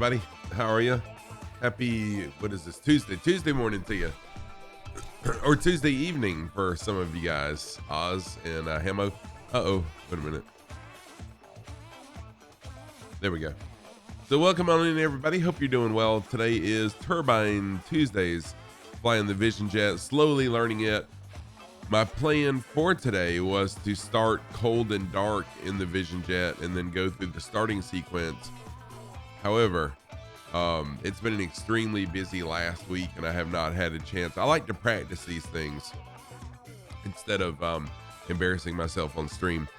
everybody. How are you? Happy, what is this, Tuesday morning to you. Or Tuesday evening for some of you guys. Oz and Hamo. Wait a minute. There we go. So welcome on in, everybody. Hope you're doing well. Today is Turbine Tuesdays. Flying the Vision Jet, slowly learning it. My plan for today was to start cold and dark in the Vision Jet and then go through the starting sequence. However, it's been an extremely busy last week and I have not had a chance. I like to practice these things instead of embarrassing myself on stream.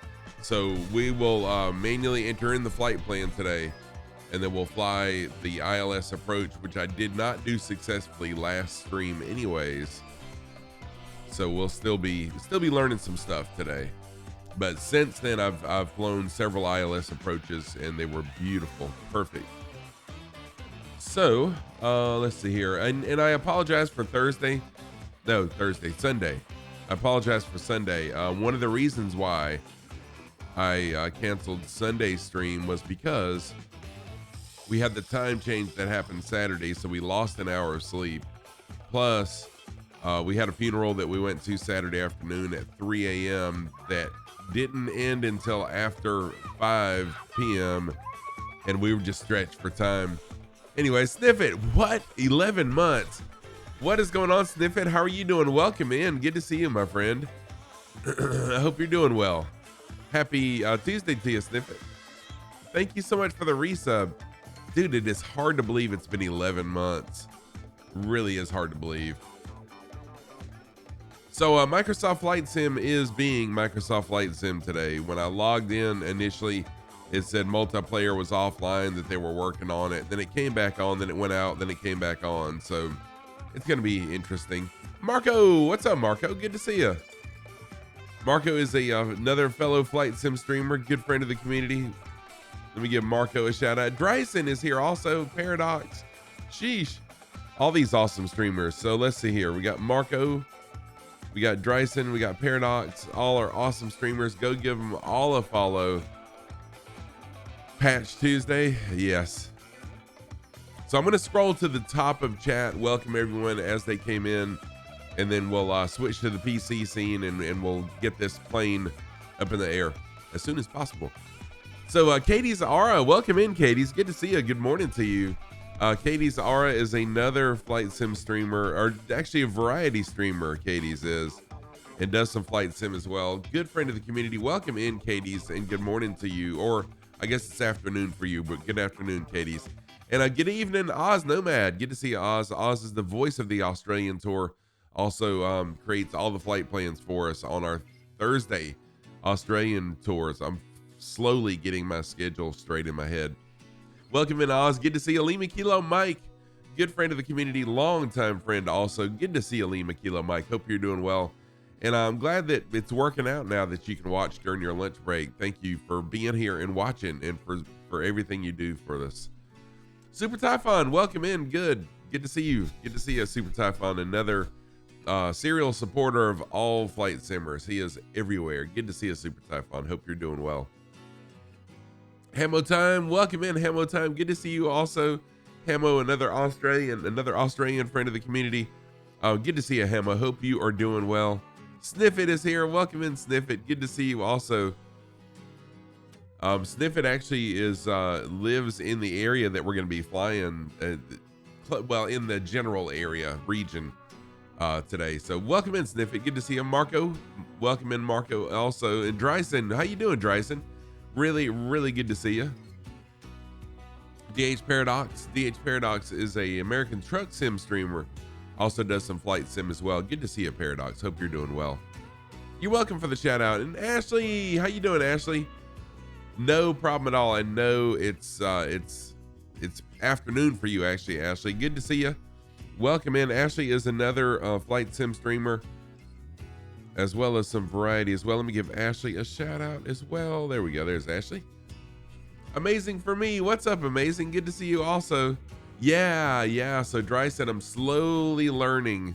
So we will manually enter in the flight plan today, and then we'll fly the ILS approach, which I did not do successfully last stream anyways. So we'll still be learning some stuff today. But since then, I've flown several ILS approaches and they were beautiful, perfect. So let's see here, and I apologize for Sunday. I apologize for Sunday. One of the reasons why I canceled Sunday's stream was because we had the time change that happened Saturday, so we lost an hour of sleep. Plus, we had a funeral that we went to Saturday afternoon at 3 a.m. that didn't end until after 5 p.m. and we were just stretched for time. Anyway, Sniffit, what? 11 months. What is going on, Sniffit? How are you doing? Welcome in. Good to see you, my friend. I hope you're doing well. Happy Tuesday to you, Sniffit. Thank you so much for the resub. Dude, it is hard to believe it's been 11 months. Really is hard to believe. So Microsoft Flight Sim is being Microsoft Flight Sim today. When I logged in initially, it said multiplayer was offline, that they were working on it. Then it came back on, then it went out, then it came back on. So it's going to be interesting. Marco, what's up, Marco? Good to see you. Marco is another fellow Flight Sim streamer, good friend of the community. Let me give Marco a shout out. Dryson is here also, ParaSox. Sheesh. All these awesome streamers. So let's see here. We got Marco, we got Dryson, we got Paradox. All are awesome streamers. Go give them all a follow. Patch Tuesday, yes. So I'm going to scroll to the top of chat, welcome everyone as they came in, and then we'll switch to the PC scene and we'll get this plane up in the air as soon as possible. So Katie's Aura, welcome in, Katie's. Good to see you. Good morning to you. Katie's Aura is another Flight Sim streamer, or actually a variety streamer, Katie's is, and does some Flight Sim as well. Good friend of the community. Welcome in, Katie's, and good morning to you, or I guess it's afternoon for you, but good afternoon, Katie's. And good evening, Oz Nomad. Good to see you, Oz. Oz is the voice of the Australian tour. Also creates all the flight plans for us on our Thursday Australian tours. I'm slowly getting my schedule straight in my head. Welcome in, Oz. Good to see you, Lima Kilo Mike. Good friend of the community, longtime friend also. Good to see you, Lima Kilo Mike. Hope you're doing well. And I'm glad that it's working out now that you can watch during your lunch break. Thank you for being here and watching and for everything you do for us. Super Typhon, welcome in. Good to see you. Good to see you, Super Typhon, another serial supporter of all Flight Simmers. He is everywhere. Good to see you, Super Typhon. Hope you're doing well. Hamo Time, welcome in, Hamo Time. Good to see you also. Hamo, another Australian friend of the community. Good to see you, Hamo. Hope you are doing well. Sniffit is here. Welcome in, Sniffit. Good to see you also. Sniffit actually lives in the area that we're going to be flying, in the general area region today. So welcome in, Sniffit. Good to see you, Marco. Welcome in, Marco, also. And Dryson, how you doing, Dryson? Really, really good to see you. DH Paradox. DH Paradox is a American truck sim streamer. Also does some flight sim as well. Good to see you, Paradox. Hope you're doing well. You're welcome for the shout out. And Ashley, how you doing, Ashley? No problem at all. I know it's afternoon for you, actually, Ashley. Good to see you. Welcome in. Ashley is another flight sim streamer, as well as some variety as well. Let me give Ashley a shout out as well. There we go. There's Ashley. Amazing for me. What's up, Amazing? Good to see you also. Yeah. So Dry said I'm slowly learning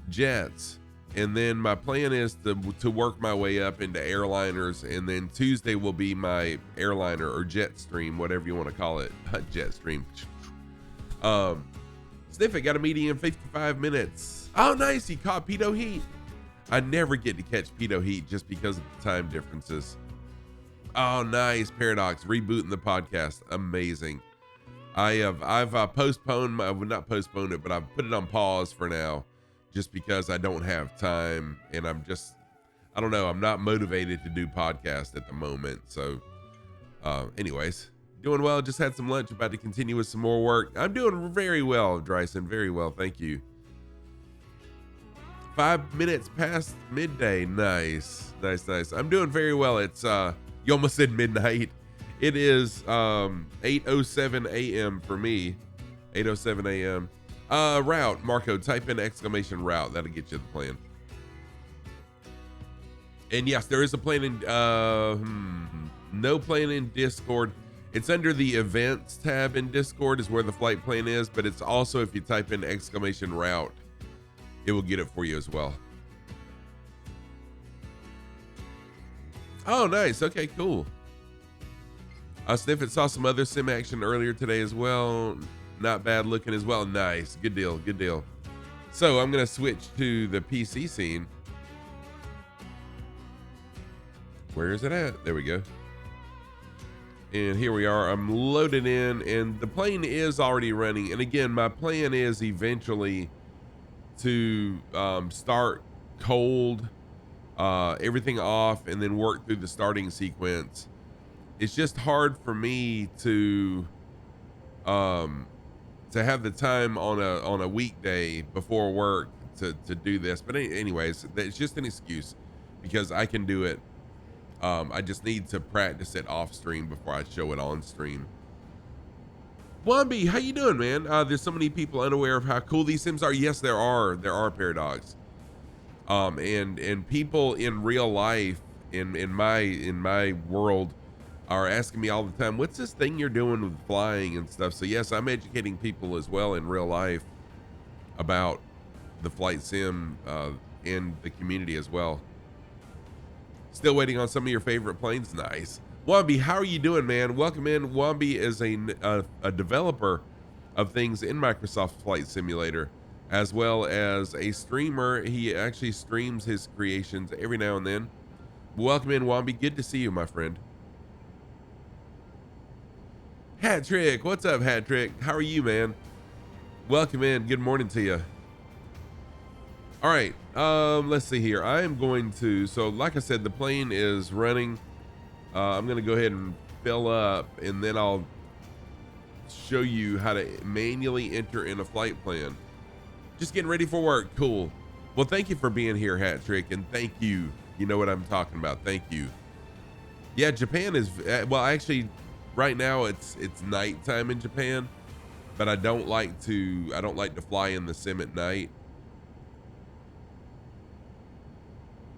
jets And then my plan is to work my way up into airliners, and then Tuesday will be my airliner or jet stream, whatever you want to call it. Jet stream. Sniff it, got a meeting in 55 minutes. Oh, nice. He caught Pedo Heat. I never get to catch Pedo Heat just because of the time differences. Oh, nice. ParaSox rebooting the podcast. Amazing. I've postponed not postponed it, but I've put it on pause for now just because I don't have time, and I don't know, I'm not motivated to do podcast at the moment. So anyways, doing well. Just had some lunch, about to continue with some more work. I'm doing very well, Dryson. Very well. Thank you. 5 minutes past midday. Nice. I'm doing very well. It's you almost said midnight. It is 8:07 a.m. for me. 8:07 a.m. Route, Marco, type in exclamation route. That'll get you the plan. And yes, there is a plan in no plan in Discord. It's under the events tab in Discord is where the flight plan is, but it's also, if you type in exclamation route, it will get it for you as well. Oh, nice. Okay, cool. Sniff it, saw some other sim action earlier today as well. Not bad looking as well. Nice. Good deal. Good deal. So I'm going to switch to the PC scene. Where is it at? There we go. And here we are. I'm loaded in, and the plane is already running. And again, my plan is eventually to start cold, everything off, and then work through the starting sequence. It's just hard for me to have the time on a weekday before work to do this. But anyways, it's just an excuse because I can do it. I just need to practice it off stream before I show it on stream. Wombi, how you doing, man? There's so many people unaware of how cool these sims are. Yes, there are ParaSox. And people in real life in my world are asking me all the time, what's this thing you're doing with flying and stuff? So yes, I'm educating people as well in real life about the flight sim in the community as well. Still waiting on some of your favorite planes. Nice. Wombi, how are you doing, man? Welcome in. Wombi is a developer of things in Microsoft Flight Simulator, as well as a streamer. He actually streams his creations every now and then. Welcome in, Wombi. Good to see you, my friend. Hat Trick, what's up, Hat Trick? How are you, man? Welcome in. Good morning to you. All right, let's see here. I am going to, so like I said, the plane is running. I'm going to go ahead and fill up, and then I'll show you how to manually enter in a flight plan. Just getting ready for work. Cool. Well, thank you for being here, Hat Trick, and thank you. You know what I'm talking about. Thank you. Yeah, Japan is, well, actually, right now it's nighttime in Japan, but I don't like to fly in the sim at night.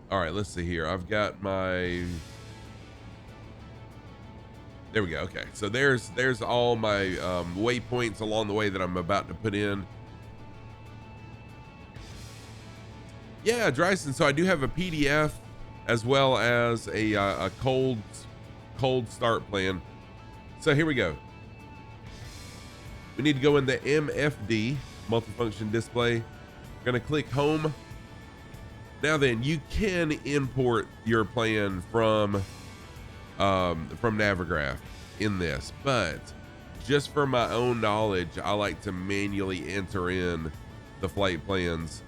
All right, let's see here. I've got my, there we go. Okay, so there's all my waypoints along the way that I'm about to put in. Yeah, Dryson, so I do have a PDF as well as a cold start plan. So here we go. We need to go in the MFD, multifunction display. We're gonna click home. Now then, you can import your plan from Navigraph in this, but just for my own knowledge, I like to manually enter in the flight plans,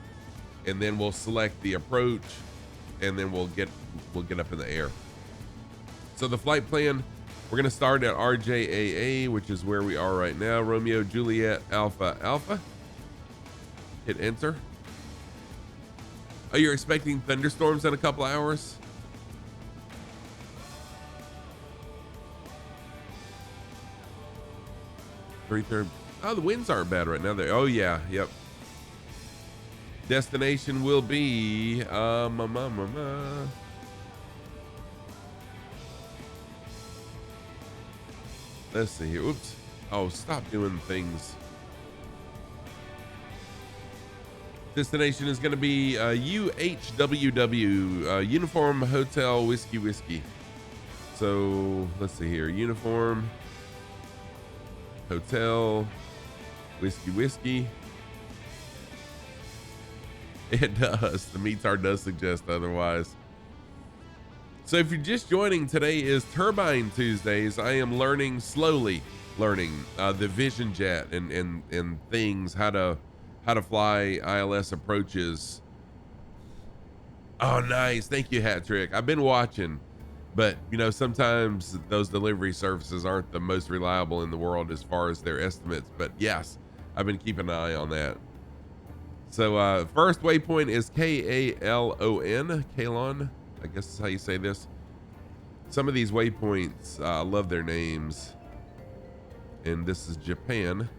and then we'll select the approach, and then we'll get up in the air. So the flight plan, we're gonna start at RJAA, which is where we are right now. Romeo Juliet Alpha Alpha. Hit enter. Oh, you're expecting thunderstorms in a couple hours? Oh, the winds aren't bad right now. Oh yeah, yep. Destination will be let's see here. Oops. Oh, stop doing things. Destination is going to be UHWW, Uniform Hotel Whiskey. So let's see here. Uniform Hotel Whiskey. It does. The METAR does suggest otherwise. So if you're just joining, today is Turbine Tuesdays. I am slowly learning the Vision Jet and things, how to fly ILS approaches. Oh, nice. Thank you, Hat Trick. I've been watching, but you know, sometimes those delivery services aren't the most reliable in the world as far as their estimates, but yes, I've been keeping an eye on that. So first waypoint is Kalon. Kalon, I guess is how you say this. Some of these waypoints, I love their names. And this is Japan.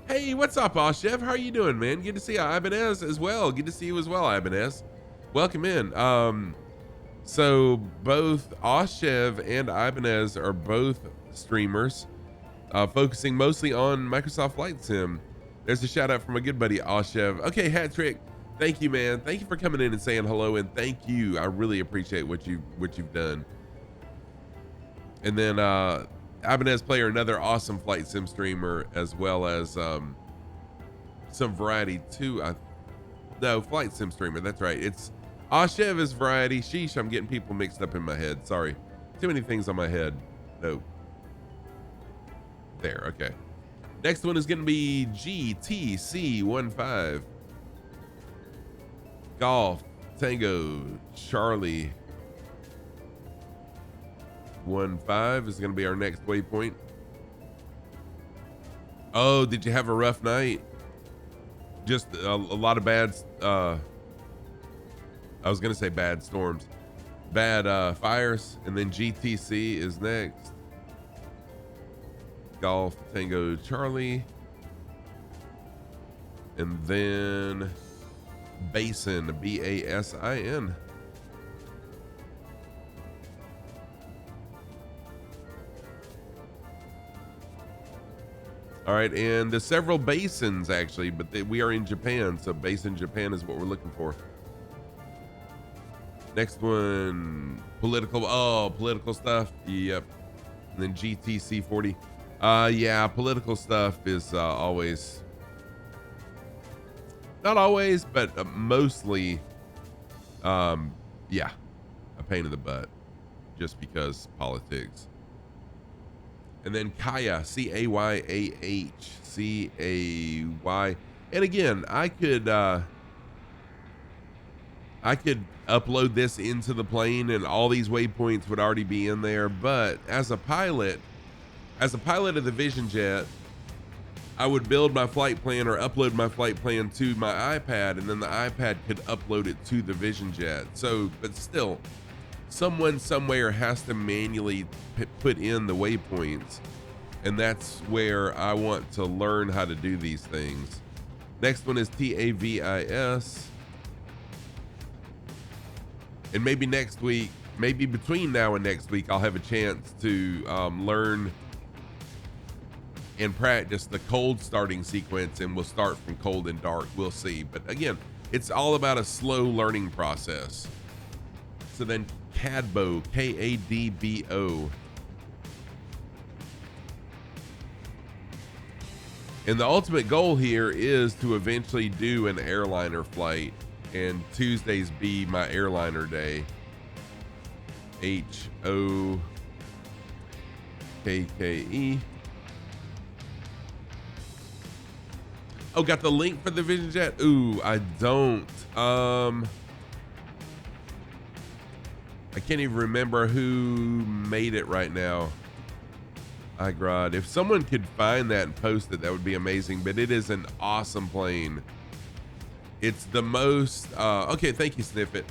Hey, what's up, Oshev? How are you doing, man? Good to see you. Ibanez as well. Good to see you as well, Ibanez. Welcome in. So both Oshev and Ibanez are both streamers, focusing mostly on Microsoft Flight Sim. There's a shout out from a good buddy, Oshev. Okay, Hat Trick. Thank you, man. Thank you for coming in and saying hello, and thank you. I really appreciate what you've done. And then Ibanez Player, another awesome Flight Sim streamer, as well as some variety too. No, Flight Sim streamer. That's right. It's Oshev is variety. Sheesh, I'm getting people mixed up in my head. Sorry, too many things on my head. No. There. Okay. Next one is going to be GTC15. Golf Tango Charlie 15 is going to be our next waypoint. Oh, did you have a rough night? Just a lot of bad, I was going to say bad storms, bad fires, and then GTC is next. Golf Tango Charlie, and then Basin, BASIN. All right, and there's several basins actually, but we are in Japan, so Basin Japan is what we're looking for. Next one, political stuff. Yep. And then GTC 40. Yeah, political stuff is always, not always, but mostly, yeah, a pain in the butt, just because politics. And then Kaya, CAYAH, CAY. And again, I could upload this into the plane and all these waypoints would already be in there. But as a pilot of the Vision Jet, I would build my flight plan or upload my flight plan to my iPad, and then the iPad could upload it to the Vision Jet. So, but still, someone somewhere has to manually put in the waypoints, and that's where I want to learn how to do these things. Next one is TAVIS. And maybe next week, maybe between now and next week, I'll have a chance to learn and practice the cold starting sequence, and we'll start from cold and dark. We'll see. But again, it's all about a slow learning process. So then CADBO, KADBO. And the ultimate goal here is to eventually do an airliner flight, and Tuesdays be my airliner day. HOKKE. Oh, got the link for the Vision Jet? Ooh, I don't. I can't even remember who made it right now. iGrod. If someone could find that and post it, that would be amazing. But it is an awesome plane. It's the most, okay, thank you, Sniffit.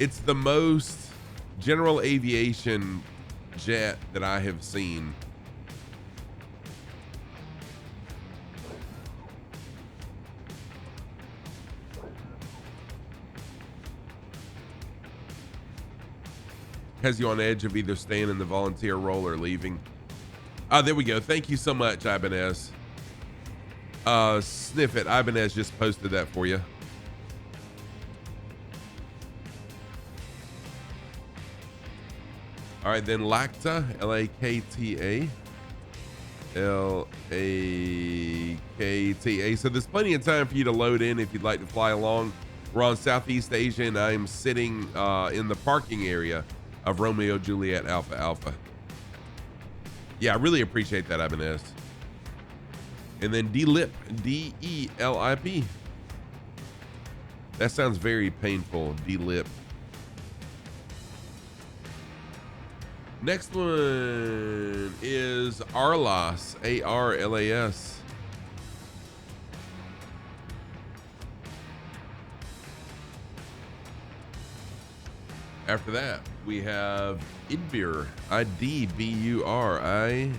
It's the most general aviation jet that I have seen. Has you on edge of either staying in the volunteer role or leaving. There we go. Thank you so much, Ibanez. Sniff it. Ibanez just posted that for you. All right, then Lacta, L-A-K-T-A. L-A-K-T-A. So there's plenty of time for you to load in if you'd like to fly along. We're on Southeast Asia, and I'm sitting in the parking area of Romeo Juliet Alpha Alpha. Yeah, I really appreciate that, Ibanez. And then D-Lip, D-E-L-I-P. That sounds very painful, D-Lip. Next one is Arlas, A-R-L-A-S. After that, we have Idbur, I-D-B-U-R, I-D-B-U-R.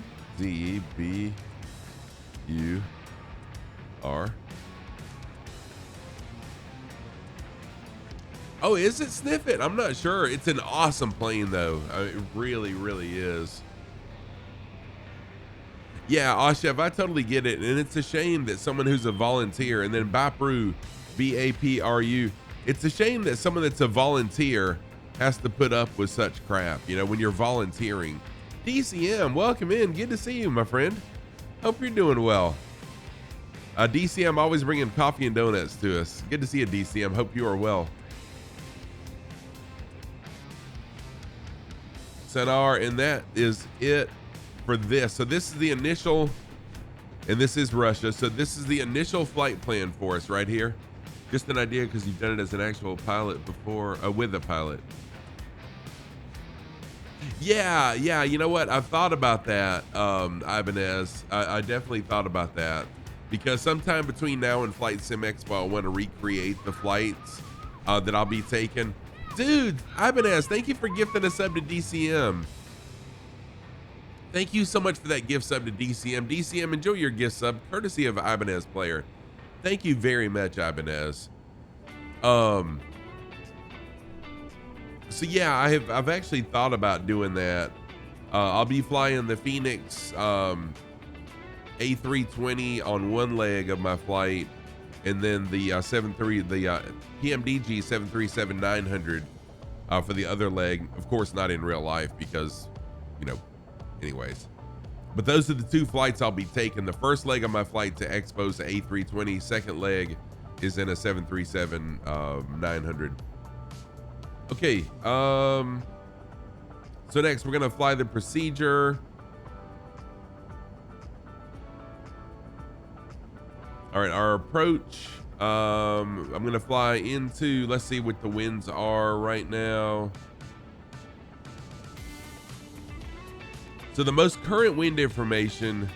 Oh, is it Sniff It? I'm not sure. It's an awesome plane, though. It really, really is. Yeah, Ashef, I totally get it. And it's a shame that someone who's a volunteer, and then Bapru, B-A-P-R-U, it's a shame that someone that's a volunteer has to put up with such crap, you know, when you're volunteering. DCM, welcome in. Good to see you, my friend. Hope you're doing well. DCM always bringing coffee and donuts to us. Good to see you, DCM. Hope you are well. Sanar, and that is it for this. So this is the initial, and this is Russia. So this is the initial flight plan for us right here. Just an idea because you've done it as an actual pilot before, with a pilot. Yeah, you know what? I've thought about that, Ibanez. I definitely thought about that because sometime between now and Flight Sim Expo, I want to recreate the flights that I'll be taking. Dude, Ibanez, thank you for gifting a sub to DCM. Thank you so much for that gift sub to DCM. DCM, enjoy your gift sub, courtesy of Ibanez Player. Thank you very much, Ibanez. So yeah, I've actually thought about doing that. I'll be flying the Phoenix A320 on one leg of my flight, and then the PMDG 737-900 for the other leg. Of course, not in real life because, you know, anyways. But those are the two flights I'll be taking. The first leg of my flight to Expo's A320. Second leg is in a 737-900. Okay. So next we're gonna fly the procedure. All right, our approach. I'm gonna fly into, let's see what the winds are right now. So the most current wind information.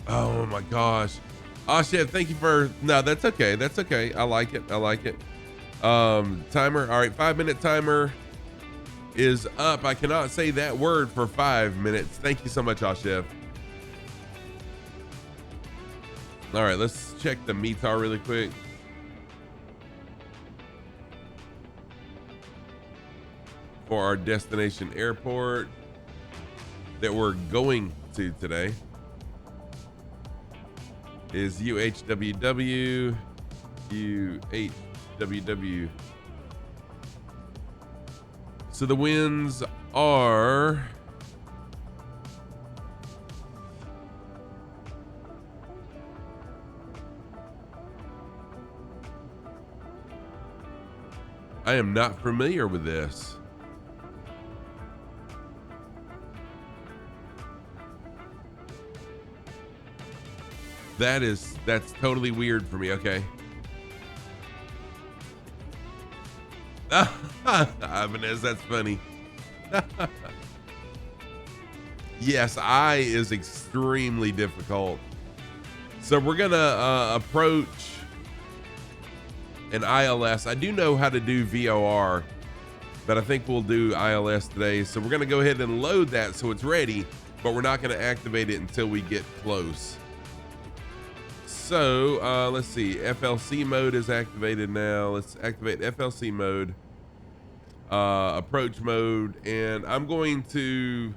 Oh my gosh. Oh shit, thank you for, no, that's okay. That's okay. I like it. I like it. Timer. All right, 5-minute timer is up. I cannot say that word for 5 minutes. Thank you so much, Ashef. All right, let's check the METAR really quick. For our destination airport that we're going to today is UHWW. So the winds are I am not familiar with this. That's totally weird for me. Okay. Ibanez, that's funny. Yes, I is extremely difficult. So we're gonna approach an ILS. I do know how to do VOR, but I think we'll do ILS today. So we're gonna go ahead and load that so it's ready, but we're not gonna activate it until we get close. So let's see, FLC mode is activated now. Let's activate FLC mode. approach mode, and I'm going to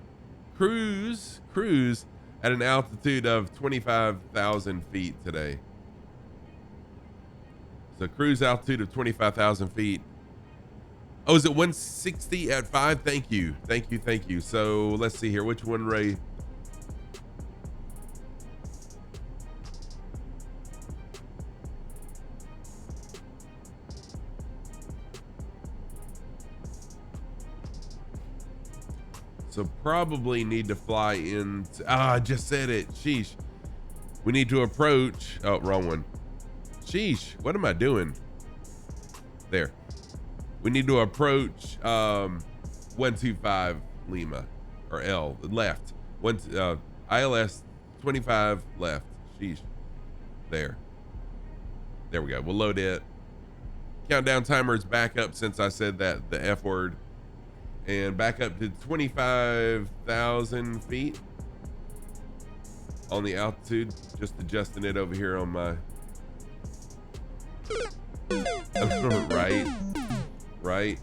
cruise at an altitude of 25,000 feet today. So cruise altitude of 25,000 feet. Oh, is it 160 at 5? Thank you. So let's see here. Which one, Ray? So probably need to fly in. I just said it. Sheesh. We need to approach. Oh, wrong one. Sheesh. What am I doing? There. We need to approach 125 Lima or L left. ILS 25 left. Sheesh. There we go. We'll load it. Countdown timer is back up since I said that, the F word. And back up to 25,000 feet on the altitude. Just adjusting it over here on my right.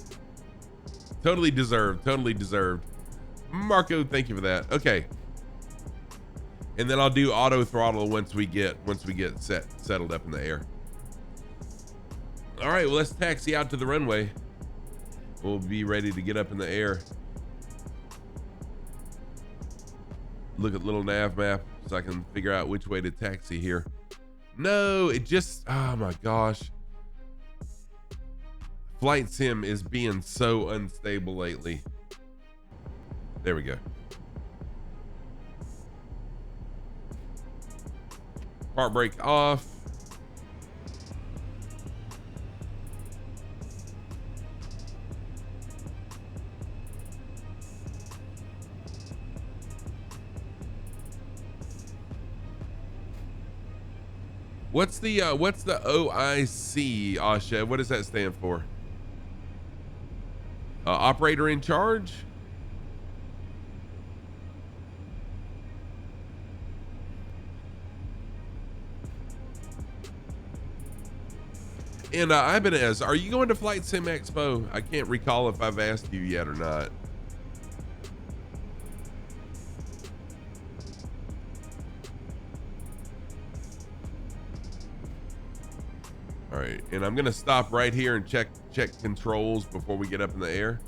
Totally deserved. Marco, thank you for that. Okay. And then I'll do auto throttle once we get settled up in the air. All right, well, let's taxi out to the runway. We'll be ready to get up in the air. Look at little nav map so I can figure out which way to taxi here. No, it just, oh my gosh. Flight sim is being so unstable lately. There we go. Park brake off. What's the OIC, Asha? What does that stand for? Operator in charge? And Ibanez, are you going to Flight Sim Expo? I can't recall if I've asked you yet or not. All right, and I'm gonna stop right here and check controls before we get up in the air.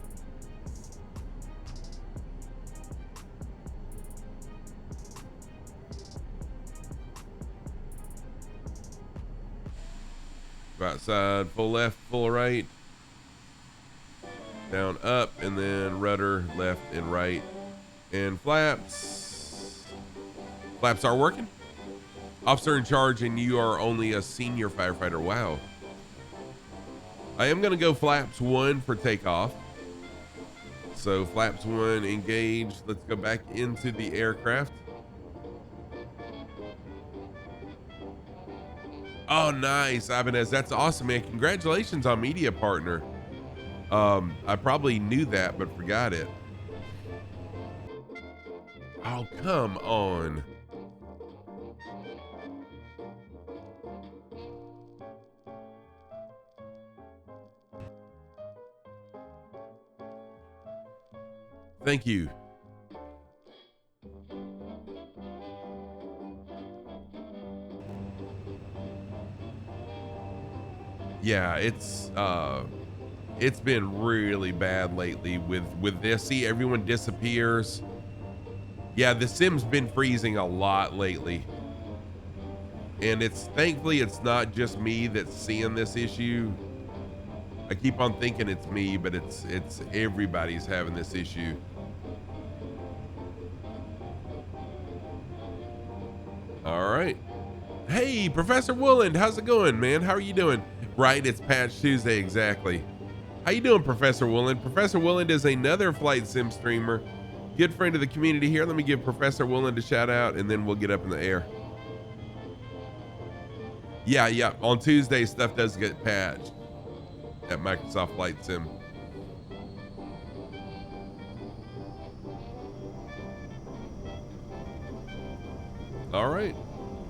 Go outside, full left, full right, down, up, and then rudder, left and right, and flaps. Flaps are working. Officer in charge, and you are only a senior firefighter. Wow. I am going to go flaps 1 for takeoff. So flaps 1 engaged. Let's go back into the aircraft. Oh, nice, Ibanez. That's awesome, man. Congratulations on media partner. I probably knew that, but forgot it. Oh, come on. Thank you. Yeah, it's been really bad lately with this. See, everyone disappears. Yeah, the sim's been freezing a lot lately. And thankfully it's not just me that's seeing this issue. I keep on thinking it's me, but it's everybody's having this issue. All right. Hey, Professor Wooland, how's it going, man? How are you doing? Right, it's Patch Tuesday, exactly. How you doing, Professor Wooland? Professor Wooland is another flight sim streamer. Good friend of the community here. Let me give Professor Wooland a shout out, and then we'll get up in the air. Yeah. On Tuesday, stuff does get patched at Microsoft Flight Sim. All right.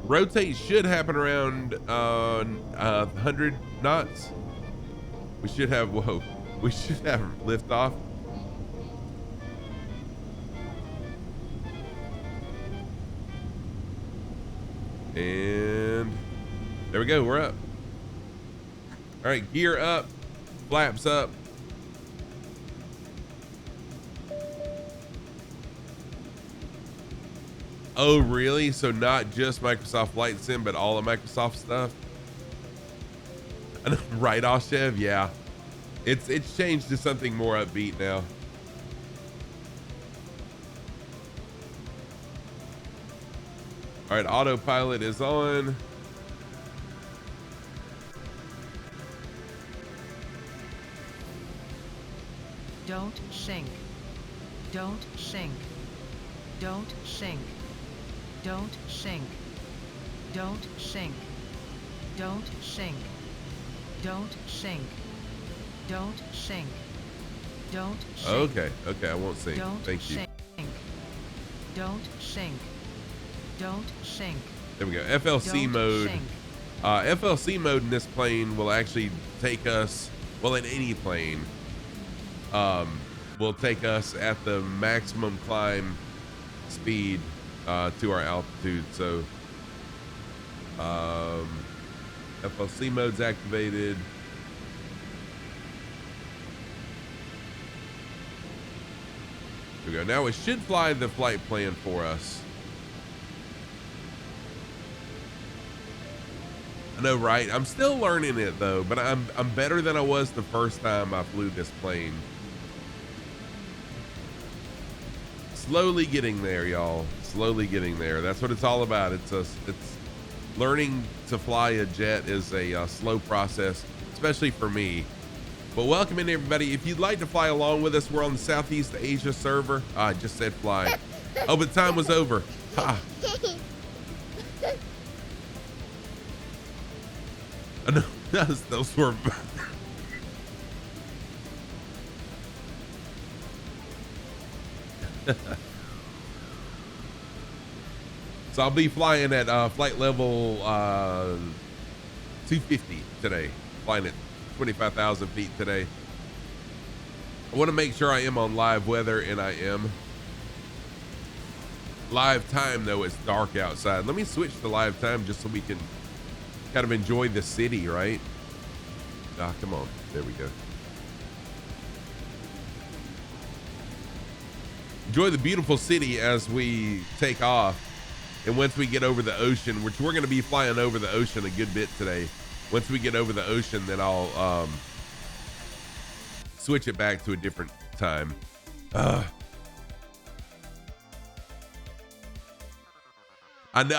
Rotate should happen around 100 knots. We should have, whoa, We should have liftoff. And there we go. We're up. All right, gear up, flaps up. Oh, really? So not just Microsoft Flight Sim, but all of Microsoft stuff? Right, Oshev? Yeah. It's changed to something more upbeat now. All right, autopilot is on. Don't sink. Don't sink. Don't sink. Don't sink. Don't sink. Don't sink. Don't sink. Don't sink. Don't sink. Okay, I won't sink. Don't Thank you. sink. Don't sink. Don't sink. There we go. FLC Don't mode. sink. FLC mode in this plane will actually take us, well, in any plane, will take us at the maximum climb speed to our altitude. So FLC mode's activated. There we go. Now it should fly the flight plan for us. I know, right? I'm still learning it though, but I'm better than I was the first time I flew this plane. Slowly getting there, y'all. Slowly getting there. That's what it's all about. It's learning to fly a jet is a slow process, especially for me. But welcome in, everybody. If you'd like to fly along with us, we're on the Southeast Asia server. I just said fly. Oh, but time was over. Ha. Oh, no, those were. So I'll be flying at flight level 250 today. Flying at 25,000 feet today. I want to make sure I am on live weather, and I am. Live time, though, it's dark outside. Let me switch to live time just so we can kind of enjoy the city, right? Ah, come on. There we go. Enjoy the beautiful city as we take off. And once we get over the ocean, which we're going to be flying over the ocean a good bit today. Once we get over the ocean, then I'll switch it back to a different time. I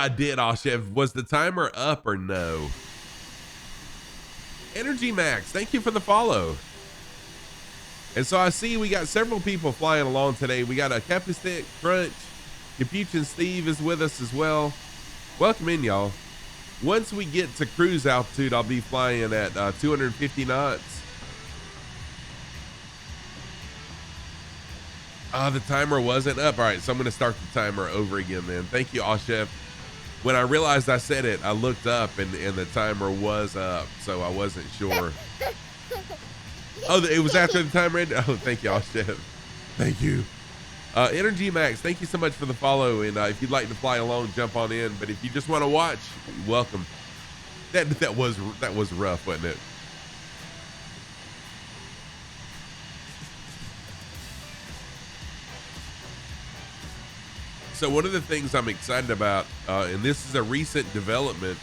did, Oshev. Was the timer up or no? Energy Max, thank you for the follow. And so I see we got several people flying along today. We got a Capistick, Crunch, Capuchin Steve is with us as well. Welcome in, y'all. Once we get to cruise altitude, I'll be flying at 250 knots. The timer wasn't up. All right, so I'm going to start the timer over again then. Thank you, Oshev. When I realized I said it, I looked up and the timer was up, so I wasn't sure. Oh, it was after the timer ended? Oh, thank you, Oshev. Thank you. Energy Max, thank you so much for the follow. And if you'd like to fly along, jump on in. But if you just want to watch, welcome. That was rough, wasn't it? So one of the things I'm excited about, and this is a recent development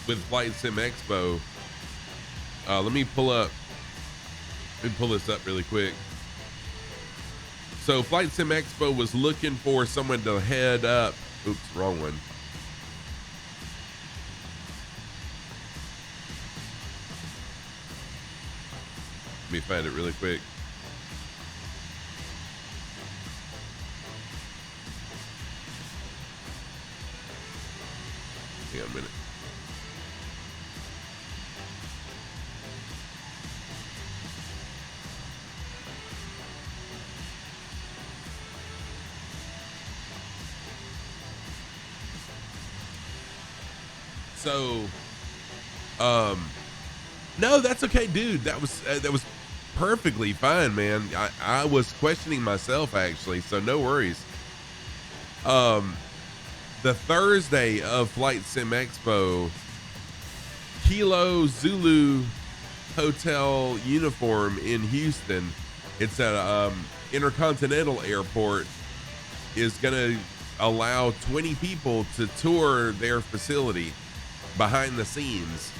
with Flight Sim Expo. Let me pull this up really quick. So Flight Sim Expo was looking for someone to head up. Oops, wrong one. Let me find it really quick. Hang on a minute. So, no, that's okay, dude. That was perfectly fine, man. I was questioning myself actually, so no worries. The Thursday of Flight Sim Expo, Kilo Zulu Hotel uniform in Houston. It's at Intercontinental Airport, is going to allow 20 people to tour their facility behind the scenes.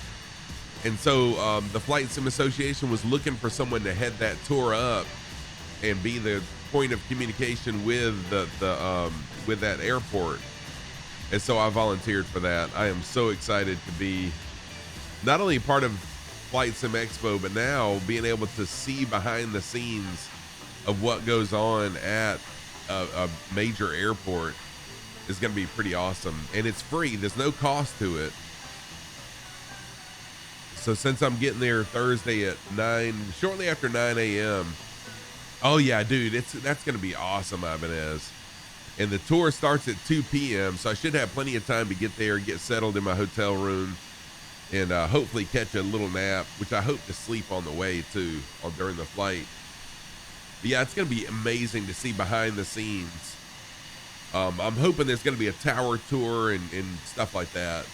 And so the Flight Sim Association was looking for someone to head that tour up and be the point of communication with with that airport. And so I volunteered for that. I am so excited to be not only part of Flight Sim Expo, but now being able to see behind the scenes of what goes on at a major airport is going to be pretty awesome. And it's free. There's no cost to it. So since I'm getting there Thursday at shortly after 9 a.m. Oh yeah, dude, that's going to be awesome, Ibanez. And the tour starts at 2 p.m. So I should have plenty of time to get there, get settled in my hotel room, and hopefully catch a little nap, which I hope to sleep on the way too, during the flight. But yeah, it's going to be amazing to see behind the scenes. I'm hoping there's going to be a tower tour and stuff like that.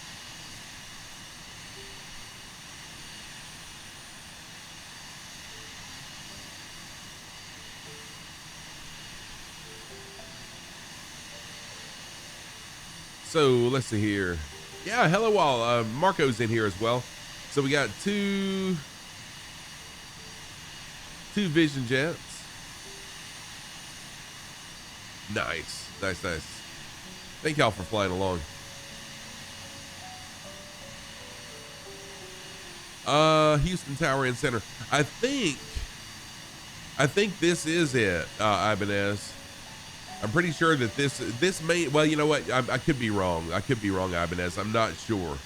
So let's see here. Yeah, hello all. Marco's in here as well. So we got two Vision Jets. Nice. Thank y'all for flying along. Houston Tower and Center. I think this is it, Ibanez. I'm pretty sure that this may, well, you know what? I could be wrong. Ibanez. I'm not sure.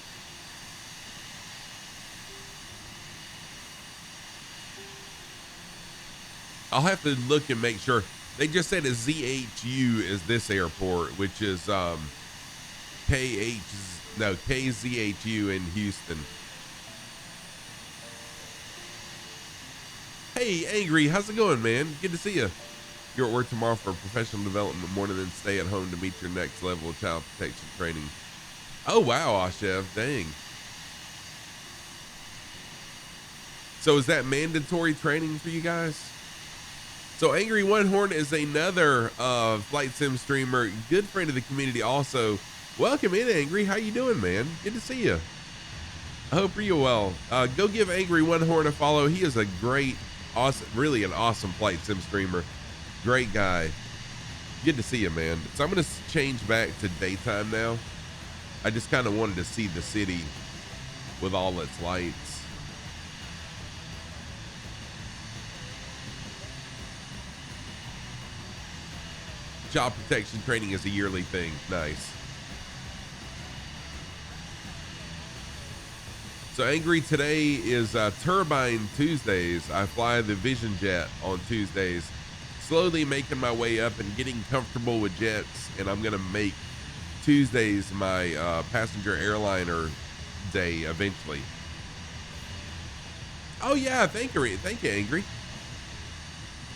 I'll have to look and make sure. They just said a ZHU is this airport, which is KZHU in Houston. Hey, Angry, how's it going, man? Good to see you. You're at work tomorrow for professional development morning, then stay at home to meet your next level of child protection training. Oh, wow, Ashev, dang. So is that mandatory training for you guys? So Angry One Horn is another Flight Sim streamer, good friend of the community also. Welcome in, Angry. How you doing, man? Good to see you. I hope you're well. Go give Angry One Horn a follow. He is a great, awesome, really an awesome Flight Sim streamer. Great guy. Good to see you, man. So I'm going to change back to daytime now. I just kind of wanted to see the city with all its lights. Job protection training is a yearly thing. Nice. So Angry, today is Turbine Tuesdays. I fly the Vision Jet on Tuesdays. Slowly making my way up and getting comfortable with jets, and I'm gonna make Tuesdays my passenger airliner day eventually. Oh yeah, thank you, Angry.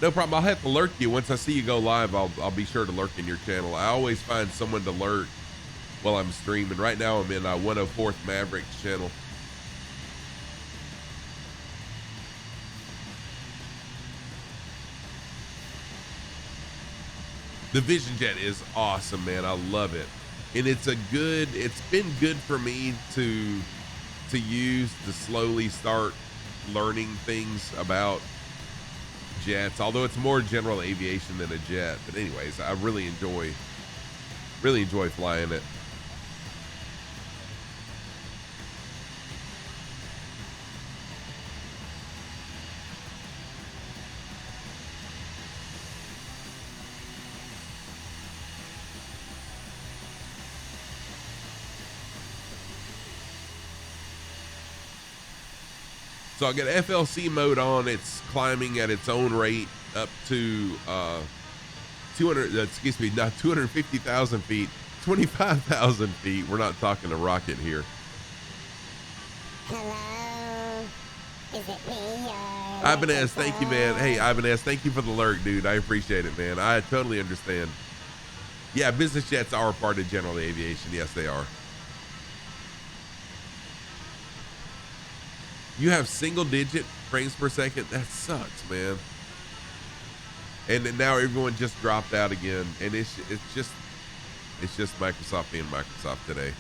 No problem. I'll have to lurk you once I see you go live. I'll be sure to lurk in your channel. I always find someone to lurk while I'm streaming. Right now I'm in 104th Mavericks channel. The Vision Jet is awesome, man. I love it. And it's been good for me to use to slowly start learning things about jets, although it's more general aviation than a jet. But anyways, I really enjoy flying it. So I got FLC mode on. It's climbing at its own rate up to 250,000 feet, 25,000 feet. We're not talking a rocket here. Hello, is it me Ibanez, thank you, man. Hey, Ibanez, thank you for the alert, dude. I appreciate it, man. I totally understand. Yeah, business jets are part of general aviation. Yes, they are. You have single digit frames per second? That sucks, man. And then now everyone just dropped out again. And it's just Microsoft being Microsoft today.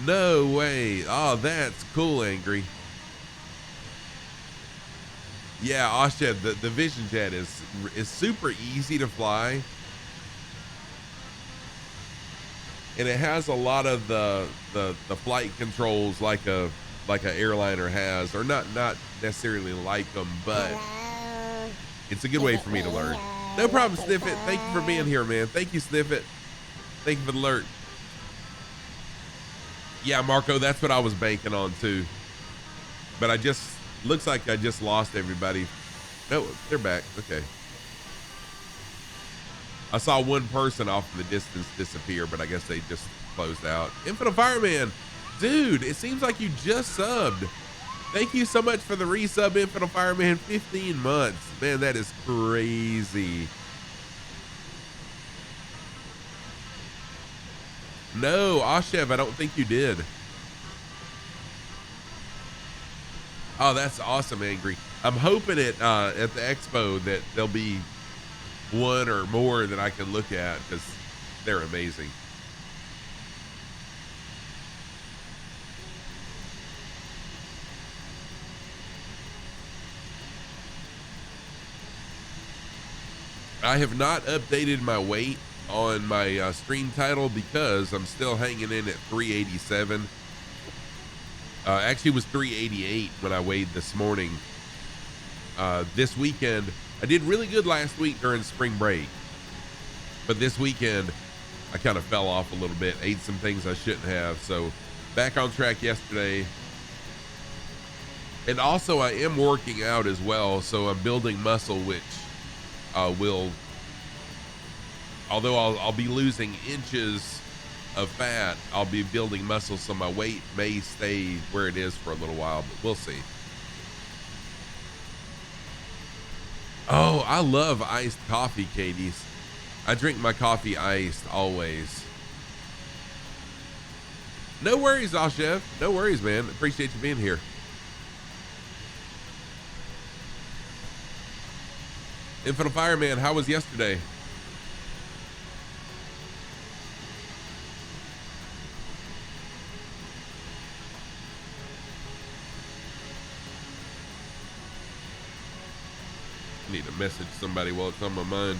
No way. Oh, that's cool, Angry. Yeah, Oshed, the Vision Jet is super easy to fly. And it has a lot of the flight controls like an airliner has, or not necessarily like them, but it's a good way for me to learn. No problem, Sniffit. Thank you for being here, man. Thank you, Sniffit. Thank you for the alert. Yeah, Marco, that's what I was banking on too. But looks like I just lost everybody. No, they're back. Okay. I saw one person off in the distance disappear, but I guess they just closed out. Infinite Fireman, dude, it seems like you just subbed. Thank you so much for the resub, Infinite Fireman. 15 months. Man, that is crazy. No, Ashev, I don't think you did. Oh, that's awesome, Angry. I'm hoping at the expo that there'll be one or more that I can look at because they're amazing. I have not updated my weight on my stream title because I'm still hanging in at 387. Actually it was 388 when I weighed this morning. This weekend I did really good last week during spring break, but this weekend I kind of fell off a little bit, ate some things I shouldn't have. So back on track yesterday. And also I am working out as well. So I'm building muscle, which will, although I'll be losing inches of fat, I'll be building muscle. So my weight may stay where it is for a little while, but we'll see. Oh, I love iced coffee, Katie's. I drink my coffee iced always. No worries, Ashev. No worries, man. Appreciate you being here. Infinite Fireman, how was yesterday? Need to message somebody while it's on my mind.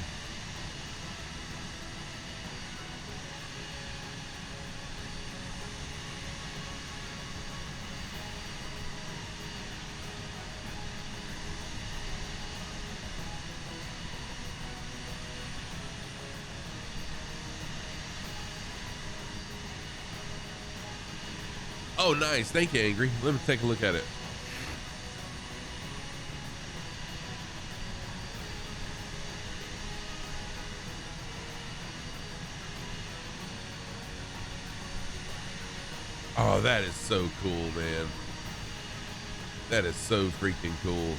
Oh, nice. Thank you, Angry. Let me take a look at it. Oh, that is so cool, man. That is so freaking cool.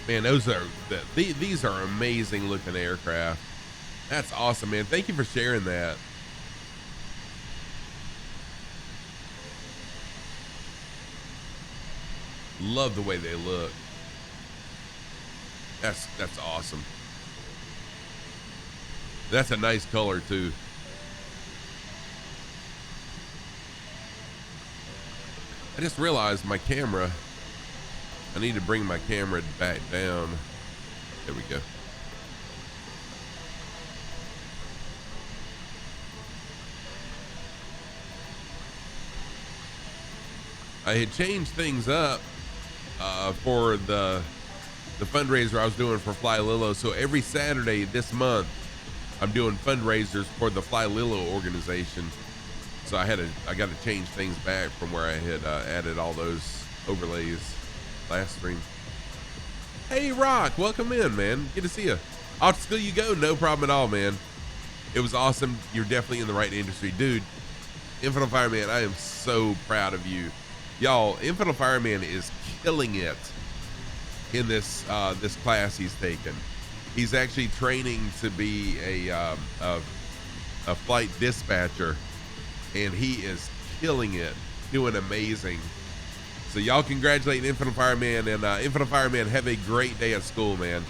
Man, these are amazing looking aircraft. That's awesome, man. Thank you for sharing that. Love the way they look. That's awesome. That's a nice color too. I just realized my camera, I need to bring my camera back down. There we go. I had changed things up for the fundraiser I was doing for Fly Lilo. So every Saturday this month, I'm doing fundraisers for the Fly Lilo organization. So I got to change things back from where I had added all those overlays last stream. Hey Rock, welcome in, man. Good to see you. Off to school you go, no problem at all, man. It was awesome. You're definitely in the right industry, dude. Infinite Fireman, I am so proud of you, y'all. Infinite Fireman is killing it in this this class he's taken. He's actually training to be a flight dispatcher, and he is killing it, doing amazing. So y'all congratulate Infinite Fireman, and Infinite Fireman, have a great day at school, man.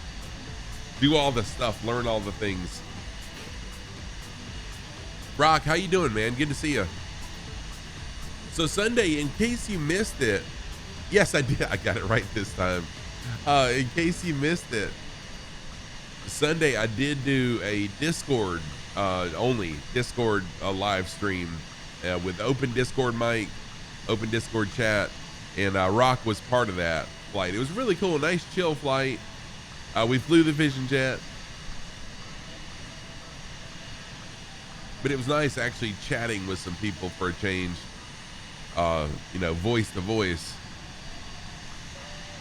Do all the stuff, learn all the things. Rock, how you doing, man? Good to see you. So Sunday, in case you missed it, yes, I did. I got it right this time. In case you missed it, Sunday I did do a Discord only Discord live stream with open Discord mic, open Discord chat, and Rock was part of that flight. It was really cool, nice chill flight. We flew the Vision Jet, but it was nice actually chatting with some people for a change. You know, voice to voice.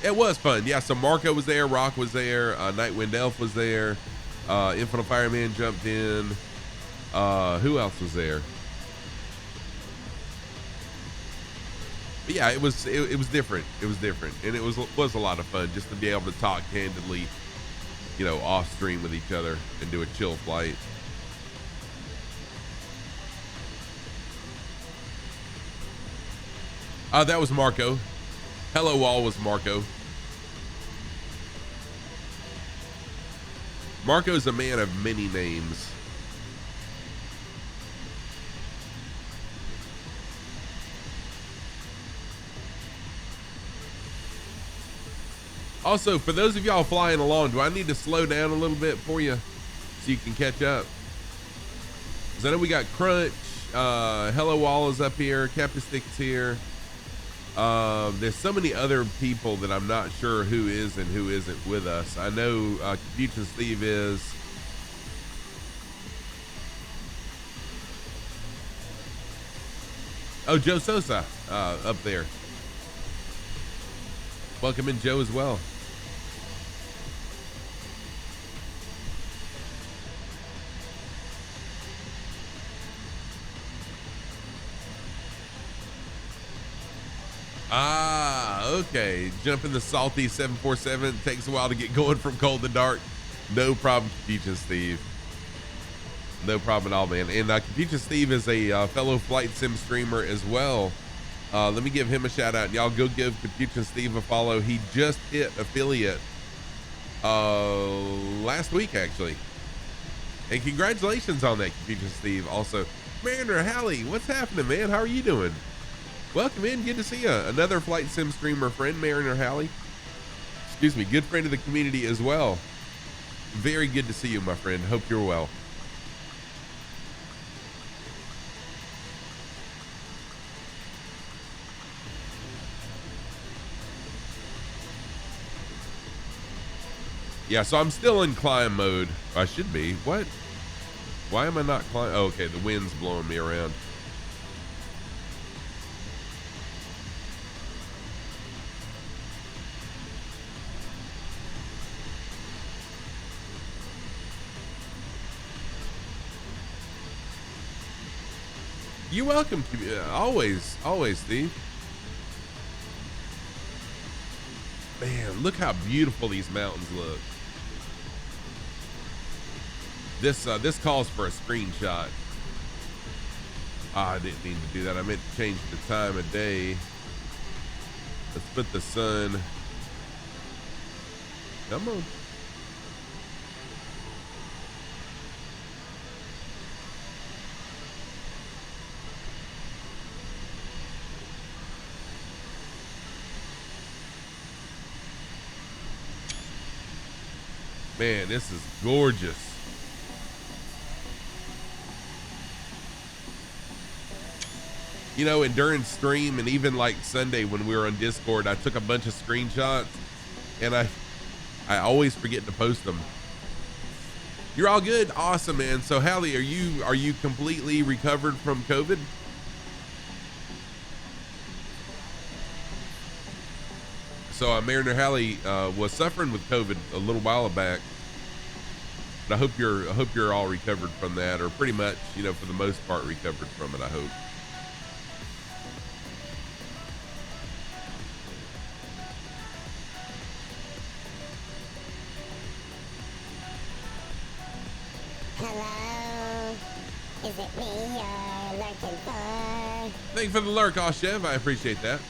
It was fun. Yeah, so Marco was there, Rock was there, Nightwind Elf was there, Infinite Fireman jumped in. Who else was there? But yeah, it was different. It was different, and it was a lot of fun just to be able to talk candidly, you know, off stream with each other and do a chill flight. That was Marco. Hello all was Marco. Marco's a man of many names. Also, for those of y'all flying along, do I need to slow down a little bit for you so you can catch up? Because I know we got Crunch, Hello Wall is up here, Captain Stick is here. There's so many other people that I'm not sure who is and who isn't with us. I know Confucian Steve is. Oh, Joe Sosa up there. Welcome in, Joe, as well. Okay. Jumping the salty 747 takes a while to get going from cold to dark. No problem, Confucian Steve. No problem at all, man. And Confucian Steve is a fellow flight sim streamer as well. Let me give him a shout out. Y'all go give Confucian Steve a follow. He just hit affiliate last week, actually. And congratulations on that, Confucian Steve. Also, Mariner Hallie, what's happening, man? How are you doing? Welcome in. Good to see you. Another flight sim streamer friend, Mariner Hallie. Excuse me. Good friend of the community as well. Very good to see you, my friend. Hope you're well. Yeah, so I'm still in climb mode. I should be. What? Why am I not climb? Oh, okay, the wind's blowing me around. You're welcome. Always, Steve. Man, look how beautiful these mountains look. This calls for a screenshot. I didn't mean to do that. I meant to change the time of day. Let's put the sun. Come on. Man, this is gorgeous. You know, and during stream and even like Sunday when we were on Discord, I took a bunch of screenshots and I always forget to post them. You're all good? Awesome, man. So Hallie, are you completely recovered from COVID? So Mariner Halley was suffering with COVID a little while back. But I hope you're all recovered from that, or pretty much, you know, for the most part, recovered from it. I hope. Hello, is it me you're lurking for? Thank you for the lurk, Oshev. I appreciate that.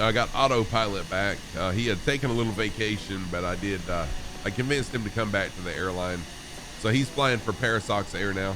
I got autopilot back. He had taken a little vacation, but I convinced him to come back to the airline. So he's flying for ParaSox Air now.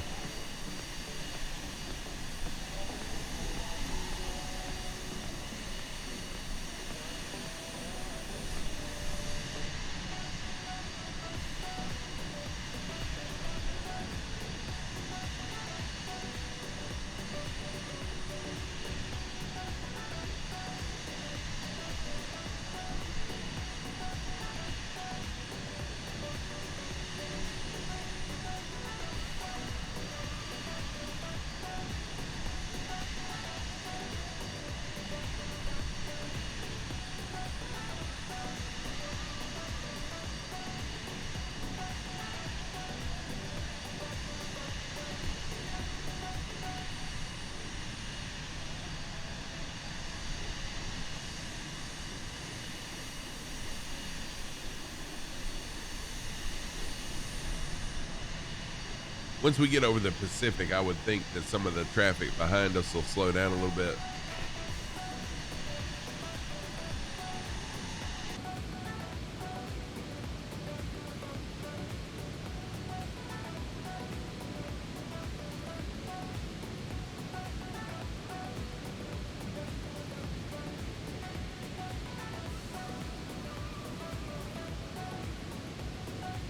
Once we get over the Pacific, I would think that some of the traffic behind us will slow down a little bit.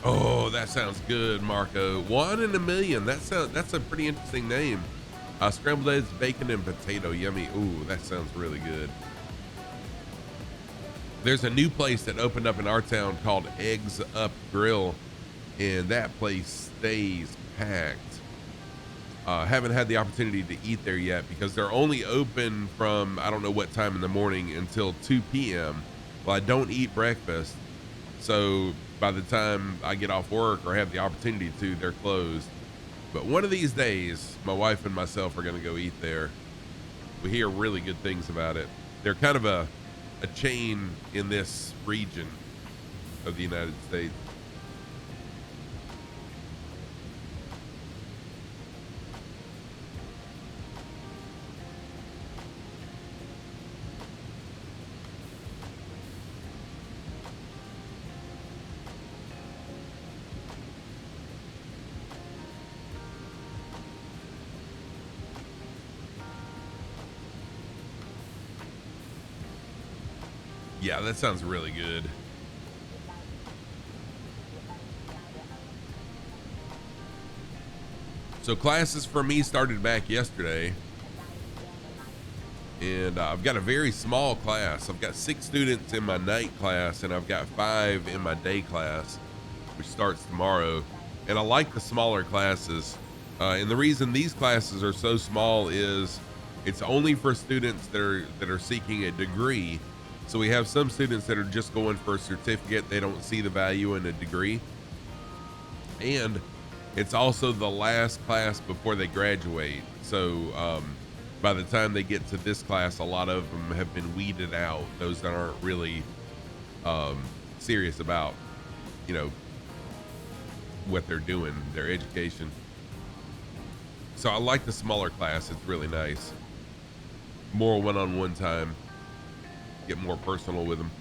Oh, that sounds good, Marco. 1 in a million. That's a pretty interesting name. Scrambled eggs, bacon, and potato. Yummy. Ooh, that sounds really good. There's a new place that opened up in our town called Eggs Up Grill, and that place stays packed. Haven't had the opportunity to eat there yet because they're only open from, I don't know what time in the morning, until 2 p.m. Well, I don't eat breakfast. So by the time I get off work or have the opportunity to, they're closed. But one of these days, my wife and myself are going to go eat there. We hear really good things about it. They're kind of a chain in this region of the United States. Yeah, that sounds really good. So classes for me started back yesterday. And I've got a very small class. I've got 6 students in my night class, and I've got 5 in my day class, which starts tomorrow. And I like the smaller classes. And the reason these classes are so small is it's only for students that are seeking a degree. So we have some students that are just going for a certificate. They don't see the value in a degree. And it's also the last class before they graduate. So by the time they get to this class, a lot of them have been weeded out. Those that aren't really serious about, you know, what they're doing, their education. So I like the smaller class. It's really nice. More one-on-one time. Get more personal with them.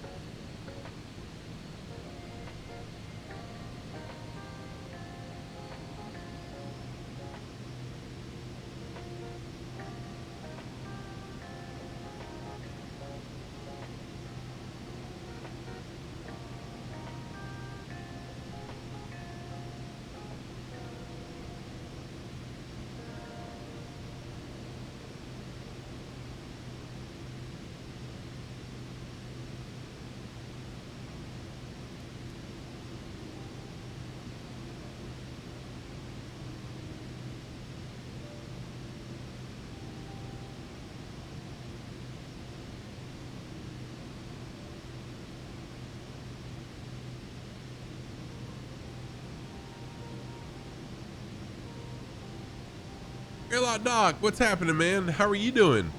Airlock Doc, what's happening, man? How are you doing?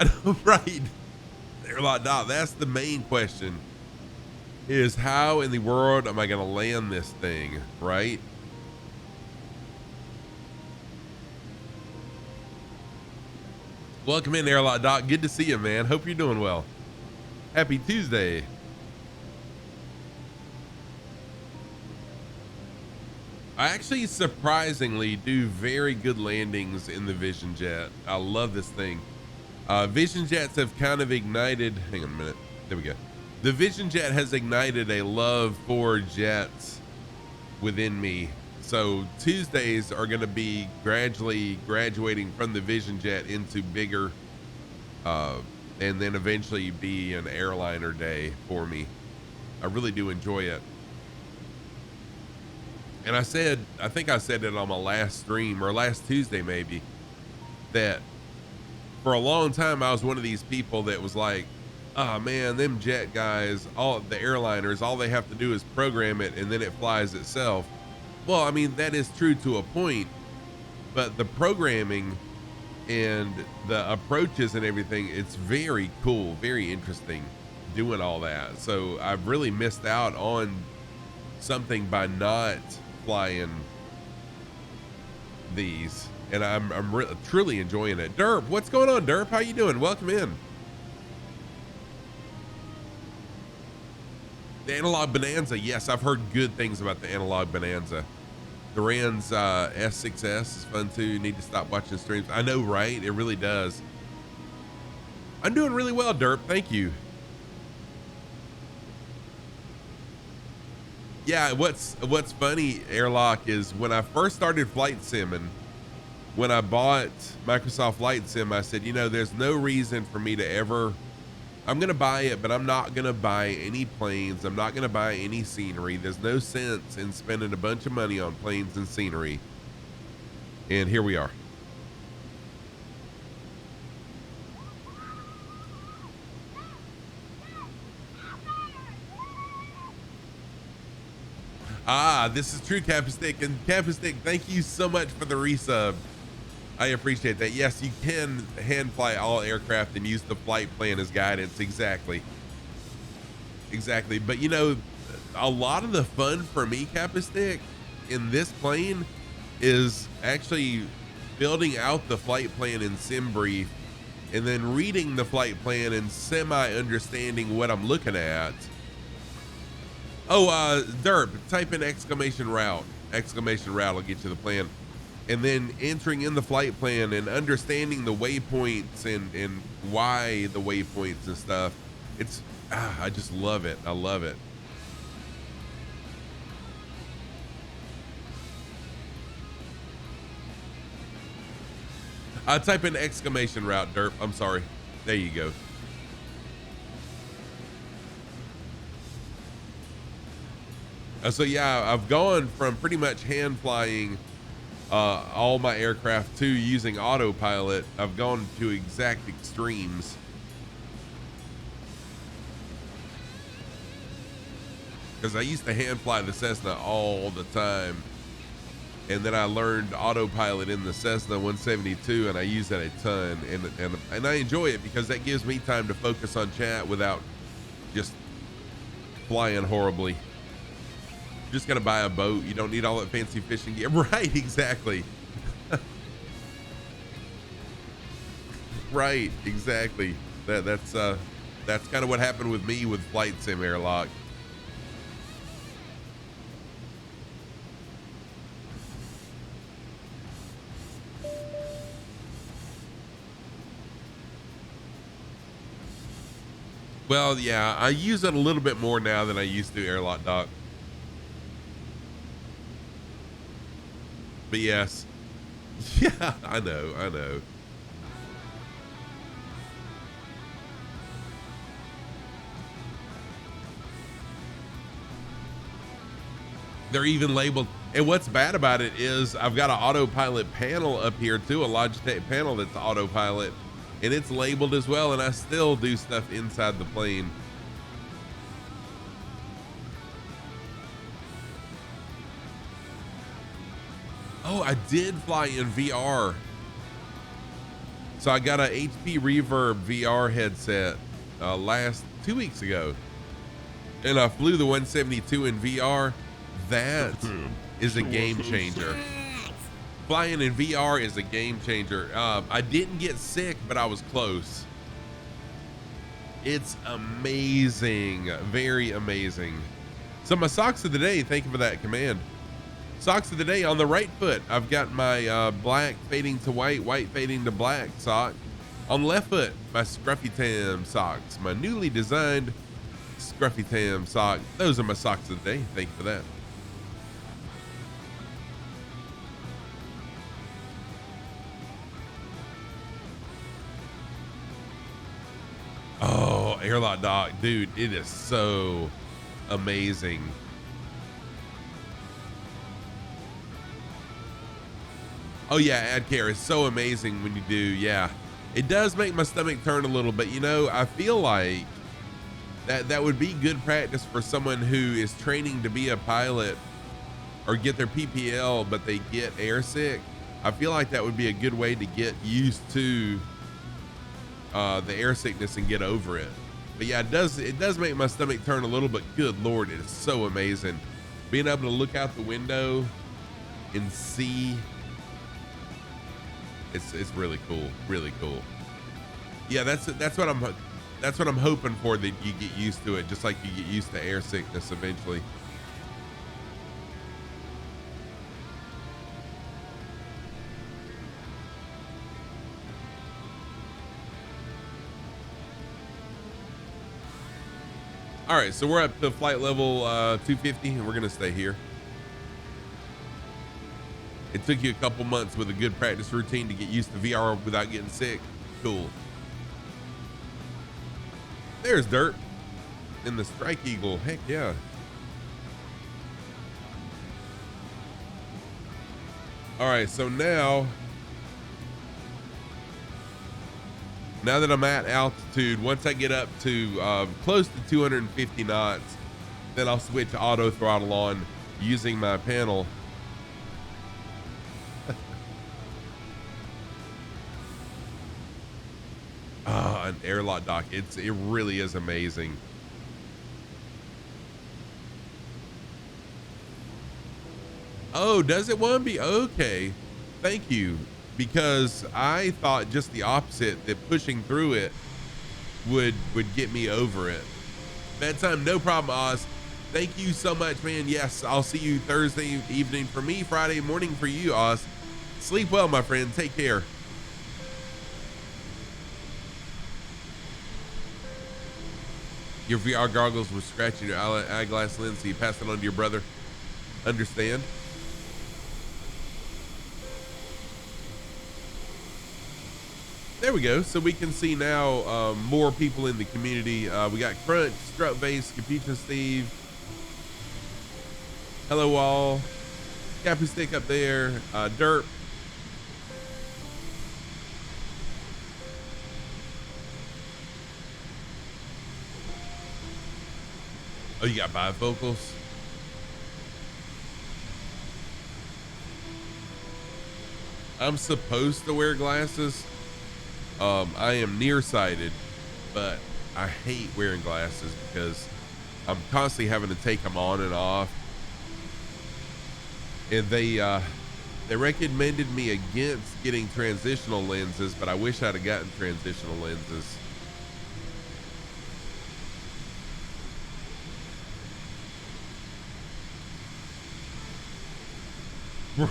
I know, right? Airlock Doc, that's the main question, is how in the world am I going to land this thing, right? Welcome in, Airlock Doc. Good to see you, man. Hope you're doing well. Happy Tuesday. I actually surprisingly do very good landings in the Vision Jet. I love this thing. Vision Jets have kind of ignited, hang on a minute. There we go. The Vision Jet has ignited a love for jets within me. So Tuesdays are going to be gradually graduating from the Vision Jet into bigger, and then eventually be an airliner day for me. I really do enjoy it. And I think I said it on my last stream, or last Tuesday maybe, that for a long time I was one of these people that was like, oh man, them jet guys, all the airliners, all they have to do is program it and then it flies itself. Well, I mean, that is true to a point, but the programming and the approaches and everything, it's very cool, very interesting doing all that. So I've really missed out on something by not flying these, and I'm truly enjoying it. Derp, what's going on, Derp? How you doing? Welcome in. The Analog Bonanza, yes, I've heard good things about the Analog Bonanza. Duran's S6S is fun too. Need to stop watching streams. I know, right? It really does. I'm doing really well, Derp. Thank you. Yeah, what's funny, Airlock, is when I first started flight simming, when I bought Microsoft Flight Sim, I said, you know, there's no reason for me to ever, I'm going to buy it, but I'm not going to buy any planes. I'm not going to buy any scenery. There's no sense in spending a bunch of money on planes and scenery. And here we are. Ah, this is true, Capistick. And Capistick, thank you so much for the resub. I appreciate that. Yes, you can hand fly all aircraft and use the flight plan as guidance. Exactly. Exactly. But you know, a lot of the fun for me, Capistick, in this plane is actually building out the flight plan in SimBrief and then reading the flight plan and semi-understanding what I'm looking at. Oh, Derp, type in exclamation route. Exclamation route will get you the plan. And then entering in the flight plan and understanding the waypoints and why the waypoints and stuff. It's, I just love it. I love it. Type in exclamation route, Derp. I'm sorry. There you go. So yeah, I've gone from pretty much hand flying all my aircraft to using autopilot. I've gone to exact extremes. Because I used to hand fly the Cessna all the time. And then I learned autopilot in the Cessna 172 and I use that a ton. And I enjoy it because that gives me time to focus on chat without just flying horribly. You're just gonna buy a boat. You don't need all that fancy fishing gear. Right, exactly. Right, exactly. That's kind of what happened with me with Flight Sim, Airlock. Well, yeah, I use it a little bit more now than I used to, Airlock Doc. But yes. Yeah, I know. They're even labeled. And what's bad about it is I've got an autopilot panel up here too, a Logitech panel that's autopilot, and it's labeled as well, and I still do stuff inside the plane. Oh, I did fly in VR So I got a HP Reverb VR headset last 2 weeks ago, and I flew the 172 in VR. That is a game changer. Flying in VR is a game changer. I didn't get sick, but I was close. It's amazing, very amazing. So my socks of the day, thank you for that command. Socks of the day, on the right foot, I've got my black fading to white, white fading to black sock. On the left foot, my Scruffy Tam socks, my newly designed Scruffy Tam sock. Those are my socks of the day. Thank you for that. Oh, airlock dock, dude, it is so amazing. Oh yeah, ad care is so amazing when you do. Yeah, it does make my stomach turn a little, but you know, I feel like that would be good practice for someone who is training to be a pilot or get their PPL, but they get airsick. I feel like that would be a good way to get used to the air sickness and get over it. But yeah, it does make my stomach turn a little, but good Lord, it is so amazing. Being able to look out the window and see, it's really cool, really cool. Yeah, that's what I'm hoping for, that you get used to it, just like you get used to air sickness eventually. All right, so we're up to flight level 250, and we're gonna stay here. It took you a couple months with a good practice routine to get used to VR without getting sick. Cool. There's Dirt in the Strike Eagle. Heck yeah. All right, so now that I'm at altitude, once I get up to close to 250 knots, then I'll switch auto throttle on using my panel. An airlock dock. It really is amazing. Oh, does it want to be okay? Thank you. Because I thought just the opposite, that pushing through it would get me over it. Bedtime, no problem, Oz. Thank you so much, man. Yes, I'll see you Thursday evening for me, Friday morning for you, Oz. Sleep well, my friend. Take care. Your VR goggles were scratching your eyeglass lens, so you passed it on to your brother. Understand? There we go. So we can see now more people in the community. We got Crunch, Strut Base, Capuchin Steve. Hello all. Capu Stick up there. Derp. Oh, you got bifocals? I'm supposed to wear glasses. I am nearsighted, but I hate wearing glasses because I'm constantly having to take them on and off. And they recommended me against getting transitional lenses, but I wish I'd have gotten transitional lenses.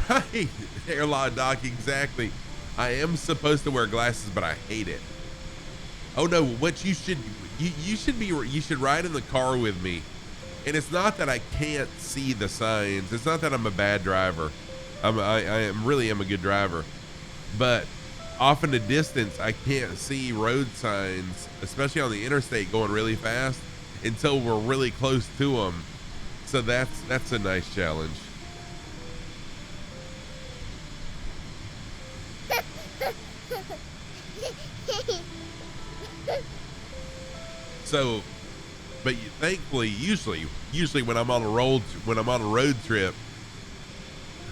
Right, airlock dock, exactly. I am supposed to wear glasses, but I hate it. Oh no, what you should ride in the car with me. And it's not that I can't see the signs. It's not that I'm a bad driver. I really am a good driver. But off in the distance, I can't see road signs, especially on the interstate going really fast, until we're really close to them. So that's a nice challenge. So, but thankfully, usually when I'm on a road trip,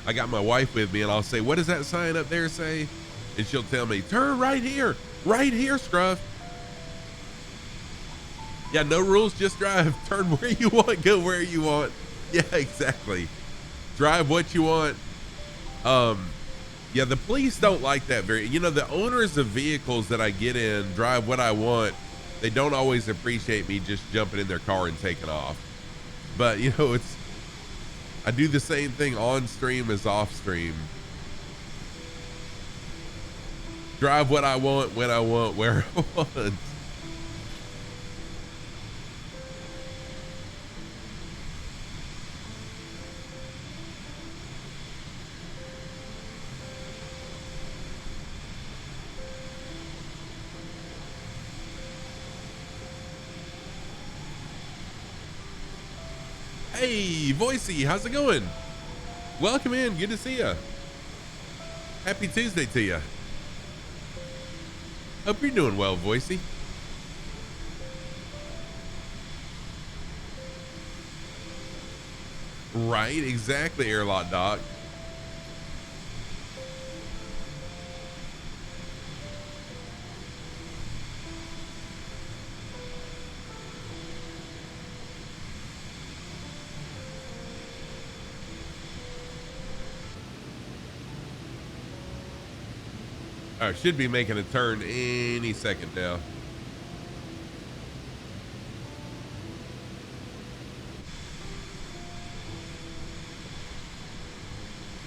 I got my wife with me, and I'll say, "What does that sign up there say?" and she'll tell me, turn right here, Scruff. Yeah, no rules, just drive. Turn where you want, go where you want. Yeah, exactly. Drive what you want. Yeah, the police don't like that very, the owners of vehicles that I get in drive what I want. They don't always appreciate me just jumping in their car and taking off. But I do the same thing on stream as off stream. Drive what I want, when I want, where I want. Hey, Voicey, how's it going? Welcome in. Good to see you. Happy Tuesday to you. Hope you're doing well, Voicey. Right, exactly, Airlock Doc. I should be making a turn any second now.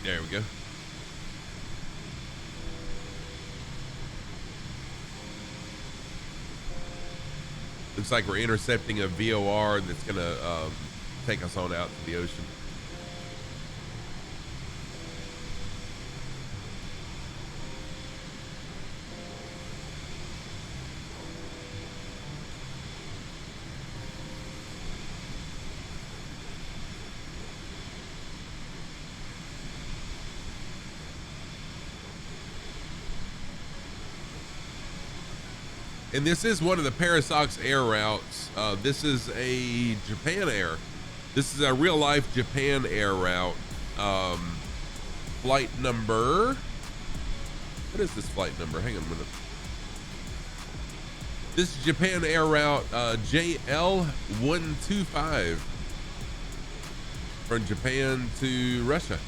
There we go. Looks like we're intercepting a VOR that's gonna take us on out to the ocean. And this is one of the ParaSox air routes. This is a Japan Air. This is a real life Japan Air route. Flight number. What is this flight number? Hang on a minute. This is Japan Air route JL125 from Japan to Russia.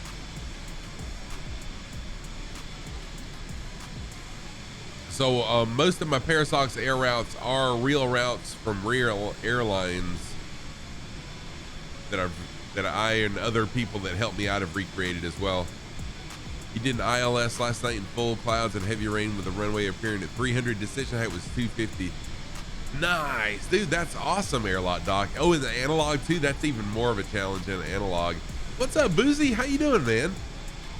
So most of my ParaSox air routes are real routes from real airlines that I and other people that help me out have recreated as well. You did an ILS last night in full clouds and heavy rain with the runway appearing at 300. Decision height was 250. Nice, dude. That's awesome, Airlock Doc. Oh, and the analog too. That's even more of a challenge than analog. What's up, Boozy? How you doing, man?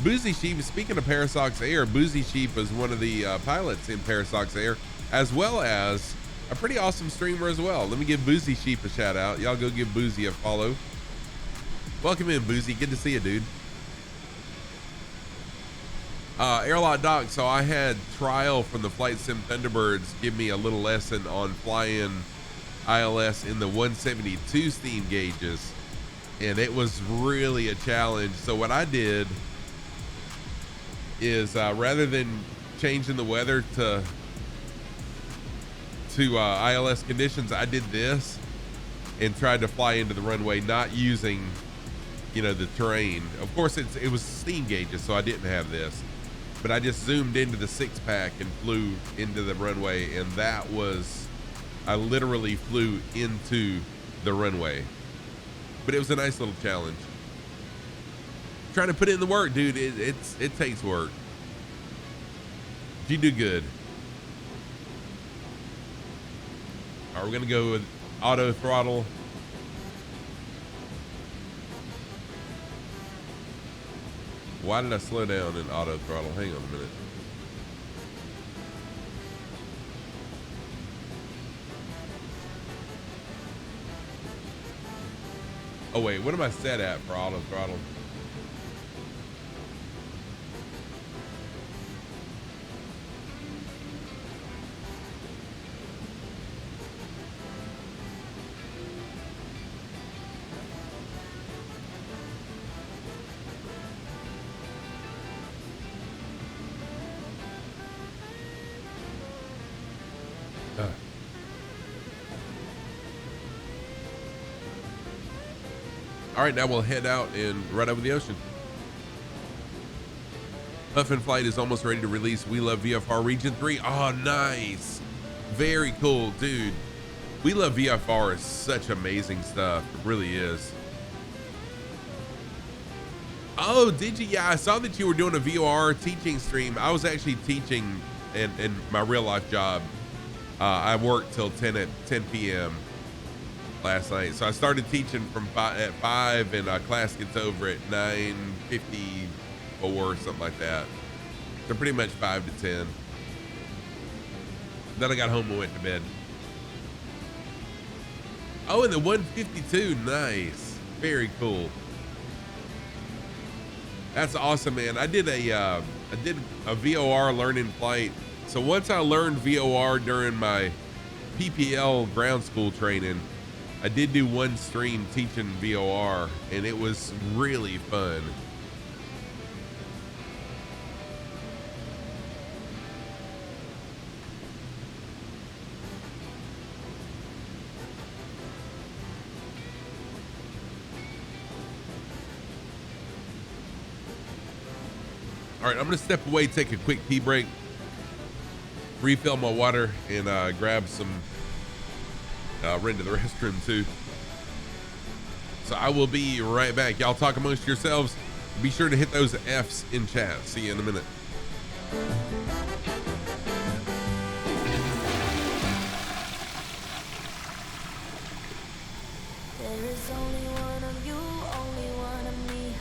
Boozy Sheep, speaking of ParaSox Air, Boozy Sheep is one of the pilots in ParaSox Air, as well as a pretty awesome streamer as well. Let me give Boozy Sheep a shout out. Y'all go give Boozy a follow. Welcome in, Boozy. Good to see you, dude. Airlock Doc, so I had Trial from the Flight Sim Thunderbirds give me a little lesson on flying ILS in the 172 steam gauges, and it was really a challenge. So what I did is rather than changing the weather to ILS conditions, I did this and tried to fly into the runway, not using, the terrain. Of course, it was steam gauges, so I didn't have this, but I just zoomed into the 6-pack and flew into the runway, and I literally flew into the runway. But it was a nice little challenge. Trying to put in the work, dude. It takes work. You do good. All right, we're gonna go with auto throttle. Why did I slow down in auto throttle? Hang on a minute. Oh wait, what am I set at for auto throttle? All right, now we'll head out and right over the ocean. Puffin Flight is almost ready to release We Love VFR Region 3. Oh, nice. Very cool, dude. We Love VFR is such amazing stuff. It really is. Oh, did you? Yeah, I saw that you were doing a VOR teaching stream. I was actually teaching in my real life job. I worked till 10 p.m. last night. So I started teaching at 5 and class gets over at 9:54 or something like that. So pretty much 5 to 10. Then I got home and went to bed. Oh, and the 152, nice. Very cool. That's awesome, man. I did a VOR learning flight. So once I learned VOR during my PPL ground school training, I did do one stream teaching VOR, and it was really fun. All right, I'm gonna step away, take a quick pee break, refill my water, and grab some, run to the restroom too. So I will be right back. Y'all talk amongst yourselves. Be sure to hit those F's in chat. See you in a minute. There is only one of you, only one of me.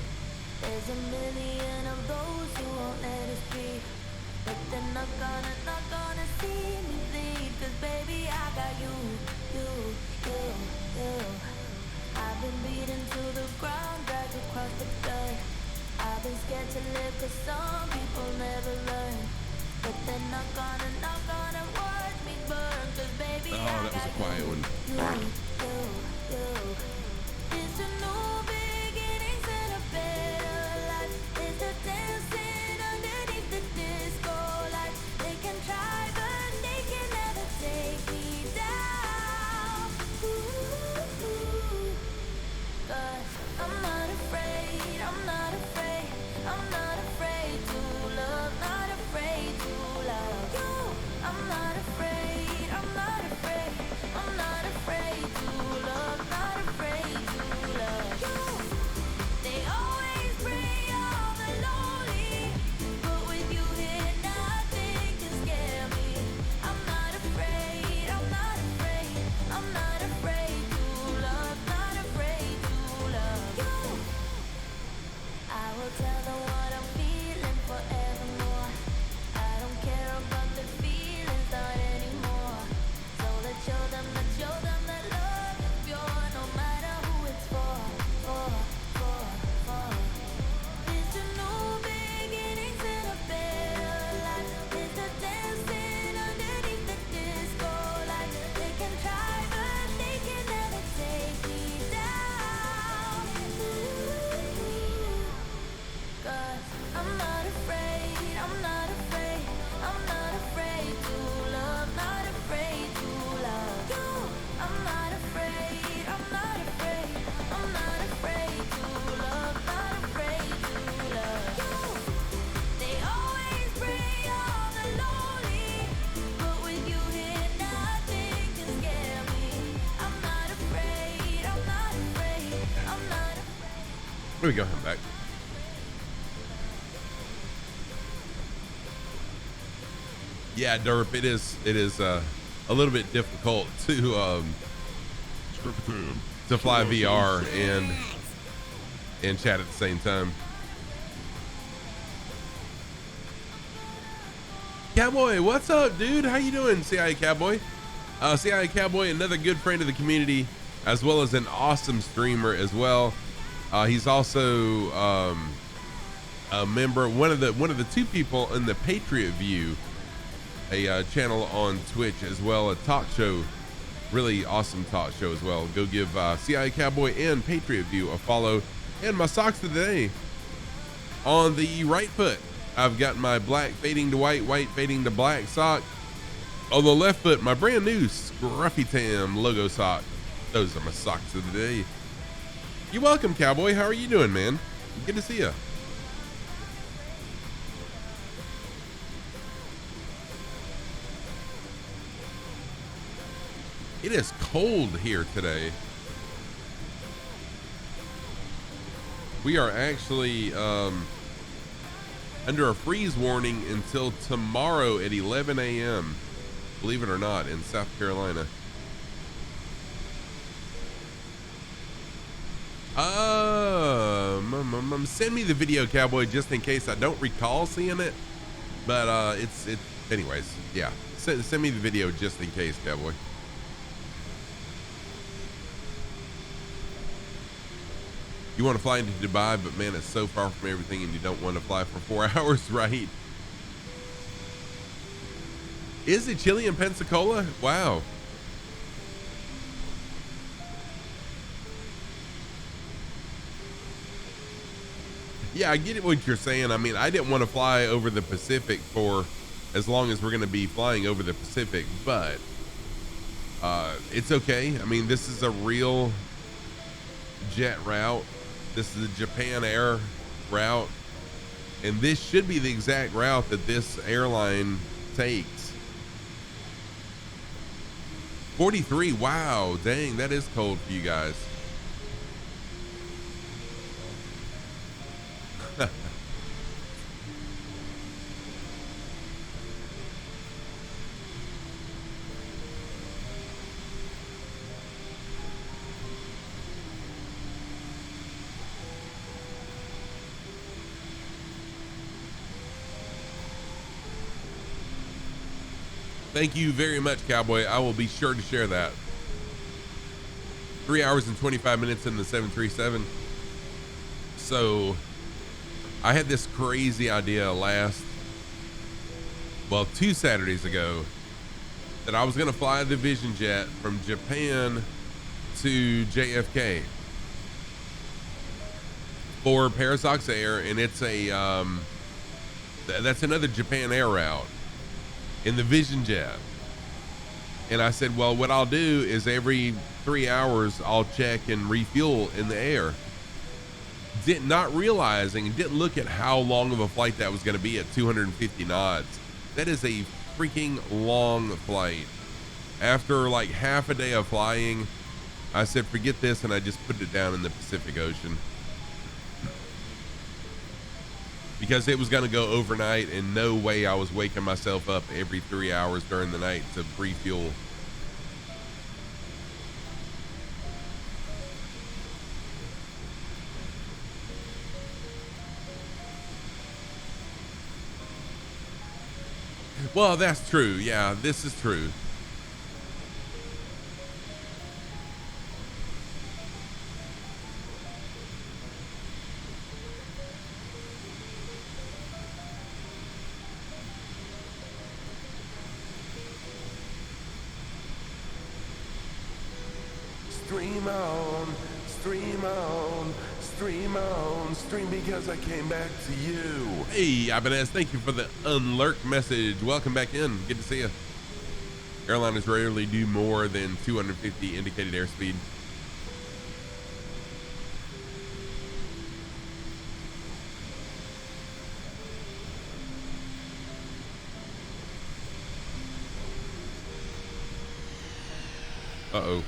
There's a million of those who won't let us be. But they're not gonna see me bleed. 'Cause baby, I got you. I've been beaten to the ground, dragged across the dirt. I've been scared to live 'cause some people never learn. But they're not gonna watch me burn. 'Cause baby, Oh, that was a quiet one. It's a new beginnings and a better life. It's a dancing underneath the disco lights. They can try, but they can never take me down. Ooh, 'cause I'm not afraid, I'm not afraid, I'm not afraid to love, not afraid to love you. I'm not afraid, I'm not afraid, I'm not afraid to love, not afraid to love you. They always bring all the lonely, but with you here nothing can scare me. I'm not afraid, I'm not afraid, I'm not afraid to love, not afraid to love you. I will tell them what I'm feeling forevermore. I don't care about the feelings, not anymore. So let's show them that love is pure, no matter who it's for. It's a new beginnings and a better life. It's a dancing underneath the disco lights. They can try, but they can never take me down. Ooh, 'cause I'm not afraid, I'm not afraid, I'm not afraid to love, not afraid to love you. I'm not afraid, I'm not afraid, I'm not afraid to love, not afraid to love you. They always bring all the lonely, but with you here nothing can scare me. I'm not afraid, I'm not afraid, I'm not afraid. There we go. I'm back. Yeah, Derp, it is a little bit difficult to fly VR and chat at the same time. Cowboy, what's up, dude? How you doing, CIA Cowboy? CIA Cowboy, another good friend of the community, as well as an awesome streamer as well. He's also a member, one of the two people in the Patriot View, a channel on Twitch as well, a talk show, really awesome talk show as well. Go give CIA Cowboy and Patriot View a follow. And my socks of the day, on the right foot, I've got my black fading to white, white fading to black sock. On the left foot, my brand new Scruffy Tam logo sock. Those are my socks of the day. You're welcome, Cowboy. How are you doing, man? Good to see you. It is cold here today. We are actually under a freeze warning until tomorrow at 11 a.m. Believe it or not, in South Carolina. Send me the video, Cowboy, just in case. I don't recall seeing it, but it's anyways. Yeah, send me the video just in case, Cowboy. You want to fly into Dubai, but man, it's so far from everything, and you don't want to fly for 4 hours, right? Is it chilly in Pensacola? Wow. Yeah, I get it what you're saying. I mean, I didn't want to fly over the Pacific for as long as we're going to be flying over the Pacific, but it's okay. I mean, this is a real jet route. This is a Japan Air route, and this should be the exact route that this airline takes. 43. Wow, dang, that is cold for you guys. Thank you very much, Cowboy. I will be sure to share that. 3 hours and 25 minutes in the 737. So I had this crazy idea two Saturdays ago, that I was going to fly the Vision Jet from Japan to JFK for ParaSox Air, and it's a that's another Japan Air route in the Vision Jet. And I said, well, what I'll do is every 3 hours I'll check and refuel in the air. Not realizing, didn't look at how long of a flight that was going to be at 250 knots. That is a freaking long flight. After like half a day of flying, I said, forget this, and I just put it down in the Pacific Ocean. Because it was going to go overnight, and no way I was waking myself up every 3 hours during the night to refuel. Well, that's true. Yeah, this is true. Stream on, stream on, stream on, stream because I came back to you. Hey, Ibanez, thank you for the unlurked message. Welcome back in. Good to see you. Airliners rarely do more than 250 indicated airspeed. Uh-oh.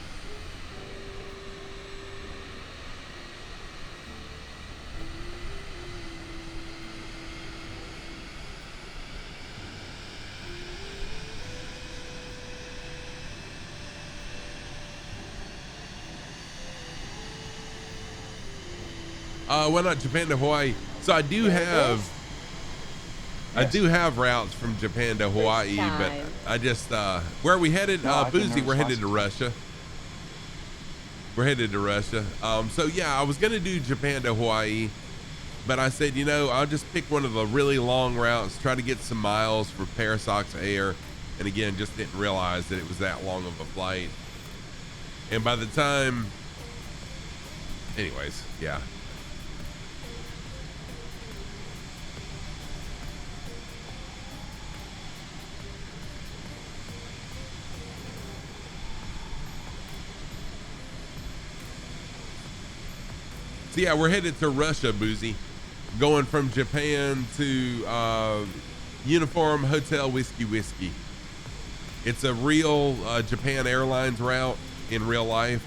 Why not Japan to Hawaii? So I do have routes from Japan to Hawaii, but I just where are we headed? Boozy, we're headed to Russia. We're headed to Russia. So yeah, I was gonna do Japan to Hawaii, but I said, you know, I'll just pick one of the really long routes, try to get some miles for ParaSox Air, and again, just didn't realize that it was that long of a flight. And by the time, anyways, yeah. So yeah, we're headed to Russia, Boozy. Going from Japan to Uniform Hotel Whiskey. It's a real Japan Airlines route in real life.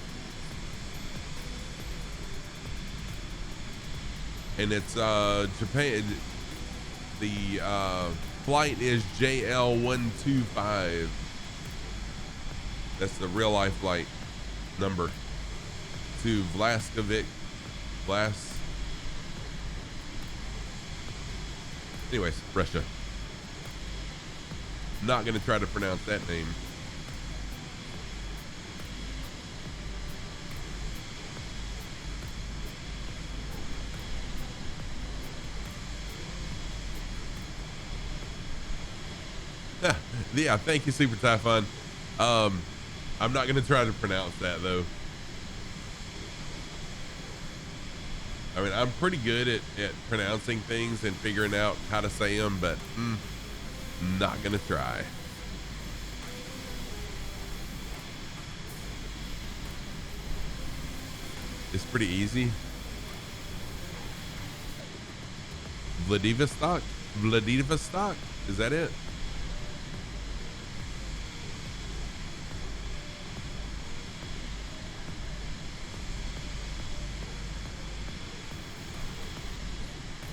And it's Japan. The flight is JL125. That's the real life flight number to Vlaskovic. Anyways, Russia. Not gonna try to pronounce that name. Yeah, thank you, Super Typhon. I'm not gonna try to pronounce that though. I mean, I'm pretty good at pronouncing things and figuring out how to say them, but not gonna try. It's pretty easy. Vladivostok? Is that it?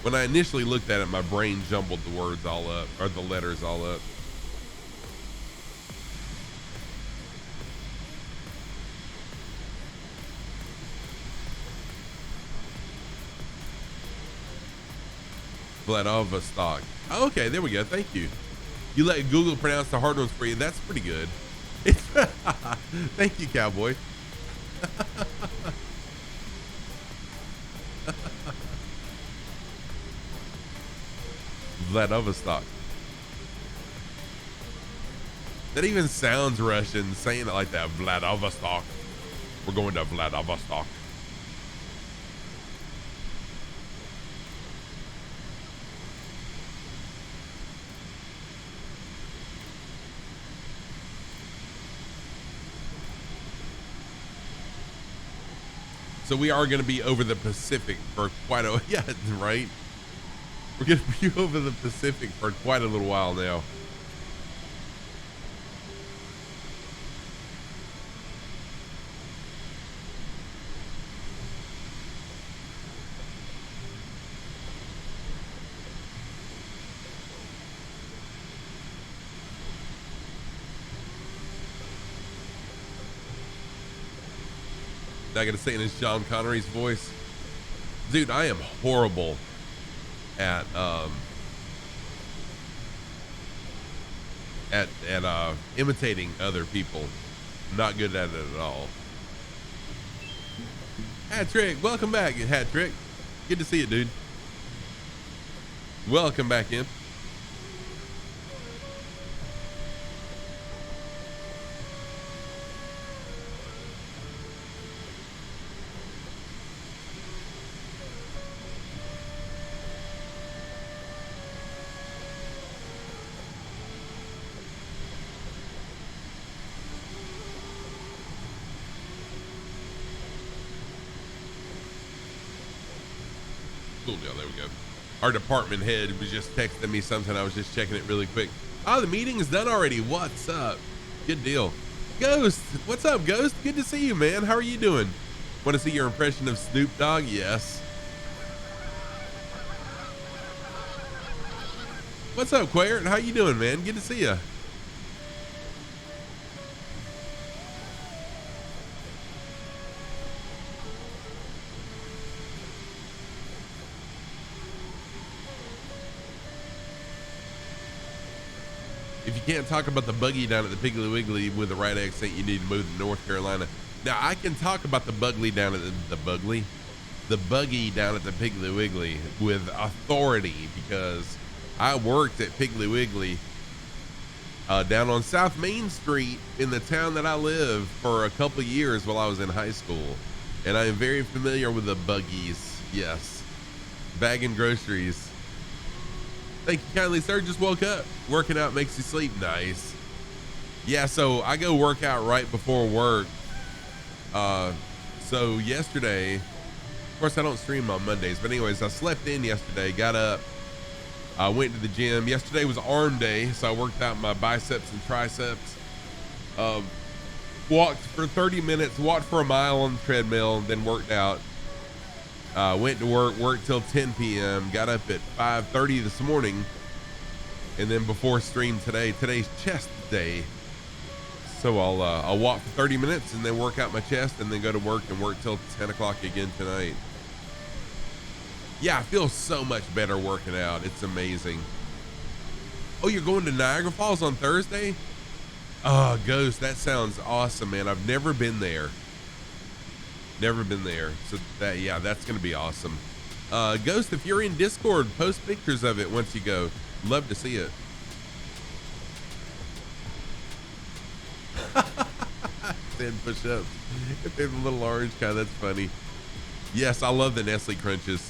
When I initially looked at it, my brain jumbled the words all up, or the letters all up. Vladivostok. Oh, okay, there we go. Thank you. You let Google pronounce the hard ones for you. That's pretty good. Thank you, Cowboy. Vladivostok. That even sounds Russian, saying it like that. Vladivostok. We're going to Vladivostok. So we are going to be over the Pacific for quite a, yeah, right. We're going to be over the Pacific for quite a little while now. Not gonna say it in Sean Connery's voice. Dude, I am horrible at imitating other people. Not good at it at all. Hat Trick, welcome back, Hat Trick. Good to see you, dude. Welcome back in. Cool deal. There we go. Our department head was just texting me something. I was just checking it really quick. Oh, the meeting is done already. What's up? Good deal. Ghost, what's up, Ghost? Good to see you, man. How are you doing? Want to see your impression of Snoop Dogg? Yes. What's up, Quayer? How you doing, man? Good to see you. If you can't talk about the buggy down at the Piggly Wiggly with the right accent, you need to move to North Carolina. Now I can talk about the buggy down at the buggy down at the Piggly Wiggly with authority because I worked at Piggly Wiggly down on South Main Street in the town that I live for a couple of years while I was in high school, and I am very familiar with the buggies. Yes, bagging groceries. Thank you kindly, sir. Just woke up. Working out makes you sleep. Nice. Yeah, so I go work out right before work. So yesterday, course, I don't stream on Mondays, but anyways, I slept in yesterday, got up, I went to the gym. Yesterday was arm day, so I worked out my biceps and triceps. Walked for 30 minutes, walked for a mile on the treadmill, then worked out. Went to worked till 10 p.m., got up at 5:30 this morning, and then before stream today's chest day. So I'll walk for 30 minutes and then work out my chest and then go to work and work till 10 o'clock again tonight. Yeah, I feel so much better working out. It's amazing. Oh, you're going to Niagara Falls on Thursday? Oh, Ghost, that sounds awesome, man. I've never been there. Never been there. So that's going to be awesome. Ghost, if you're in Discord, post pictures of it once you go. Love to see it. 10 push-ups. If they're the little orange kind, that's funny. Yes, I love the Nestle Crunches.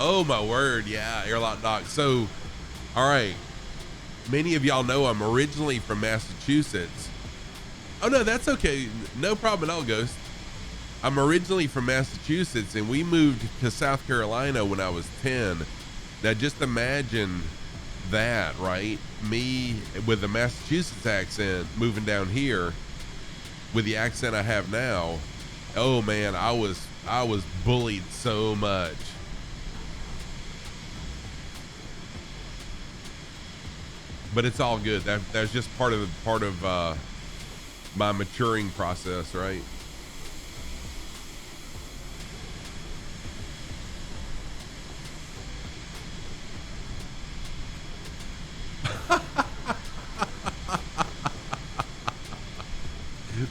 Oh my word, yeah, Airlock Doc. So, all right, many of y'all know I'm originally from Massachusetts. Oh no, that's okay. No problem at all, Ghost. I'm originally from Massachusetts, and we moved to South Carolina when I was 10. Now, just imagine that, right? Me with a Massachusetts accent moving down here with the accent I have now. Oh man, I was bullied so much. But it's all good. That's just part of my maturing process, right?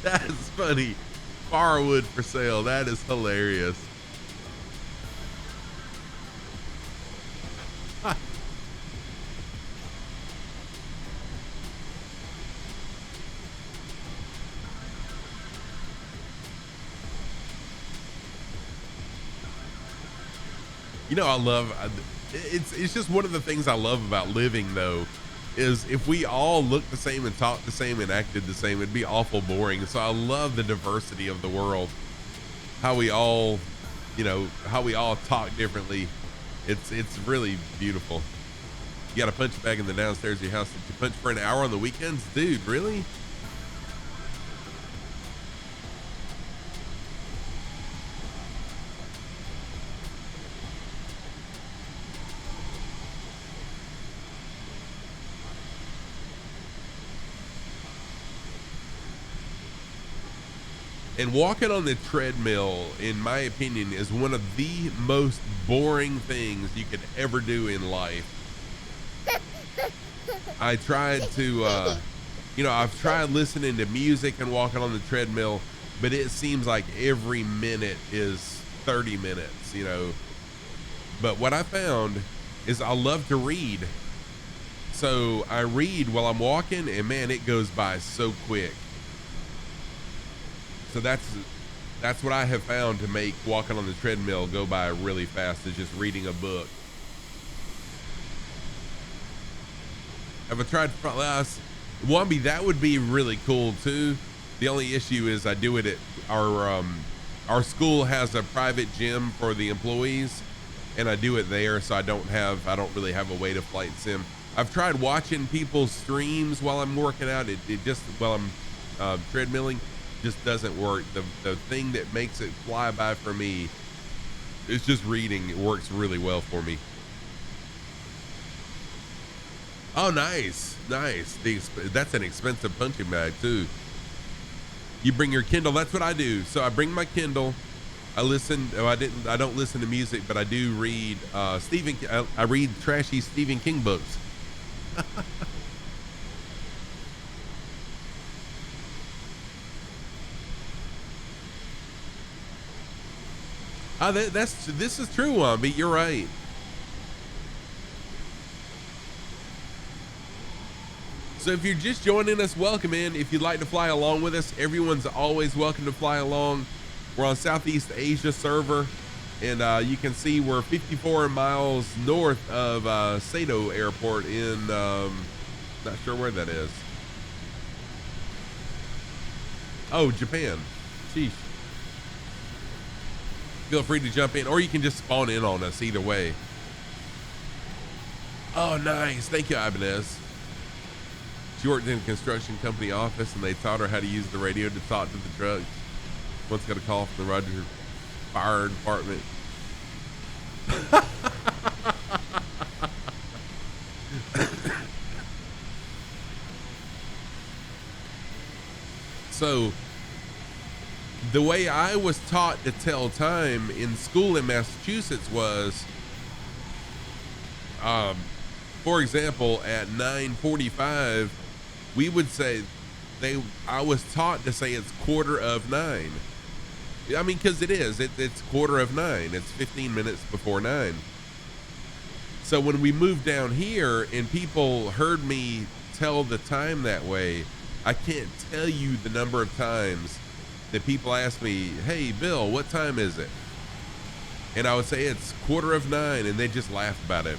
That's funny. Firewood for sale. That is hilarious. You know, it's just one of the things I love about living, though, is if we all looked the same and talked the same and acted the same, it'd be awful boring. So I love the diversity of the world, how we all talk differently. It's really beautiful. You got a punch bag in the downstairs of your house. Did you punch for an hour on the weekends? Dude, really? And walking on the treadmill, in my opinion, is one of the most boring things you could ever do in life. I tried to, I've tried listening to music and walking on the treadmill, but it seems like every minute is 30 minutes, But what I found is I love to read. So I read while I'm walking, and man, it goes by so quick. So that's what I have found to make walking on the treadmill go by really fast, is just reading a book. Have I tried front glass? Wombi, that would be really cool too. The only issue is I do it at our school has a private gym for the employees, and I do it there, so I don't really have a way to flight sim. I've tried watching people's streams while I'm working out. It just, while I'm treadmilling, just doesn't work. The thing that makes it fly by for me is just reading. It works really well for me. Oh, nice. That's an expensive punching bag too. You bring your Kindle. That's what I do. So I bring my Kindle. I don't listen to music, but I do read I read trashy Stephen King books. This is true, Wombi. You're right. So if you're just joining us, welcome in. If you'd like to fly along with us, everyone's always welcome to fly along. We're on Southeast Asia server. And you can see we're 54 miles north of Sato Airport in, not sure where that is. Oh, Japan. Sheesh. Feel free to jump in, or you can just spawn in on us either way. Oh, nice. Thank you, Ibanez. She worked in a construction company office, and they taught her how to use the radio to talk to the trucks. Once got a call from the Roger Fire Department. So, the way I was taught to tell time in school in Massachusetts was, for example, at 9:45, we would say I was taught to say it's 9:15. I mean, because it's 9:15. It's 15 minutes before 9. So when we moved down here and people heard me tell the time that way, I can't tell you the number of times that people ask me, "Hey, Bill, what time is it?" And I would say it's 9:15, and they just laugh about it.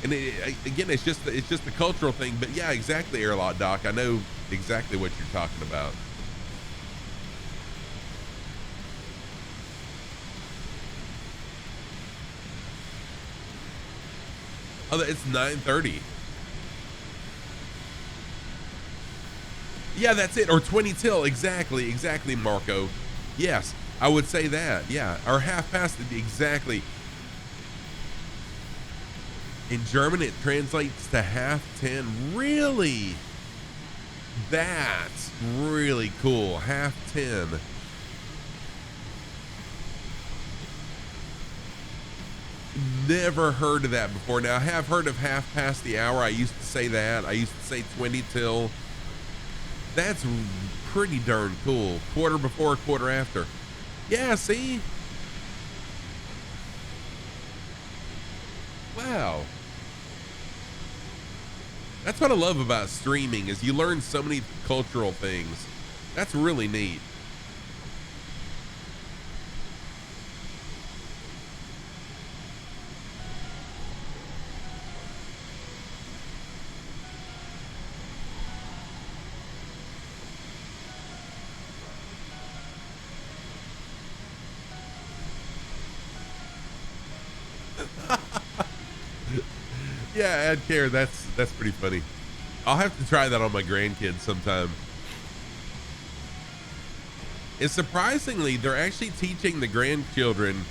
And again, it's just a cultural thing. But yeah, exactly, Airlock Doc. I know exactly what you're talking about. Oh, it's 9:30. Yeah, that's it. Or 20 till. Exactly, Marco. Yes, I would say that. Yeah, or half past. Exactly. In German, it translates to 10:30. Really? That's really cool. 10:30. Never heard of that before. Now, I have heard of half past the hour. I used to say that. I used to say 20 till. That's pretty darn cool. Quarter before, quarter after. Yeah, see? Wow. That's what I love about streaming, is you learn so many cultural things. That's really neat. Yeah, add care. That's pretty funny. I'll have to try that on my grandkids sometime. And surprisingly, they're actually teaching the grandchildren.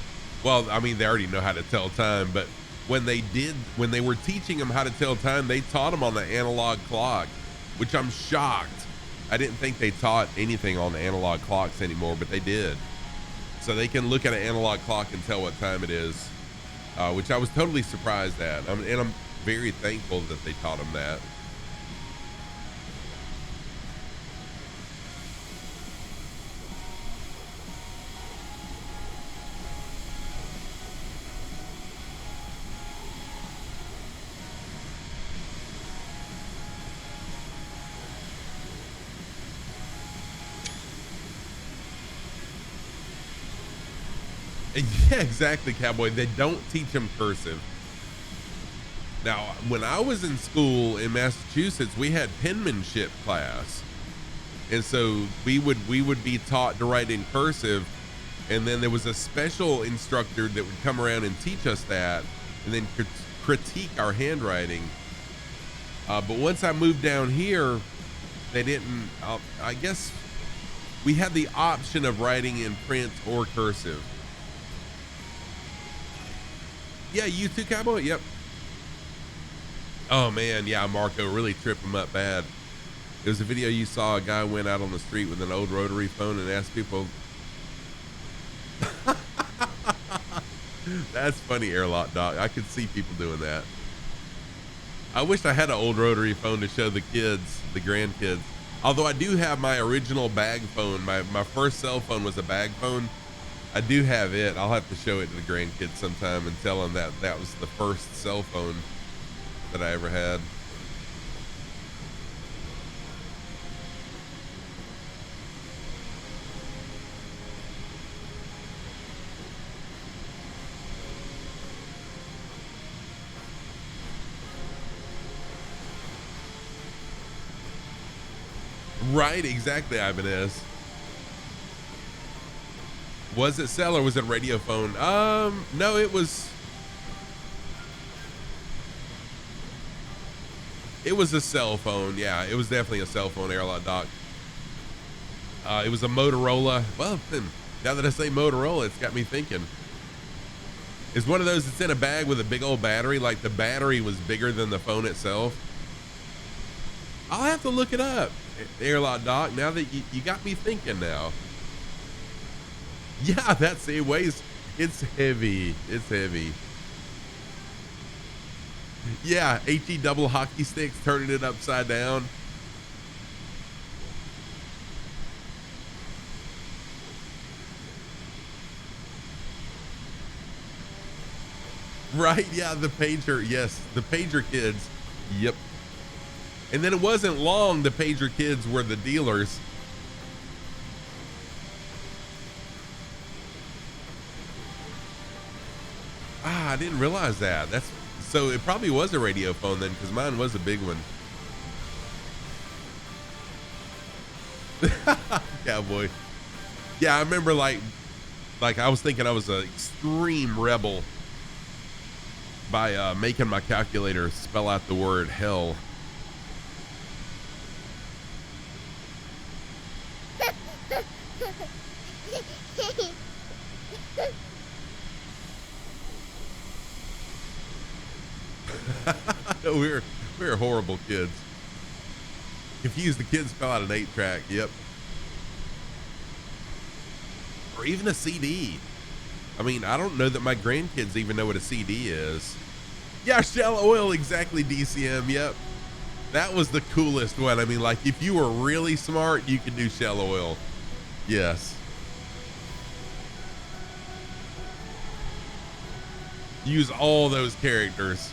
Well, I mean, they already know how to tell time, but when they were teaching them how to tell time, they taught them on the analog clock, which I'm shocked. I didn't think they taught anything on the analog clocks anymore, but they did. So they can look at an analog clock and tell what time it is, which I was totally surprised at. And I'm very thankful that they taught them that. Yeah, exactly, Cowboy. They don't teach them cursive. Now, when I was in school in Massachusetts, we had penmanship class. And so we would be taught to write in cursive. And then there was a special instructor that would come around and teach us that, and then critique our handwriting. But once I moved down here, they didn't, I guess we had the option of writing in print or cursive. Yeah, you too, Cowboy? Yep. Oh, man. Yeah, Marco, really trip him up bad. It was a video you saw. A guy went out on the street with an old rotary phone and asked people. That's funny, Airlock Doc. I could see people doing that. I wish I had an old rotary phone to show the kids, the grandkids. Although I do have my original bag phone. My first cell phone was a bag phone. I do have it. I'll have to show it to the grandkids sometime and tell them that was the first cell phone that I ever had. Right, exactly, Ibanez. Was it cell or was it radio phone? No, it was a cell phone. Yeah, it was definitely a cell phone, Airlock Doc. It was a Motorola. Well, now that I say Motorola, it's got me thinking. It's one of those that's in a bag with a big old battery. Like the battery was bigger than the phone itself. I'll have to look it up, Airlock Doc. Now that you got me thinking now. Yeah, that's it. Weighs. It's heavy. It's heavy. Yeah, HE double hockey sticks, turning it upside down. Right, yeah, the pager. Yes, the pager kids. Yep. And then it wasn't long the pager kids were the dealers. Ah, I didn't realize that. So it probably was a radio phone then, because mine was a big one. Cowboy. Yeah, I remember like I was thinking I was an extreme rebel by making my calculator spell out the word hell. We're horrible kids. Confuse the kids spell out an 8-track. Yep. Or even a CD. I mean, I don't know that my grandkids even know what a CD is. Yeah, Shell Oil, exactly, DCM. Yep. That was the coolest one. I mean, like, if you were really smart, you could do Shell Oil. Yes. Use all those characters.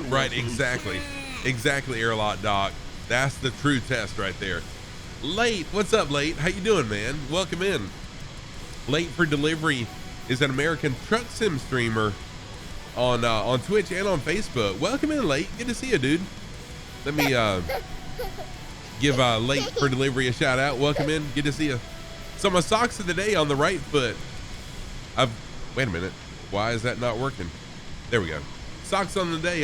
Right, exactly. Exactly, Airlock Doc. That's the true test right there. Late, what's up, Late? How you doing, man? Welcome in. Late for Delivery is an American truck sim streamer on Twitch and on Facebook. Welcome in, Late. Good to see you, dude. Let me give Late for Delivery a shout out. Welcome in. Good to see you. So my socks of the day on the right foot. Wait a minute. Why is that not working? There we go. Socks on the day.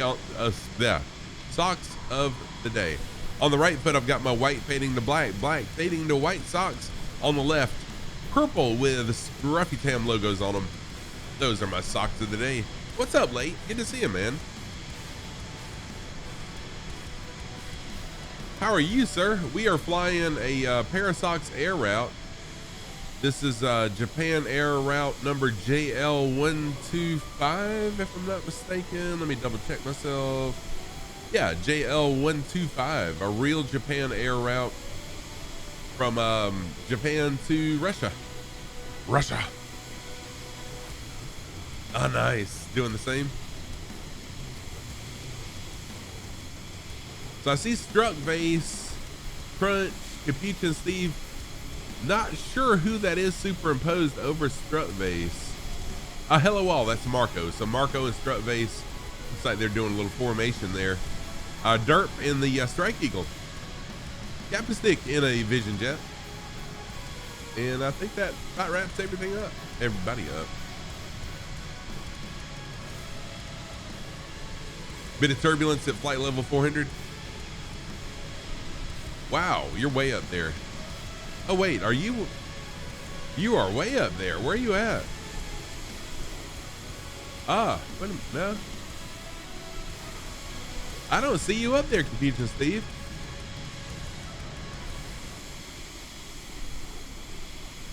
Socks of the day. On the right foot, I've got my white fading to black, black fading to white socks. On the left, purple with Scruffy Tam logos on them. Those are my socks of the day. What's up, Late? Good to see you, man. How are you, sir? We are flying a ParaSox air route. This is Japan Air Route number JL125, if I'm not mistaken. Let me double check myself. Yeah, JL125, a real Japan Air route from Japan to Russia. Russia. Oh, nice. Doing the same. So I see Struck Base, Crunch, Capuchin Steve. Not sure who that is superimposed over Strut Base. Hello all, that's Marco. So Marco and Strut Base, looks like they're doing a little formation there. Derp in the Strike Eagle. Captain Stick in a Vision Jet. And I think that about wraps everything up. Everybody up. Bit of turbulence at flight level 400. Wow, you're way up there. Oh wait, are you are way up there. Where are you at? Wait a minute, no. I don't see you up there, Confusion Steve.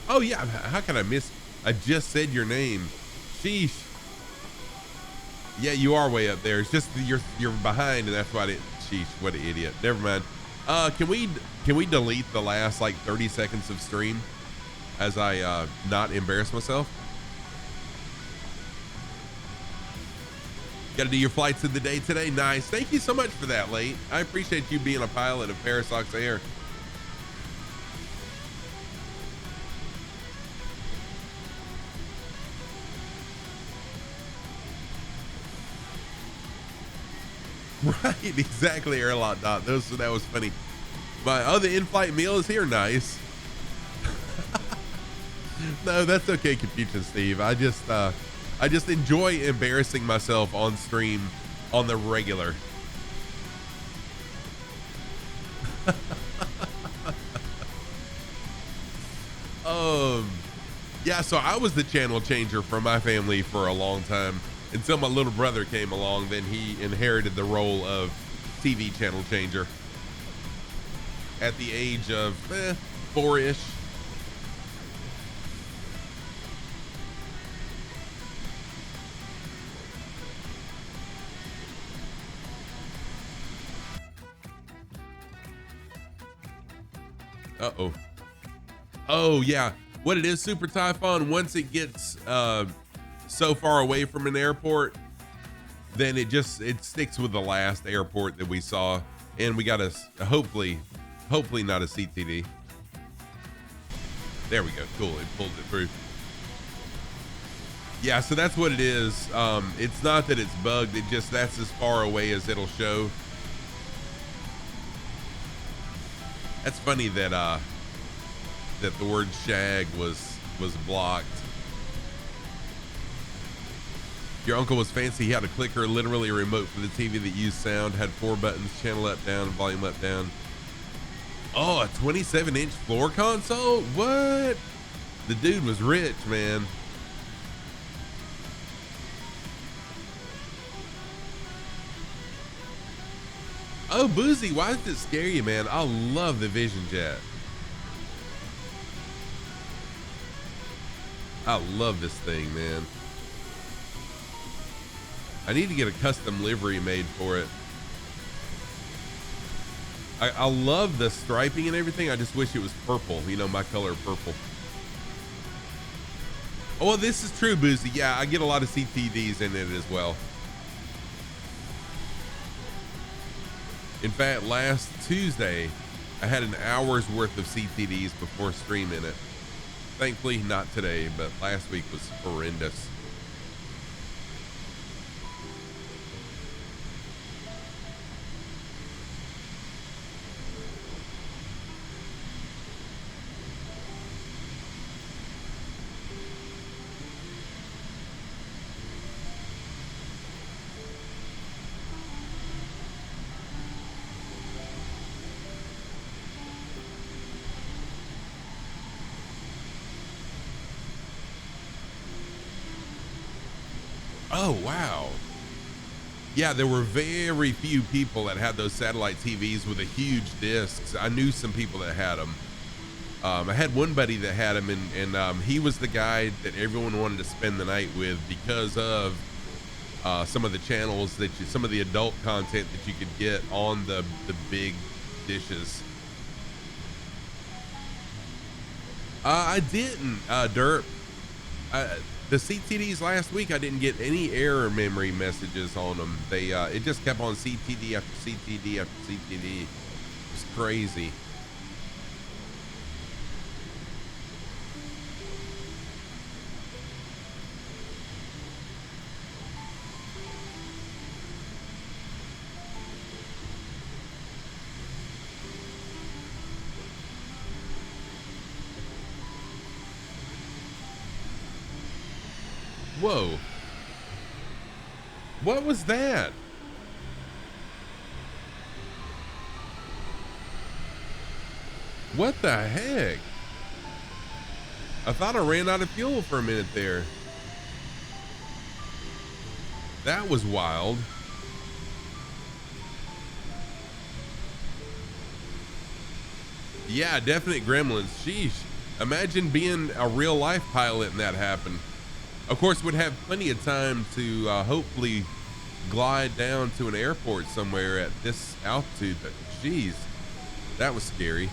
Oh yeah, how can I miss? I just said your name. Sheesh. Yeah, you are way up there. It's just you're behind, and that's why I didn't. Sheesh, what an idiot. Never mind. Can we delete the last like 30 seconds of stream as I not embarrass myself? Got to do your flights of the day today. Nice. Thank you so much for that, Late. I appreciate you being a pilot of ParaSox Air. Right, exactly, Airlock Dot. That was funny. My other in-flight meal is here, nice. No, that's okay, Confucian Steve. I just enjoy embarrassing myself on stream on the regular. Yeah, so I was the channel changer for my family for a long time until my little brother came along. Then he inherited the role of TV channel changer at the age of 4-ish. Uh-oh. Oh, yeah. What it is, Super Typhon, once it gets so far away from an airport, then it sticks with the last airport that we saw. And we got hopefully not a CTD. There we go. Cool. It pulled it through. Yeah, so that's what it is. It's not that it's bugged. That's as far away as it'll show. That's funny that the word shag was blocked. Your uncle was fancy. He had a clicker, literally a remote for the TV that used sound, had 4 buttons, channel up, down, volume up, down. Oh, a 27-inch floor console? What? The dude was rich, man. Oh, Boozy, why does it scare you, man? I love the Vision Jet. I love this thing, man. I need to get a custom livery made for it. I love the striping and everything. I just wish it was purple. You know, my color purple. Oh, well, this is true, Boozy. Yeah, I get a lot of CTDs in it as well. In fact, last Tuesday, I had an hour's worth of CTDs before streaming it. Thankfully, not today, but last week was horrendous. Oh, wow. Yeah, there were very few people that had those satellite TVs with the huge discs. I knew some people that had them. I had one buddy that had them, and he was the guy that everyone wanted to spend the night with because of some of the channels some of the adult content that you could get on the big dishes. I didn't, Derp. The CTDs last week, I didn't get any error memory messages on them. It just kept on CTD after CTD after CTD. It's crazy. Whoa. What was that? What the heck? I thought I ran out of fuel for a minute there. That was wild. Yeah, definite gremlins. Sheesh. Imagine being a real life pilot and that happened. Of course, would have plenty of time to hopefully glide down to an airport somewhere at this altitude, but geez, that was scary.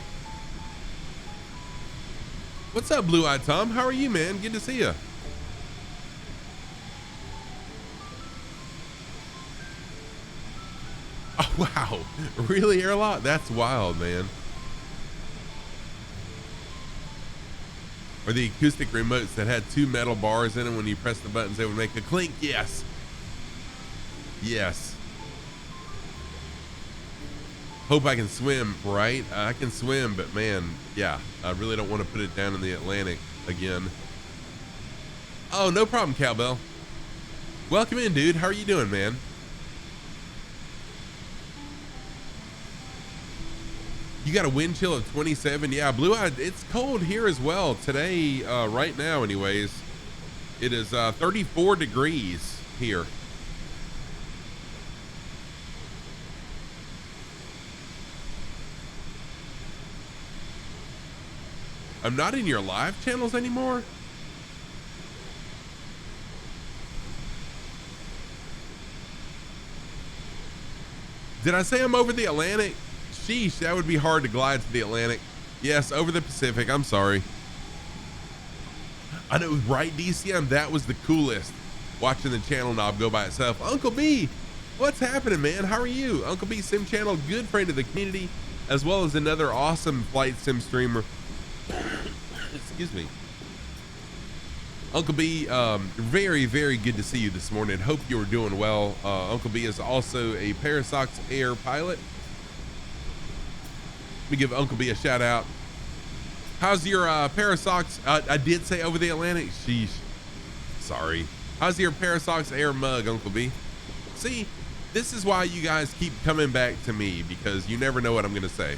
What's up, Blue Eyed Tom? How are you, man? Good to see you. Oh, wow. Really, Airlock? That's wild, man. Or the acoustic remotes that had 2 metal bars in them. When you press the buttons, they would make a clink. Yes. Yes. Hope I can swim, right? I can swim, but man, yeah, I really don't want to put it down in the Atlantic again. Oh, no problem, Cowbell. Welcome in, dude. How are you doing, man? You got a wind chill of 27. Yeah, Blue Eye, it's cold here as well today. Right now, anyways, it is 34 degrees here. I'm not in your live channels anymore. Did I say I'm over the Atlantic? Sheesh, that would be hard to glide to the Atlantic. Yes, over the Pacific. I'm sorry. I know, right, DCM? That was the coolest. Watching the channel knob go by itself. Uncle B, what's happening, man? How are you? Uncle B Sim Channel, good friend of the community, as well as another awesome flight sim streamer. Excuse me. Uncle B, very, very good to see you this morning. Hope you are doing well. Uncle B is also a ParaSox Air pilot. Let me give Uncle B a shout out. How's your ParaSox? I did say over the Atlantic. Sheesh. Sorry. How's your ParaSox Air mug, Uncle B? See, this is why you guys keep coming back to me, because you never know what I'm going to say.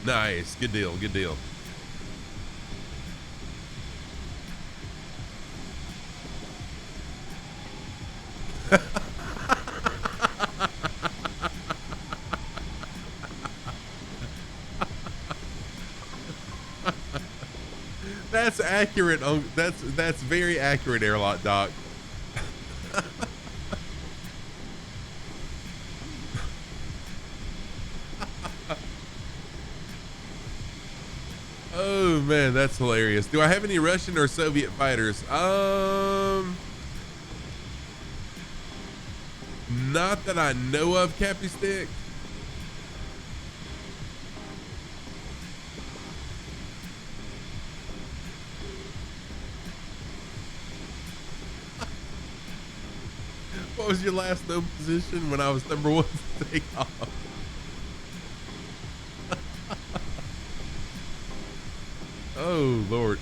Nice. Good deal. Good deal. That's accurate. That's very accurate, Airlock Doc. Oh man, that's hilarious. Do I have any Russian or Soviet fighters? Not that I know of, Cappy Stick. What was your last known position when I was number one to take off? Oh Lord.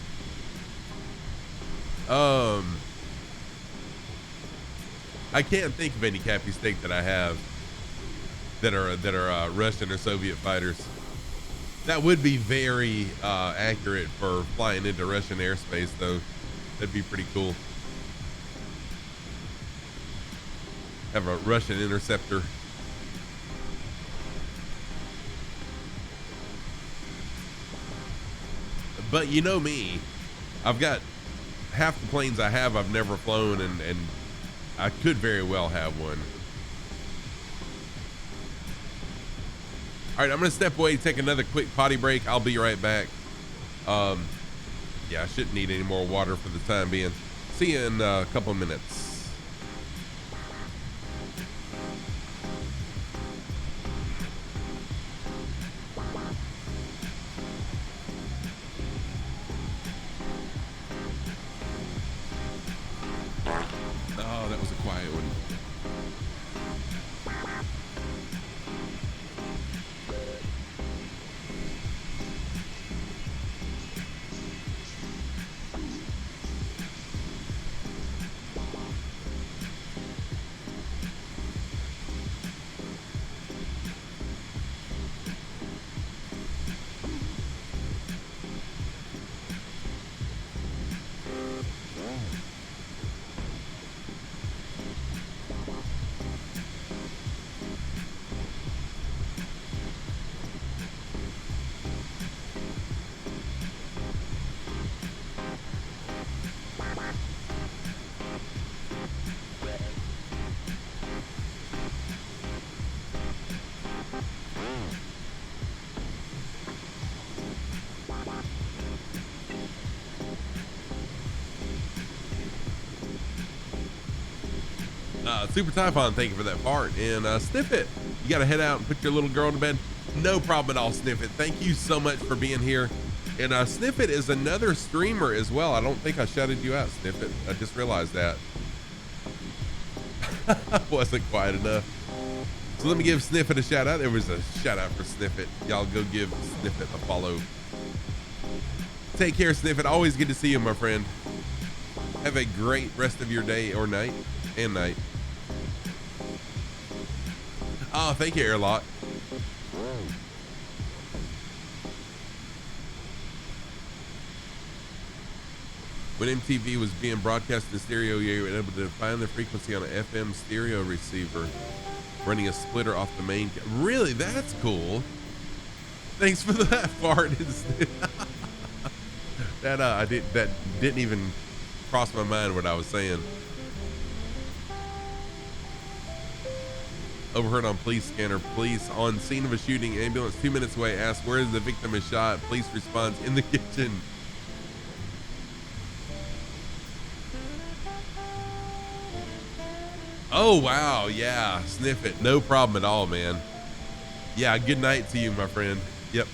I can't think of any Cappy Steak that I have that are Russian or Soviet fighters. That would be very accurate for flying into Russian airspace, though. That'd be pretty cool. Have a Russian interceptor. But you know me, I've got half the planes I have I've never flown, and I could very well have one. All right, I'm gonna step away, take another quick potty break. I'll be right back. Yeah, I shouldn't need any more water for the time being. See you in a couple of minutes. Oh, that was a quiet one. Super Typhon, thank you for that part. And Sniff It, you got to head out and put your little girl to bed. No problem at all, Sniff It. Thank you so much for being here. And Sniff It is another streamer as well. I don't think I shouted you out, Sniff It. I just realized that. Wasn't quite enough. So let me give Sniffit a shout out. There was a shout out for Sniffit. Y'all go give Sniffit a follow. Take care, Sniffit. Always good to see you, my friend. Have a great rest of your day or night and night. Oh, thank you, Airlock. When MTV was being broadcast in stereo, you were able to find the frequency on an FM stereo receiver, running a splitter off the main. Really, that's cool. Thanks for that fart. That didn't even cross my mind what I was saying. Overheard on police scanner. Police on scene of a shooting. Ambulance 2 minutes away. Asked where the victim is shot. Police responds in the kitchen. Oh, wow. Yeah. Sniff it. No problem at all, man. Yeah. Good night to you, my friend. Yep.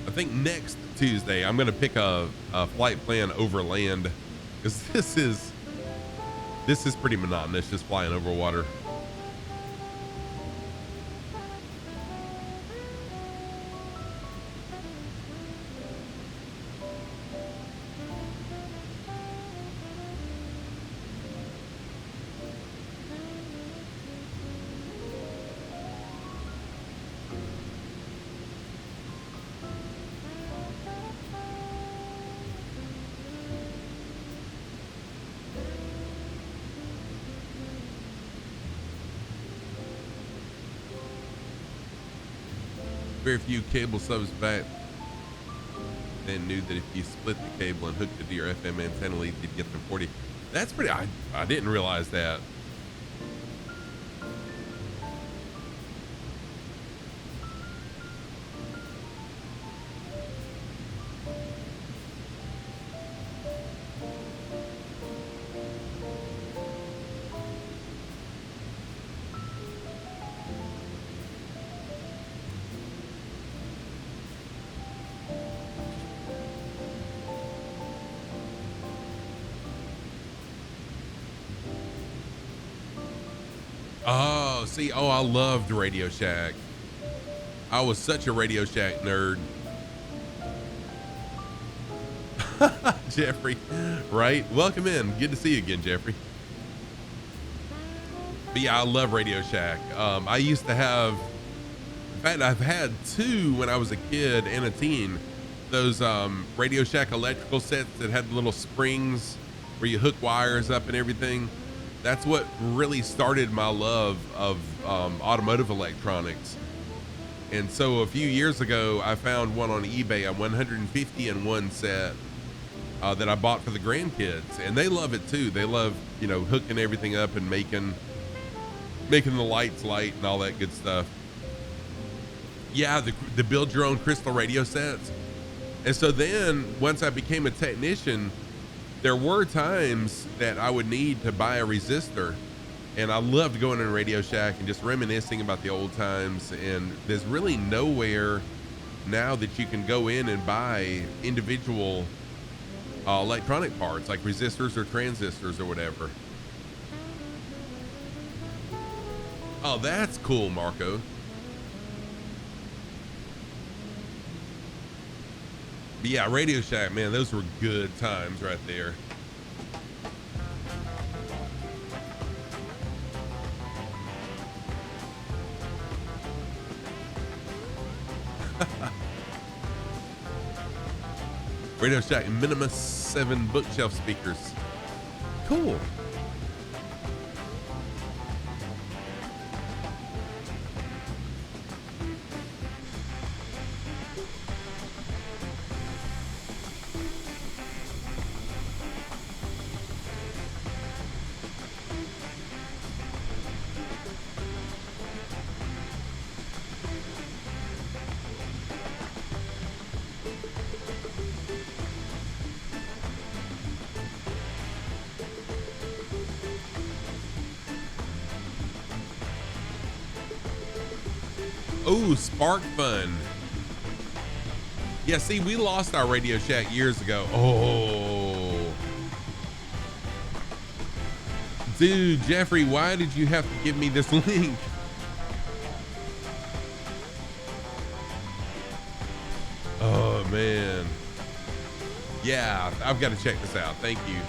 I think next Tuesday I'm gonna pick a flight plan over land, because this is pretty monotonous, just flying over water. Very few cable subs back then knew that if you split the cable and hooked it to your FM antenna lead, you'd get the 40. That's pretty, I didn't realize that. Oh, see, I loved Radio Shack. I was such a Radio Shack nerd. Jeffrey, right? Welcome in. Good to see you again, Jeffrey. But yeah, I love Radio Shack. I used to have, in fact, I've had two when I was a kid and a teen. Those Radio Shack electrical sets that had the little springs where you hook wires up and everything. That's what really started my love of automotive electronics. And so a few years ago, I found one on eBay, a 150-in-1 set that I bought for the grandkids, and they love it too. They love, hooking everything up and making the lights light and all that good stuff. Yeah, the build your own crystal radio sets. And so then once I became a technician, there were times that I would need to buy a resistor, and I loved going in Radio Shack and just reminiscing about the old times. And there's really nowhere now that you can go in and buy individual electronic parts like resistors or transistors or whatever. Oh, that's cool, Marco. But yeah, Radio Shack, man, those were good times right there. Radio Shack Minimus 7 bookshelf speakers. Cool. Oh, Spark Fun. Yeah, see, we lost our Radio Shack years ago. Oh. Dude, Jeffrey, why did you have to give me this link? Oh, man. Yeah, I've got to check this out. Thank you.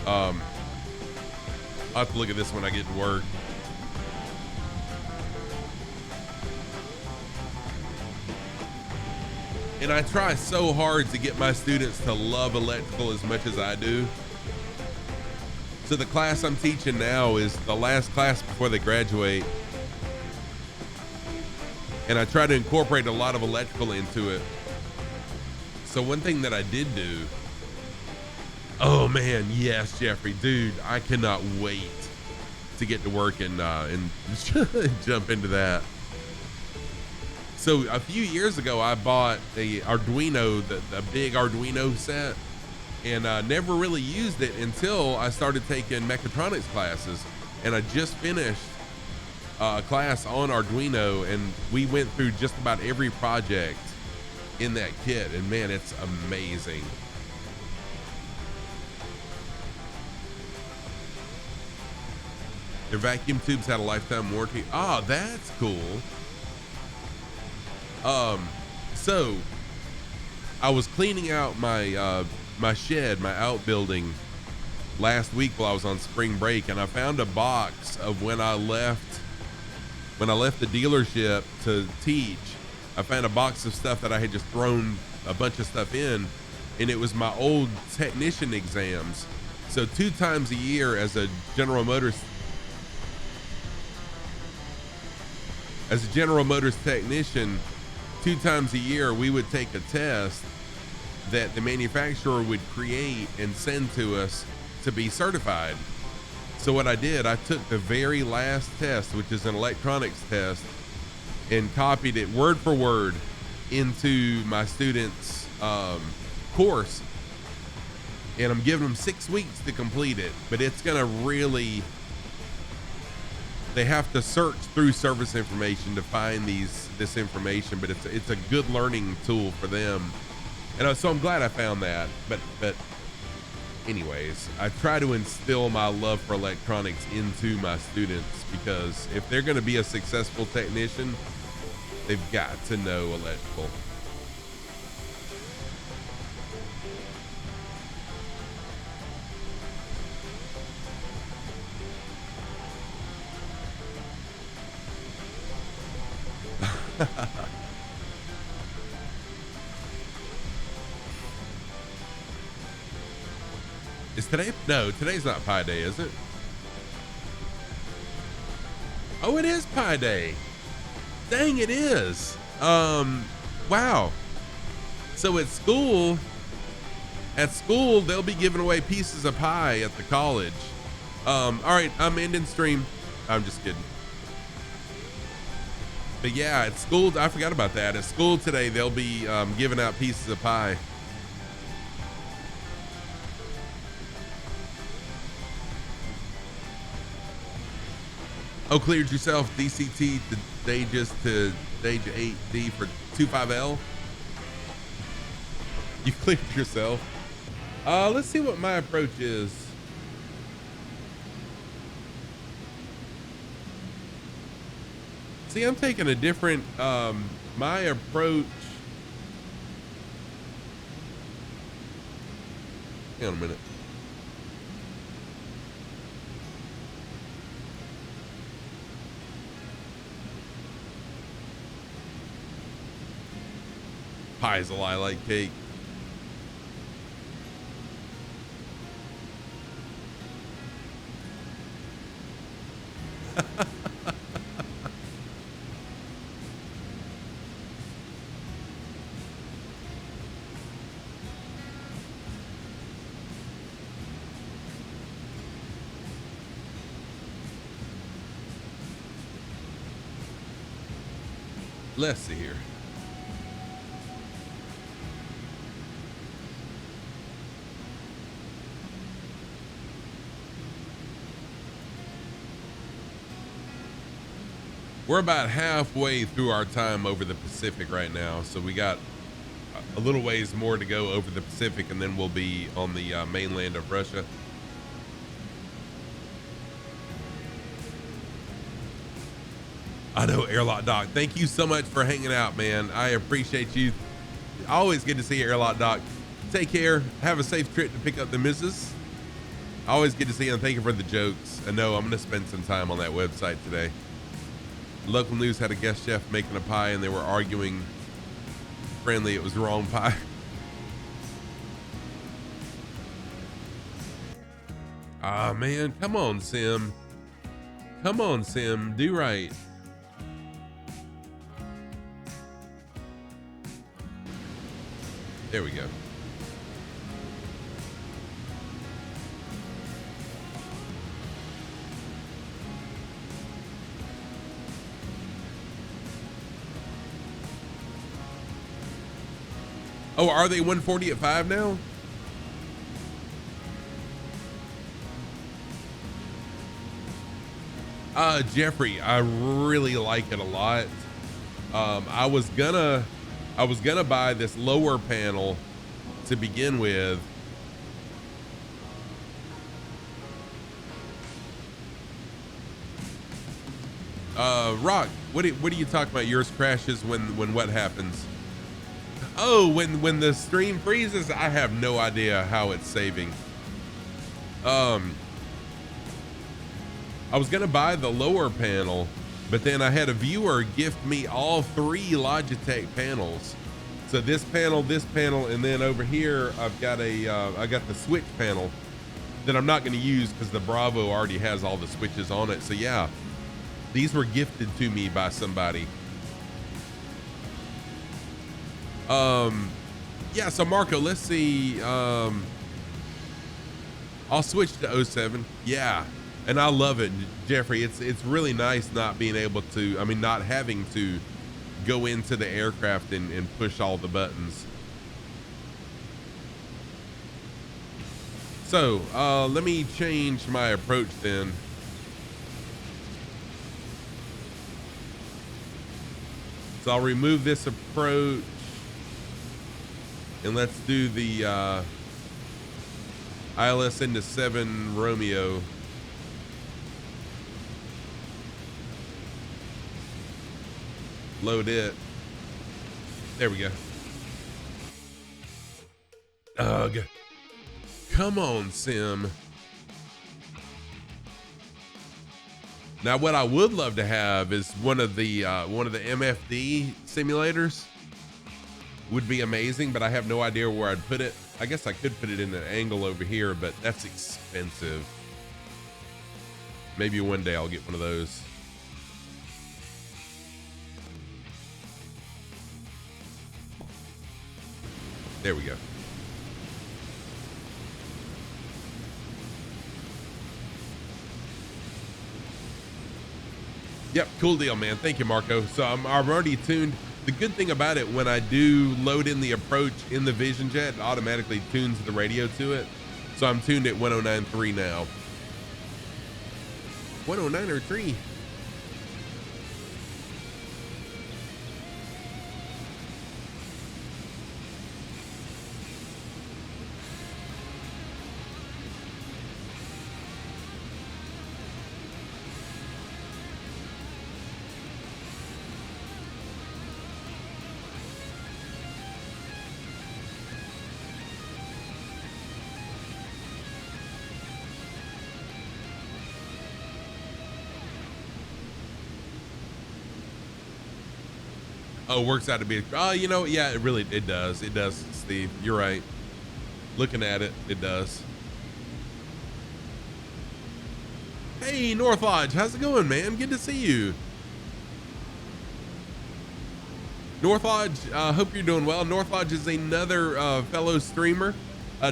I'll have to look at this when I get to work. And I try so hard to get my students to love electrical as much as I do. So the class I'm teaching now is the last class before they graduate. And I try to incorporate a lot of electrical into it. So one thing that I did do, oh man, yes, Jeffrey, dude, I cannot wait to get to work and jump into that. So a few years ago, I bought a Arduino, the big Arduino set, and never really used it until I started taking mechatronics classes. And I just finished a class on Arduino, and we went through just about every project in that kit, and man, it's amazing. Their vacuum tubes had a lifetime warranty. Oh, that's cool. So I was cleaning out my my shed, my outbuilding last week while I was on spring break, and I found a box of when I left the dealership to teach. I found a box of stuff that I had just thrown a bunch of stuff in, and it was my old technician exams. So 2 times a year as a General Motors technician, 2 times a year, we would take a test that the manufacturer would create and send to us to be certified. So what I did, I took the very last test, which is an electronics test, and copied it word for word into my students' course. And I'm giving them 6 weeks to complete it, but it's gonna really, they have to search through service information to find this information, but it's a good learning tool for them. And so I'm glad I found that. But anyways, I try to instill my love for electronics into my students, because if they're going to be a successful technician, they've got to know electrical. Is today? No, today's not Pi Day, is it? Oh, it is Pi Day. Dang, it is. Wow. So at school, they'll be giving away pieces of pie at the college. All right, I'm ending stream. I'm just kidding. But yeah, at school, I forgot about that. At school today, they'll be giving out pieces of pie. Oh, cleared yourself, DCT to stage 8D for 25L. You cleared yourself. Let's see what my approach is. See, I'm taking a different, my approach. Hang on a minute. Pie's a lie like cake. Let's see here. We're about halfway through our time over the Pacific right now, so we got a little ways more to go over the Pacific, and then we'll be on the mainland of Russia. I know, Airlock Doc. Thank you so much for hanging out, man. I appreciate you. Always good to see you, Airlock Doc. Take care. Have a safe trip to pick up the missus. Always good to see you, and thank you for the jokes. I know I'm going to spend some time on that website today. Local news had a guest chef making a pie, and they were arguing friendly it was the wrong pie. Ah, man. Come on, Sim. Come on, Sim. Do right. There we go. Oh, are they 140 at 5 now? Jeffrey, I really like it a lot. I was gonna buy this lower panel to begin with. Rock, what are you talking about? Yours crashes when what happens? Oh, when the stream freezes, I have no idea how it's saving. I was gonna buy the lower panel, but then I had a viewer gift me all 3 Logitech panels. So this panel, and then over here I've got I got the switch panel that I'm not gonna use because the Bravo already has all the switches on it. So yeah, these were gifted to me by somebody. Yeah, so Marco, let's see. I'll switch to 07. Yeah. And I love it, Jeffrey. It's really nice not being able to, not having to go into the aircraft and push all the buttons. So, let me change my approach then. So I'll remove this approach. And let's do the ILS into 7 Romeo. Load it. There we go. Ugh. Come on, Sim. Now, what I would love to have is one of the MFD simulators. Would be amazing, but I have no idea where I'd put it. I guess I could put it in an angle over here, but that's expensive. Maybe one day I'll get one of those. There we go. Yep, cool deal, man. Thank you, Marco. So I'm already tuned. The good thing about it, when I do load in the approach in the Vision Jet, it automatically tunes the radio to it. So I'm tuned at 109.3 now. 109.3. Oh, works out to be, oh, you know, yeah, it does, Steve, you're right. Looking at it, it does. Hey, North Lodge, how's it going, man? Good to see you. North Lodge, hope you're doing well. North Lodge is another fellow streamer,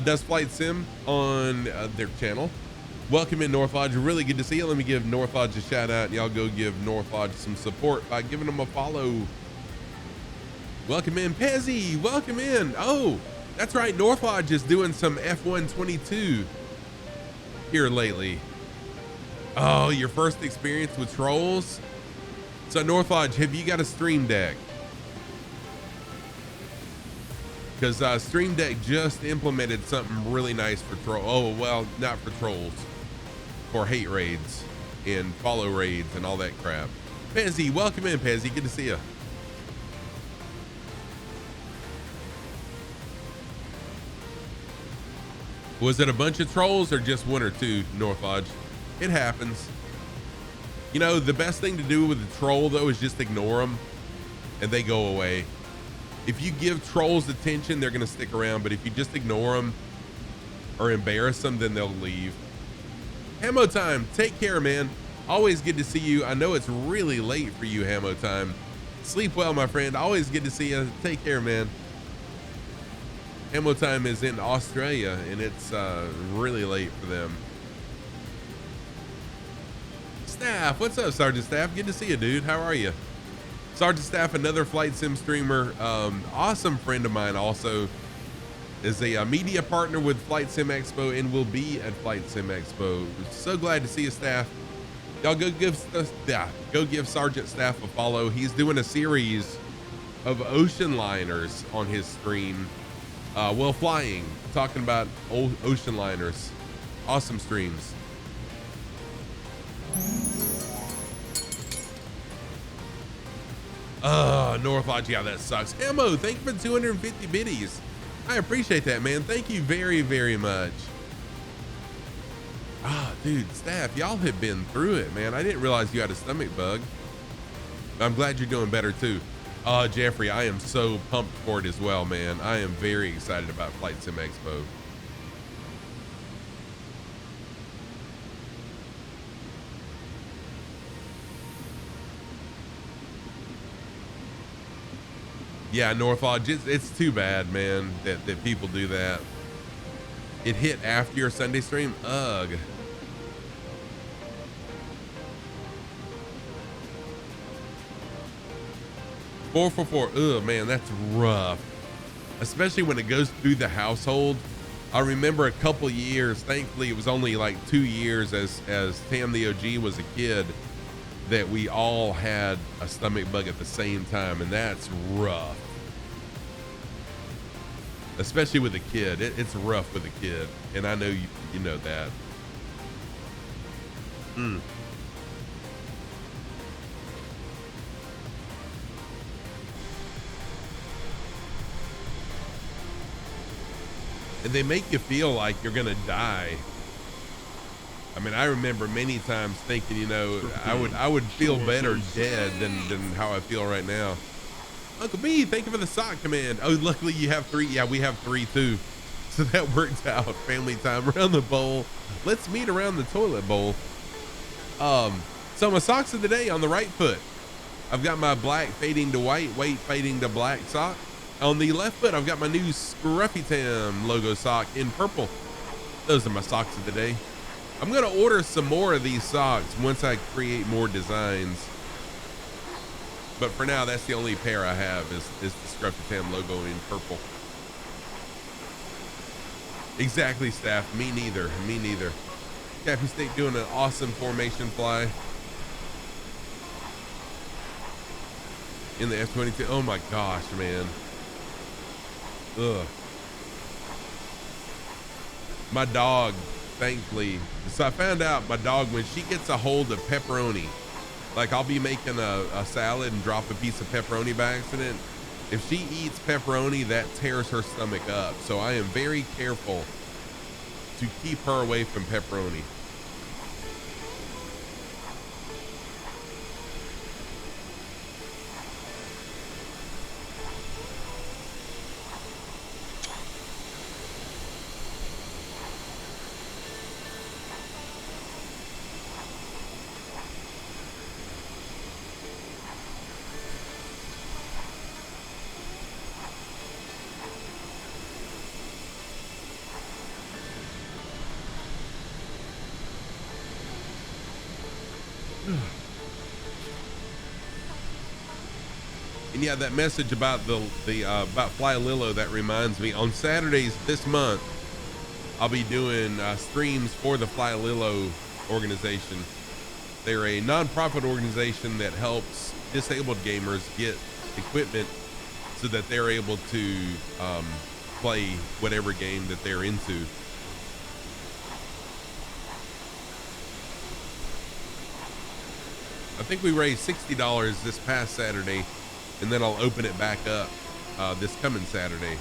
does flight sim on their channel. Welcome in, North Lodge, really good to see you. Let me give North Lodge a shout out, and y'all go give North Lodge some support by giving them a follow. Welcome in, Pezzy. Welcome in. Oh, that's right. North Lodge is doing some F122 here lately. Oh, your first experience with trolls? So North Lodge, have you got a Stream Deck? Because Stream Deck just implemented something really nice for troll. Oh, well, not for trolls, for hate raids and follow raids and all that crap. Pezzy, welcome in, Pezzy. Good to see you. Was it a bunch of trolls or just one or two, North Lodge? It happens. You know, the best thing to do with a troll, though, is just ignore them and they go away. If you give trolls attention, they're going to stick around. But if you just ignore them or embarrass them, then they'll leave. Hamo Time, take care, man. Always good to see you. I know it's really late for you, Hamo Time. Sleep well, my friend. Always good to see you. Take care, man. Hamo Time is in Australia, and it's really late for them. Staff, what's up, Sergeant Staff? Good to see you, dude. How are you? Sergeant Staff, another Flight Sim streamer, awesome friend of mine, also is a media partner with Flight Sim Expo and will be at Flight Sim Expo. So glad to see you, Staff. Y'all go give Sergeant Staff a follow. He's doing a series of ocean liners on his stream, while flying, talking about old ocean liners. Awesome streams. North Lodge, yeah, that sucks. Ammo, thank you for 250 biddies. I appreciate that, man. Thank you very, very much. Dude, Staff, y'all have been through it, man. I didn't realize you had a stomach bug. I'm glad you're doing better too. Jeffrey, I am so pumped for it as well, man. I am very excited about Flight Sim Expo. Yeah, North Lodge, it's too bad, man, that people do that. It hit after your Sunday stream. Ugh. Four. Ugh, man, that's rough. Especially when it goes through the household. I remember a couple years, thankfully it was only like 2 years as Tam the OG was a kid, that we all had a stomach bug at the same time, and that's rough. Especially with a kid. It's rough with a kid, and I know you know that. And they make you feel like you're gonna die. I mean, I remember many times thinking, you know, I would feel better dead than how I feel right now. Uncle B, thank you for the sock command. Oh, luckily you have 3. Yeah, we have 3 too. So that worked out. Family time around the bowl. Let's meet around the toilet bowl. So my socks of the day on the right foot. I've got my black fading to white fading to black sock. On the left foot, I've got my new Scruffy Tam logo sock in purple. Those are my socks of the day. I'm gonna order some more of these socks once I create more designs. But for now, that's the only pair I have is the Scruffy Tam logo in purple. Exactly, Staff. Me neither. Cappy Stick doing an awesome formation fly. In the F-22. Oh my gosh, man. Ugh. My dog, thankfully. So I found out my dog, when she gets a hold of pepperoni, like I'll be making a salad and drop a piece of pepperoni by accident. If she eats pepperoni, that tears her stomach up. So I am very careful to keep her away from pepperoni. And yeah, that message about about Fly Lilo, that reminds me, on Saturdays this month, I'll be doing streams for the Fly Lilo organization. They're a nonprofit organization that helps disabled gamers get equipment so that they're able to play whatever game that they're into. I think we raised $60 this past Saturday, and then I'll open it back up this coming Saturday.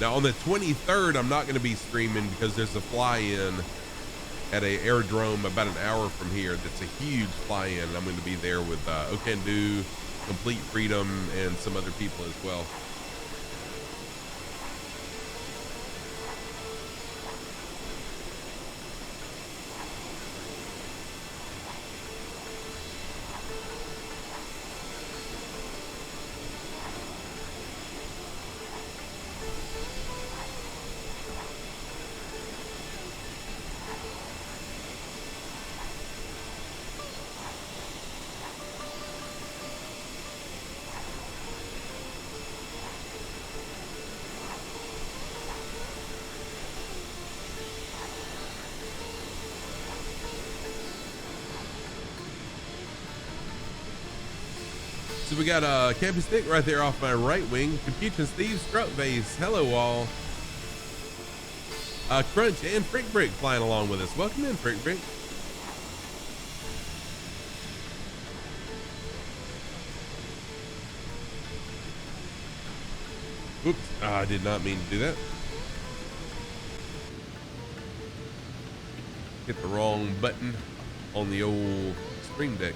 Now on the 23rd, I'm not going to be streaming because there's a fly-in at a aerodrome about an hour from here. That's a huge fly-in. I'm going to be there with Okandu, Complete Freedom, and some other people as well. So we got Campy Stick right there off my right wing. Confucian Steve, Strut Base, hello all. Crunch and Frick Brick flying along with us. Welcome in, Frick Brick. Oops, I did not mean to do that. Hit the wrong button on the old Stream Deck.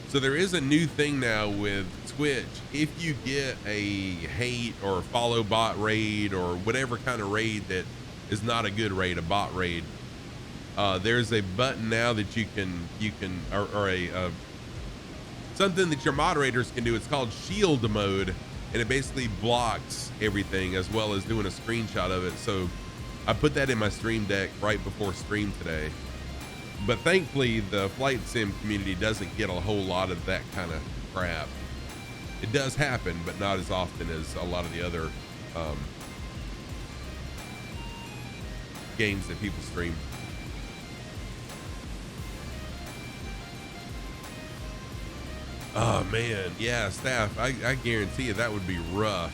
So there is a new thing now with Twitch. If you get a hate or follow bot raid or whatever kind of raid that is not a good raid, a bot raid, there's a button now that you can or something that your moderators can do. It's called shield mode, and it basically blocks everything as well as doing a screenshot of it. So I put that in my Stream Deck right before stream today. But thankfully, the flight sim community doesn't get a whole lot of that kind of crap. It does happen, but not as often as a lot of the other games that people stream. Oh man, yeah, staff, I guarantee you that would be rough.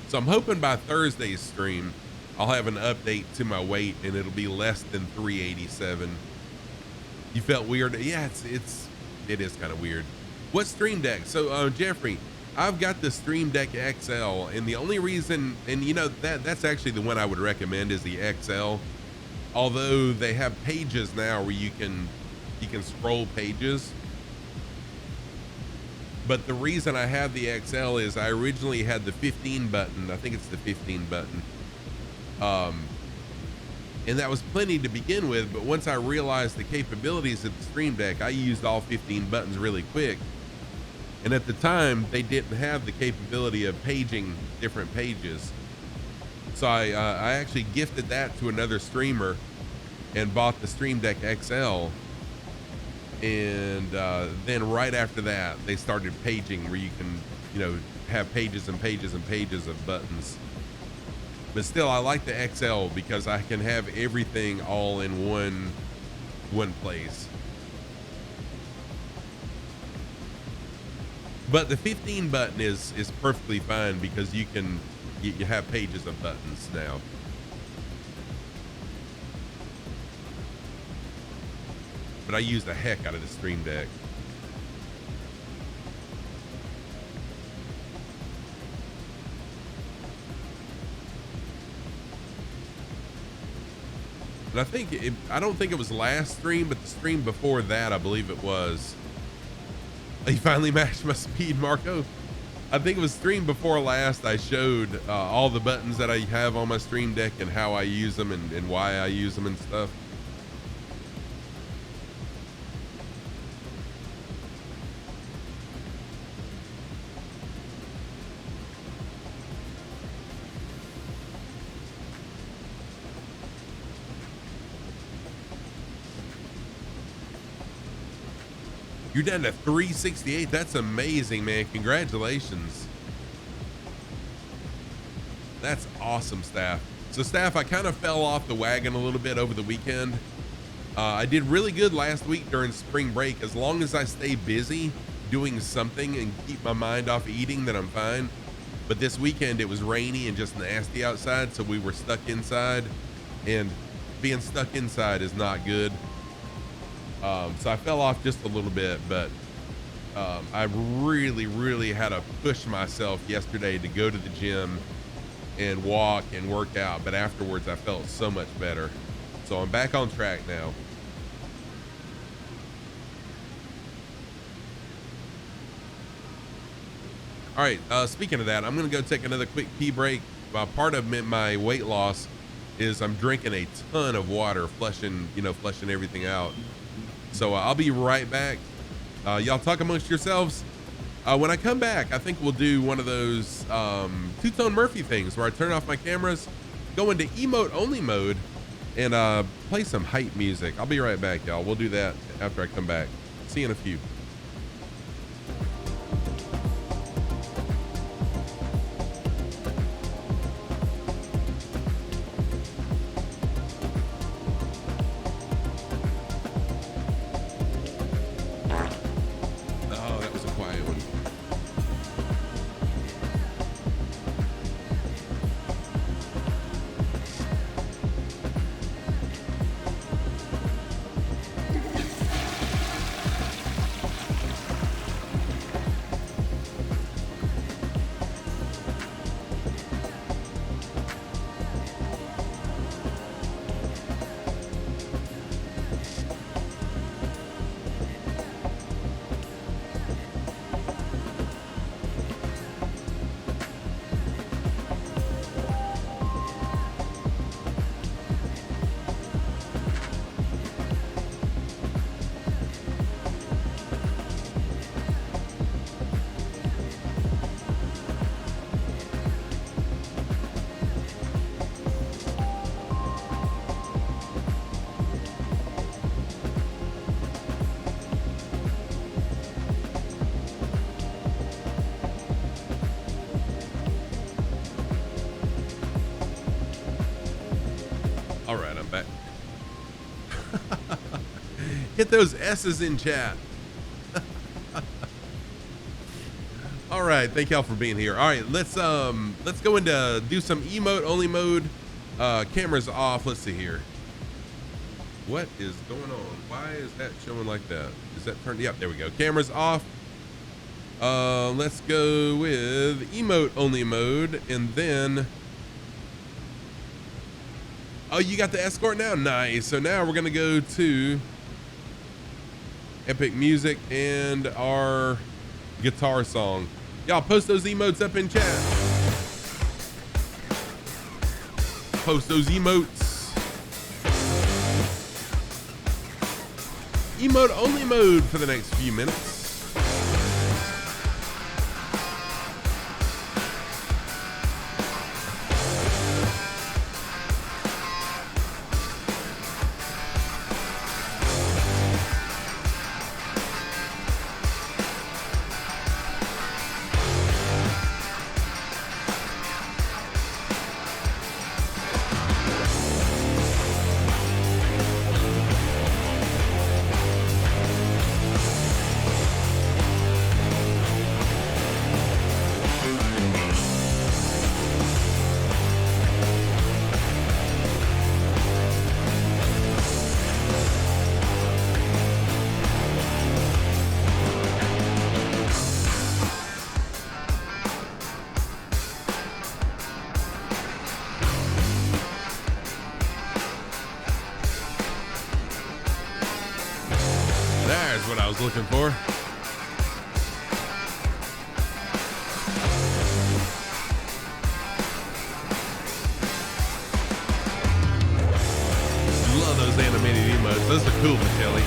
So I'm hoping by Thursday's stream, I'll have an update to my weight and it'll be less than 387. You felt weird? Yeah, it is kind of weird. What Stream Deck? So Jeffrey, I've got the Stream Deck XL, and the only reason, and you know, that's actually the one I would recommend is the XL. Although they have pages now where you can scroll pages. But the reason I have the XL is I originally had the 15 button. I think it's the 15 button. And that was plenty to begin with, but once I realized the capabilities of the Stream Deck, I used all 15 buttons really quick. And at the time, they didn't have the capability of paging different pages. So I actually gifted that to another streamer and bought the Stream Deck XL. And then right after that, they started paging where you can, you know, have pages and pages and pages of buttons. But still, I like the XL because I can have everything all in one place. But the 15 button is perfectly fine because you have pages of buttons now. But I use the heck out of the Stream Deck. And I don't think it was last stream, but the stream before that, I believe it was. You finally matched my speed, Marco. I think it was stream before last. I showed all the buttons that I have on my Stream Deck and how I use them and why I use them and stuff. You're down to 368. That's amazing, man. Congratulations. That's awesome, Staff. So, Staff, I kind of fell off the wagon a little bit over the weekend. I did really good last week during spring break. As long as I stay busy doing something and keep my mind off eating, then I'm fine. But this weekend, it was rainy and just nasty outside, so we were stuck inside. And being stuck inside is not good. So I fell off just a little bit, but I really had to push myself yesterday to go to the gym and walk and work out. But afterwards, I felt so much better. So I'm back on track now. All right, speaking of that, I'm going to go take another quick pee break. Part of my weight loss is I'm drinking a ton of water, flushing everything out. So I'll be right back. Y'all talk amongst yourselves. When I come back, I think we'll do one of those two-tone Murphy things where I turn off my cameras, go into emote only mode, and play some hype music. I'll be right back, y'all. We'll do that after I come back. See you in a few. All right, I'm back. Hit those S's in chat. All right, thank y'all for being here. All right, let's go into do some emote only mode. Cameras off. Let's see here. What is going on? Why is that showing like that? Is that turned? Yep, there we go. Cameras off. Let's go with emote only mode, and then. Oh, you got the escort now? Nice. So now we're going to go to Epic Music and our guitar song. Y'all post those emotes up in chat. Post those emotes. Emote only mode for the next few minutes. What I was looking for. Love those animated emotes. Those are cool, Kelly.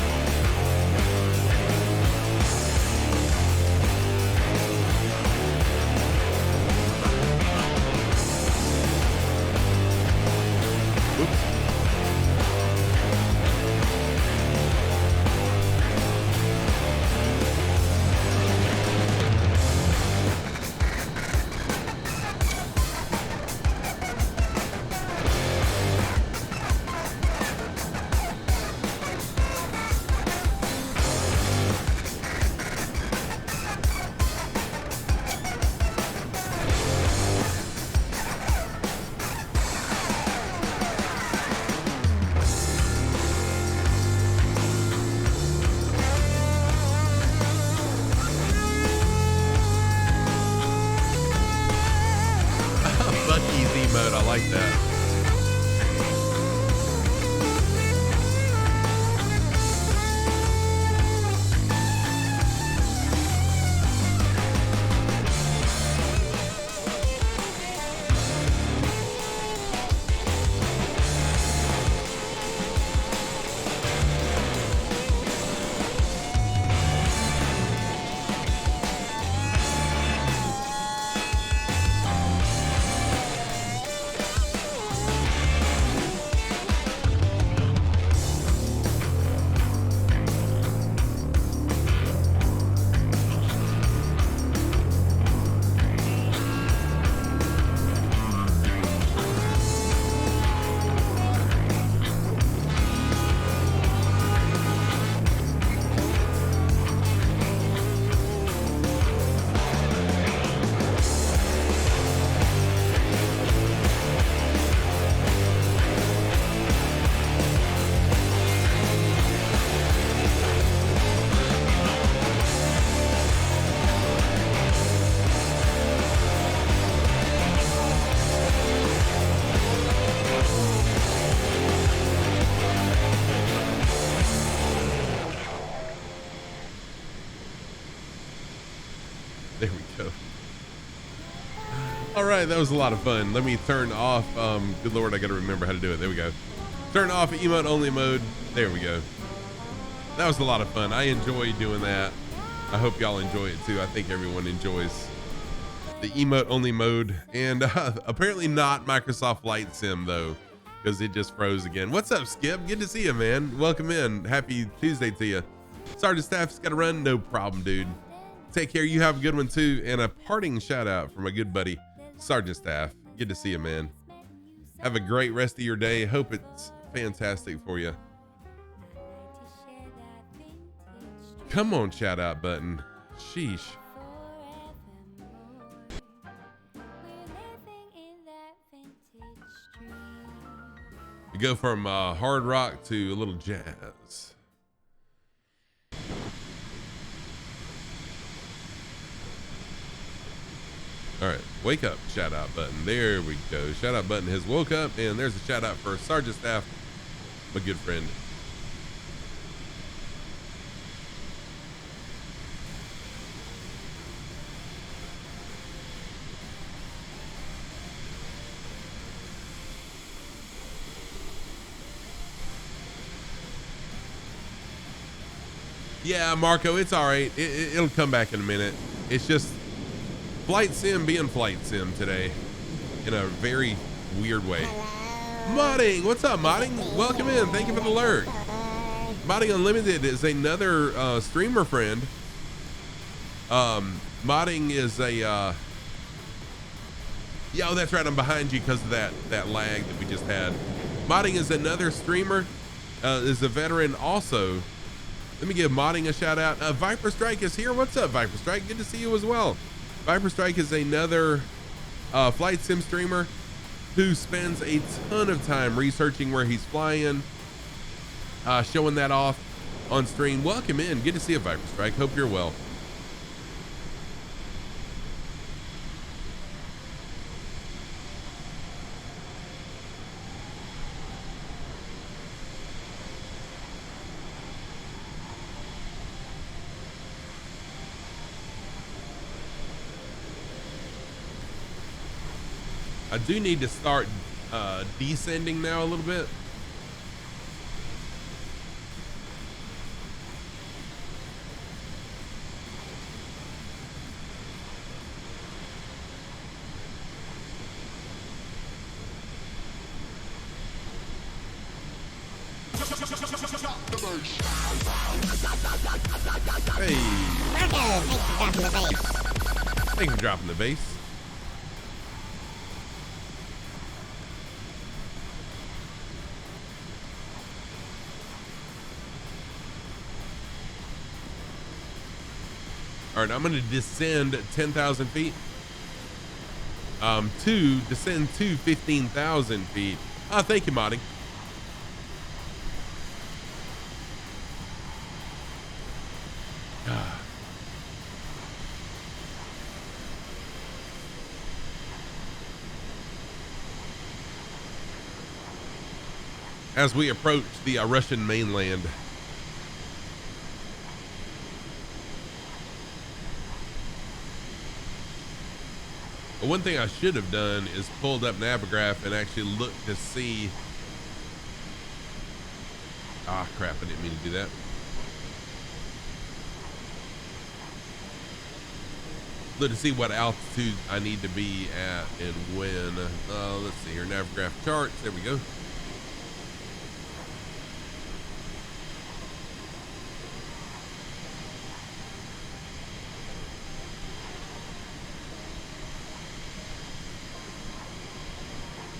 There we go. All right, that was a lot of fun. Let me turn off, good Lord, I gotta remember how to do it. There we go. Turn off emote only mode. There we go. That was a lot of fun. I enjoy doing that. I hope y'all enjoy it too. I think everyone enjoys the emote only mode, and apparently not Microsoft Flight Sim though, because it just froze again. What's up, Skip? Good to see you, man. Welcome in. Happy Tuesday to you. Sergeant Staff's got to run. No problem, dude. Take care. You have a good one too. And a parting shout out for my good buddy, Sergeant Staff. Good to see you, man. Have a great rest of your day. Hope it's fantastic for you. Come on, shout out button. Sheesh. We go from hard rock to a little jazz. All right, wake up, shout out button. There we go. Shout out button has woke up, and there's a shout out for Sergeant Staff, my good friend. Yeah, Marco, it's all right. It'll come back in a minute. It's just Flight Sim being Flight Sim today in a very weird way. Modding, what's up, Modding? Welcome in. Thank you for the lurk. Modding Unlimited is another streamer friend. Modding is a yeah, oh, that's right. I'm behind you because of that lag that we just had. Modding is another streamer. Is a veteran also. Let me give Modding a shout out. Viper Strike is here. What's up, Viper Strike? Good to see you as well. Viper Strike is another Flight Sim streamer who spends a ton of time researching where he's flying, showing that off on stream. Welcome in. Good to see you, Viper Strike. Hope you're well. I do need to start descending now a little bit. Hey. Marco, thanks for dropping the base. Thanks for dropping the base. All right, I'm going to descend 10,000 feet. To descend to 15,000 feet. Thank you, Modding. As we approach the Russian mainland. One thing I should have done is pulled up Navigraph and actually looked to see. Ah, crap, I didn't mean to do that. Look to see what altitude I need to be at and when. Let's see here, Navigraph charts. There we go.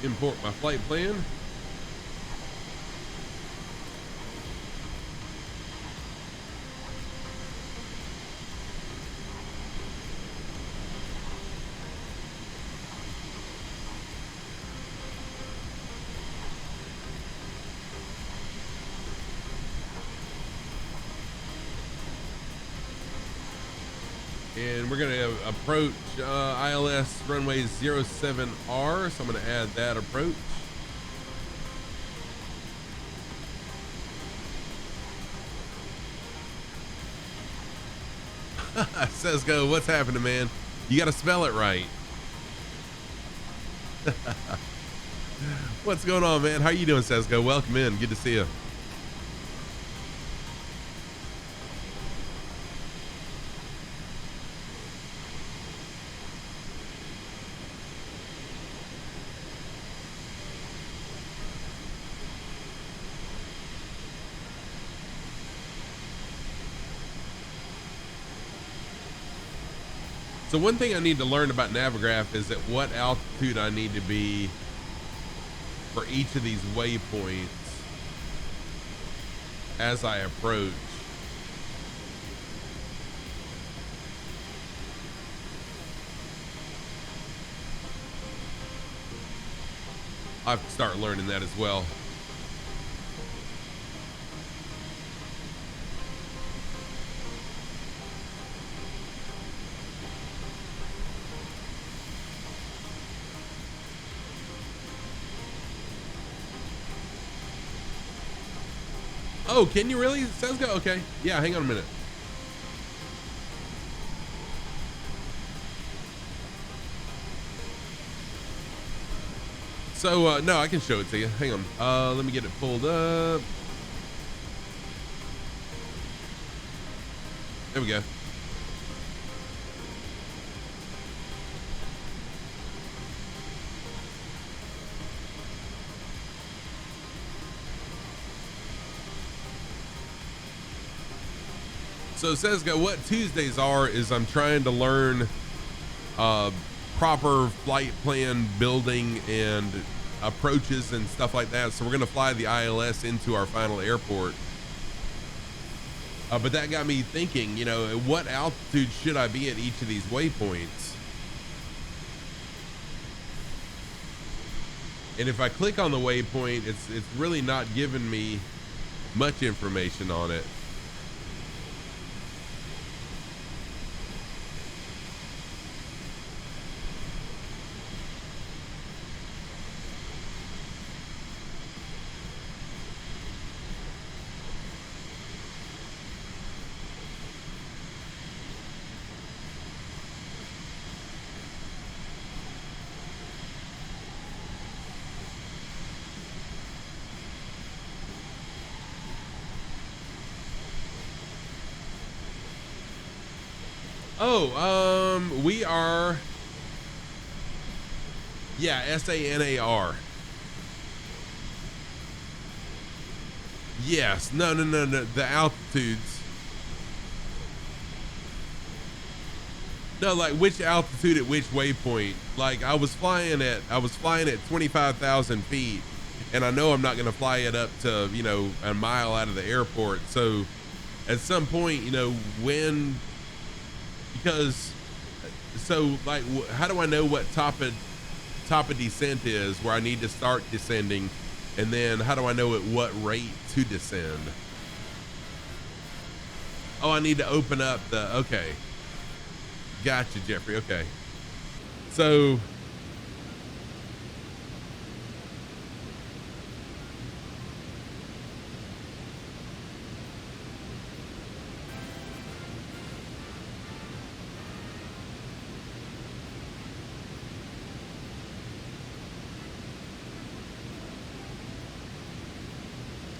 Import my flight plan. And we're going to approach ILS runway 07R. So I'm going to add that approach. Says go. What's happening, man? You got to spell it right. What's going on, man? How you doing, Says go? Welcome in. Good to see you. So one thing I need to learn about Navigraph is at what altitude I need to be for each of these waypoints as I approach. I have to start learning that as well. Oh, can you really? Sounds good. Okay. Yeah, hang on a minute. So, no, I can show it to you. Hang on. Let me get it pulled up. There we go. So it says, what Tuesdays are is I'm trying to learn proper flight plan building and approaches and stuff like that. So we're going to fly the ILS into our final airport. But that got me thinking, you know, at what altitude should I be at each of these waypoints? And if I click on the waypoint, it's really not giving me much information on it. Oh, we are, yeah, SANAR. Yes, no, the altitudes. No, like which altitude at which waypoint. Like I was flying at 25,000 feet, and I know I'm not going to fly it up to, you know, a mile out of the airport. So at some point, you know, when, because, so like, how do I know what top of descent is where I need to start descending? And then how do I know at what rate to descend? Oh, I need to open up the, okay. Gotcha, Jeffrey. Okay. So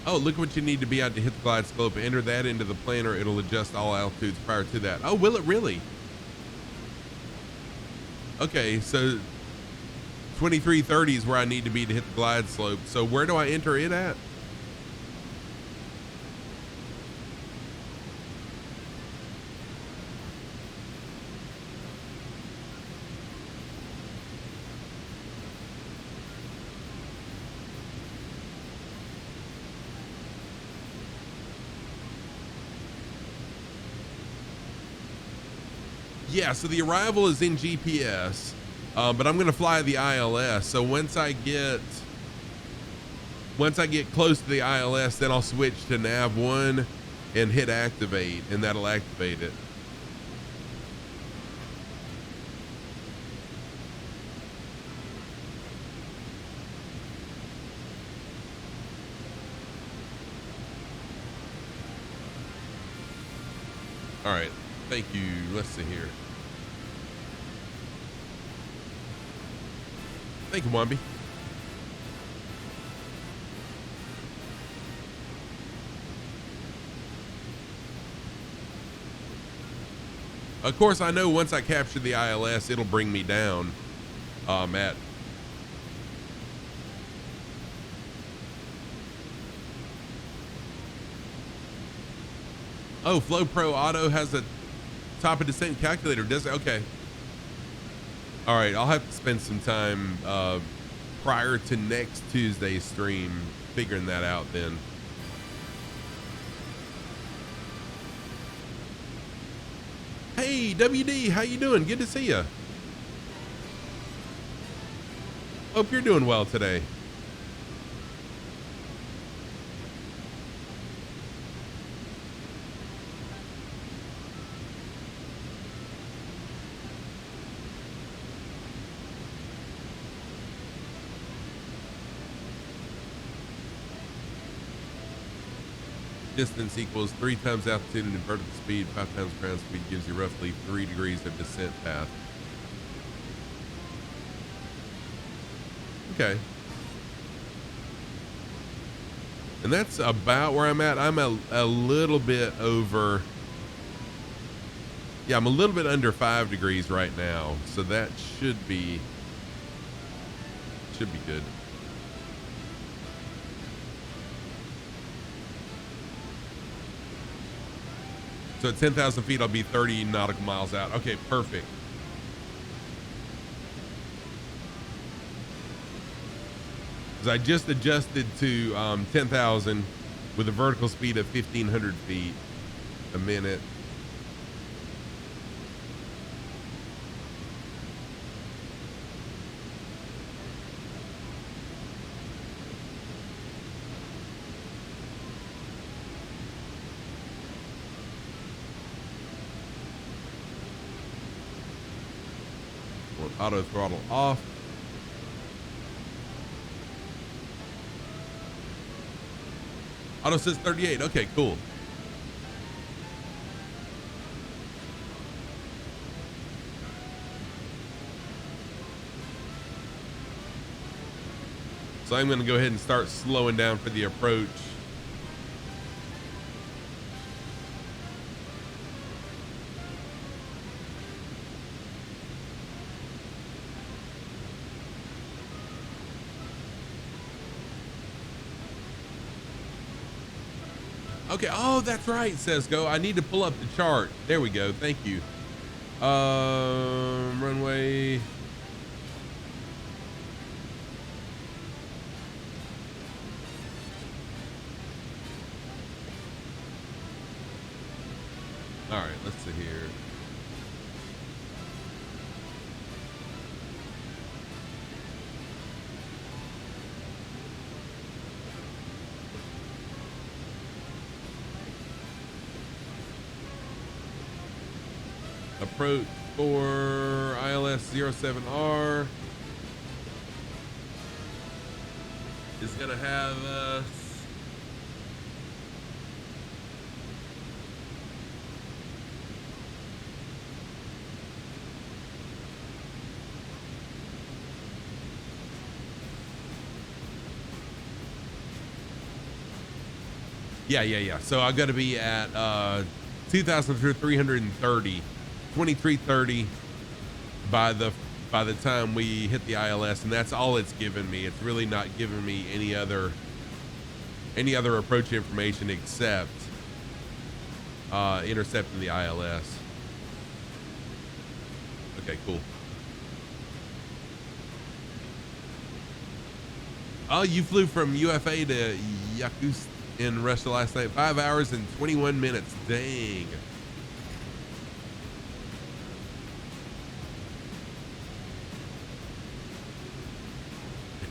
oh, look what you need to be at to hit the glide slope. Enter that into the planner. It'll adjust all altitudes prior to that. Oh, will it really? Okay, so 2330 is where I need to be to hit the glide slope. So where do I enter it at? Yeah, so the arrival is in GPS, but I'm gonna fly the ILS. So once I get close to the ILS, then I'll switch to nav 1 and hit activate, and that'll activate it. All right. Thank you. Let's see here. Thank you, Wambi. Of course, I know once I capture the ILS, it'll bring me down at oh, Flow Pro Auto has a top of descent calculator, does it? Okay. All right, I'll have to spend some time prior to next Tuesday's stream figuring that out then. Hey, WD, how you doing? Good to see you. Hope you're doing well today. Distance equals 3 times altitude and vertical speed, 5 times ground speed gives you roughly 3 degrees of descent path. Okay. And that's about where I'm at. I'm a little bit over. Yeah, I'm a little bit under 5 degrees right now. So that should be good. So at 10,000 feet, I'll be 30 nautical miles out. Okay, perfect. Because I just adjusted to 10,000 with a vertical speed of 1,500 feet a minute. Auto throttle off. Auto says 38. Okay, cool. So I'm going to go ahead and start slowing down for the approach. Okay. Oh, that's right, says Go. I need to pull up the chart. There we go. Thank you. Runway. All right, let's see here. Approach for ILS 07R is going to have us yeah. So I got to be at 2,330. 2330 by the time we hit the ILS, and that's all it's given me. It's really not giving me any other approach information except intercepting the ILS. Okay, cool. Oh, you flew from UFA to Yakutsk in Russia last night. 5 hours and 21 minutes. Dang.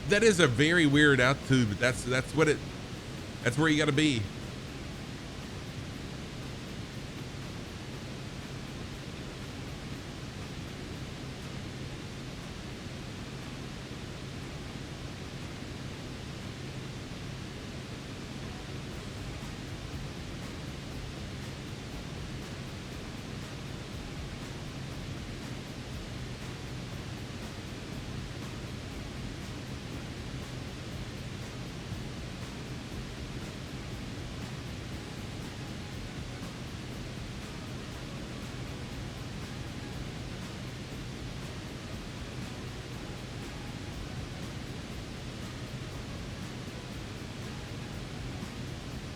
That is a very weird altitude, but that's where you got to be.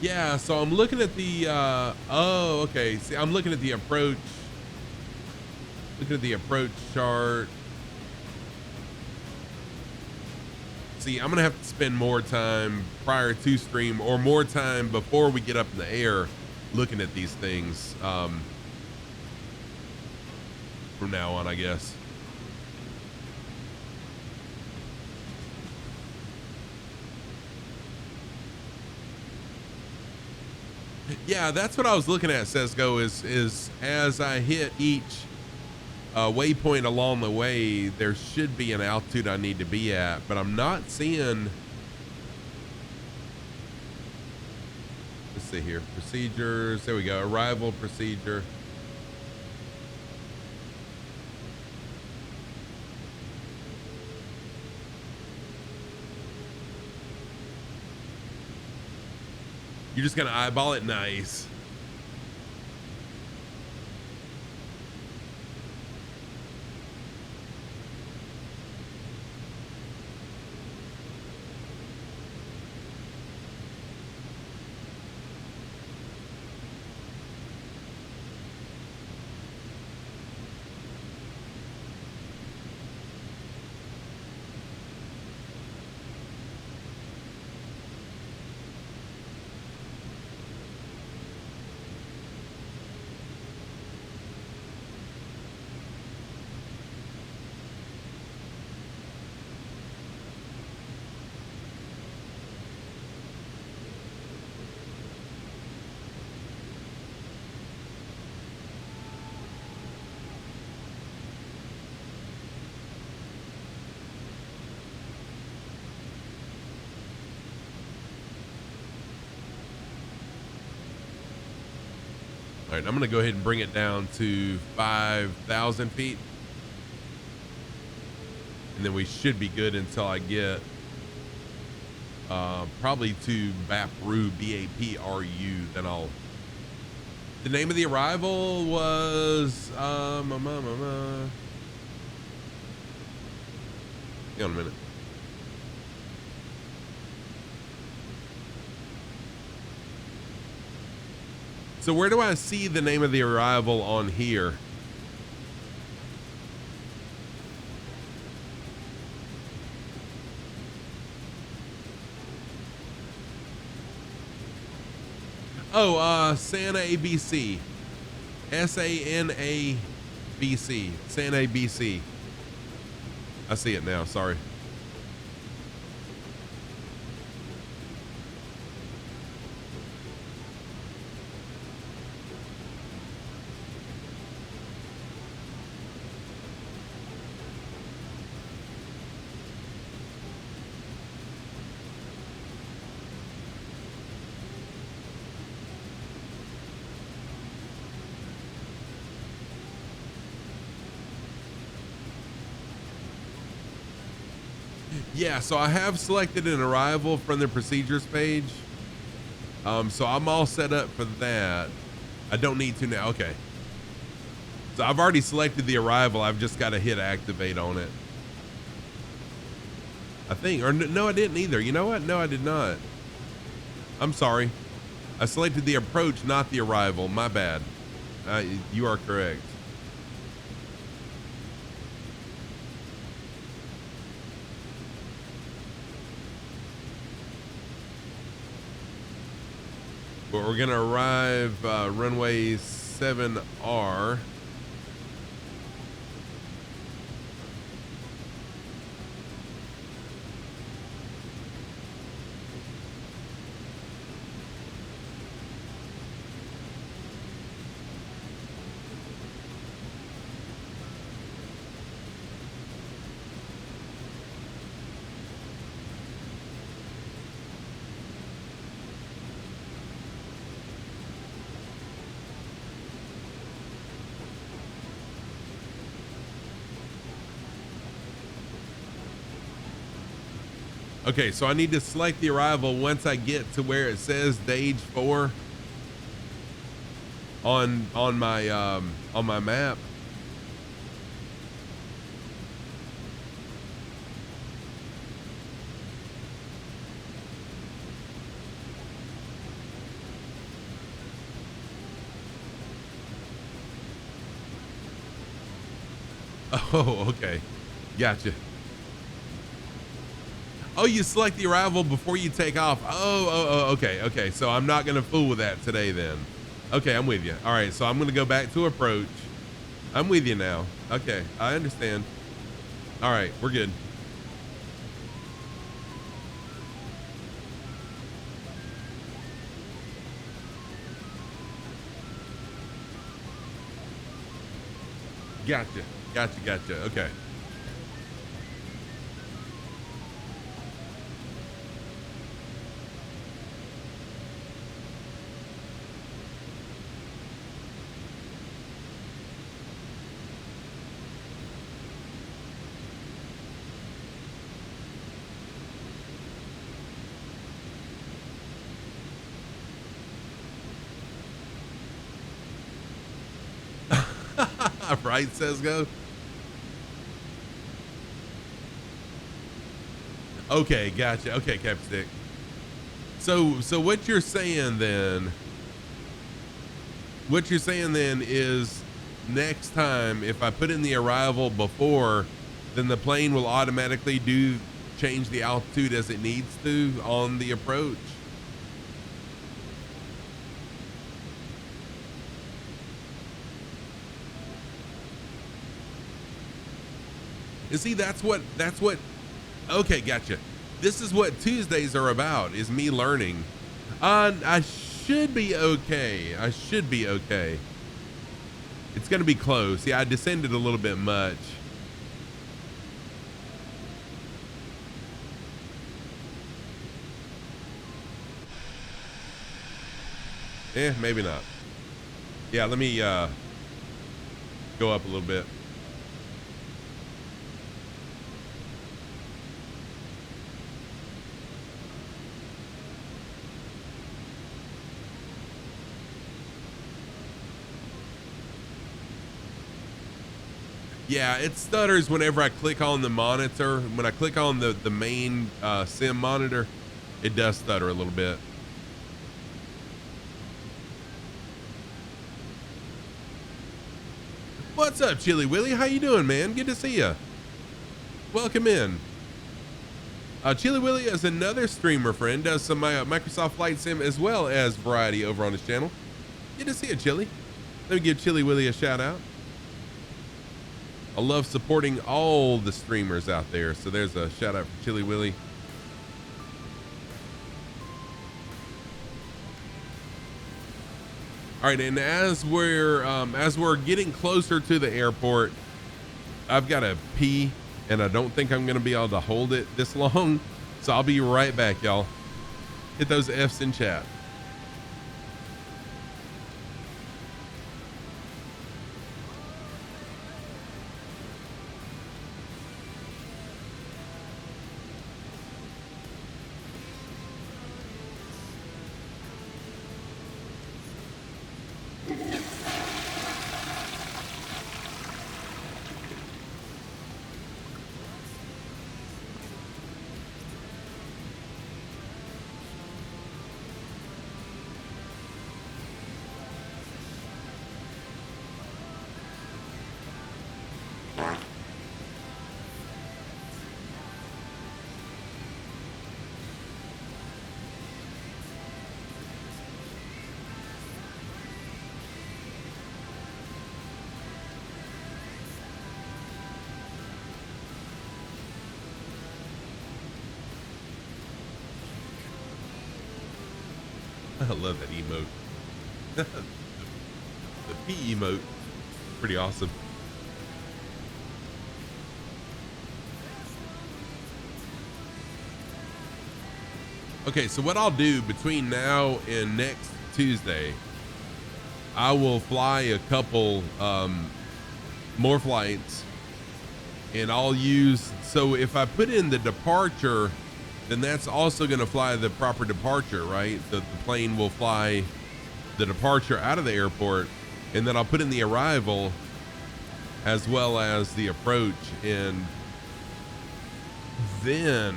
Yeah, so I'm looking at the oh, okay. See, I'm looking at the approach. Looking at the approach chart. See, I'm gonna have to spend more time prior to stream or more time before we get up in the air looking at these things from now on, I guess. Yeah, that's what I was looking at, Sesgo, is as I hit each waypoint along the way, there should be an altitude I need to be at, but I'm not seeing. Let's see here, procedures. There we go, arrival procedure. You're just gonna eyeball it? Nice. All right, I'm gonna go ahead and bring it down to 5,000 feet. And then we should be good until I get probably to BAPRU, B-A-P-R-U, then I'll. The name of the arrival was hang on a minute. So where do I see the name of the arrival on here? Oh, Santa ABC. S-A-N-A-B-C. Santa ABC. I see it now, sorry. Yeah, so I have selected an arrival from the procedures page. So I'm all set up for that. I don't need to now. Okay. So I've already selected the arrival. I've just got to hit activate on it. I think, or no, I didn't either. You know what? No, I did not. I'm sorry. I selected the approach, not the arrival. My bad. You are correct. But we're gonna arrive runway 7R. Okay, so I need to select the arrival once I get to where it says stage 4 on my map. Oh, okay. Gotcha. Oh, you select the arrival before you take off. Okay. Okay. So I'm not going to fool with that today then. Okay. I'm with you. All right. So I'm going to go back to approach. I'm with you now. Okay. I understand. All right. We're good. Gotcha. Gotcha. Okay. Right, says go. Okay, gotcha. Okay, Capstick. So what you're saying then is next time if I put in the arrival before, then the plane will automatically change the altitude as it needs to on the approach. You see, that's what, okay, gotcha. This is what Tuesdays are about, is me learning. I should be okay. It's going to be close. Yeah, I descended a little bit much. Maybe not. Yeah, let me go up a little bit. Yeah, it stutters whenever I click on the monitor. When I click on the main sim monitor, it does stutter a little bit. What's up, Chili Willy? How you doing, man? Good to see you. Welcome in. Chili Willy is another streamer friend, does some Microsoft Flight Sim as well as Variety over on his channel. Good to see you, Chili. Let me give Chili Willy a shout out. I love supporting all the streamers out there. So there's a shout out for Chili Willy. All right, and as we're getting closer to the airport, I've got to pee, and I don't think I'm going to be able to hold it this long. So I'll be right back, y'all. Hit those F's in chat. I love that emote. The P emote. Pretty awesome. Okay, so what I'll do between now and next Tuesday, I will fly a couple more flights, and I'll use, so if I put in the departure, then that's also going to fly the proper departure, right? The plane will fly the departure out of the airport, and then I'll put in the arrival as well as the approach. And then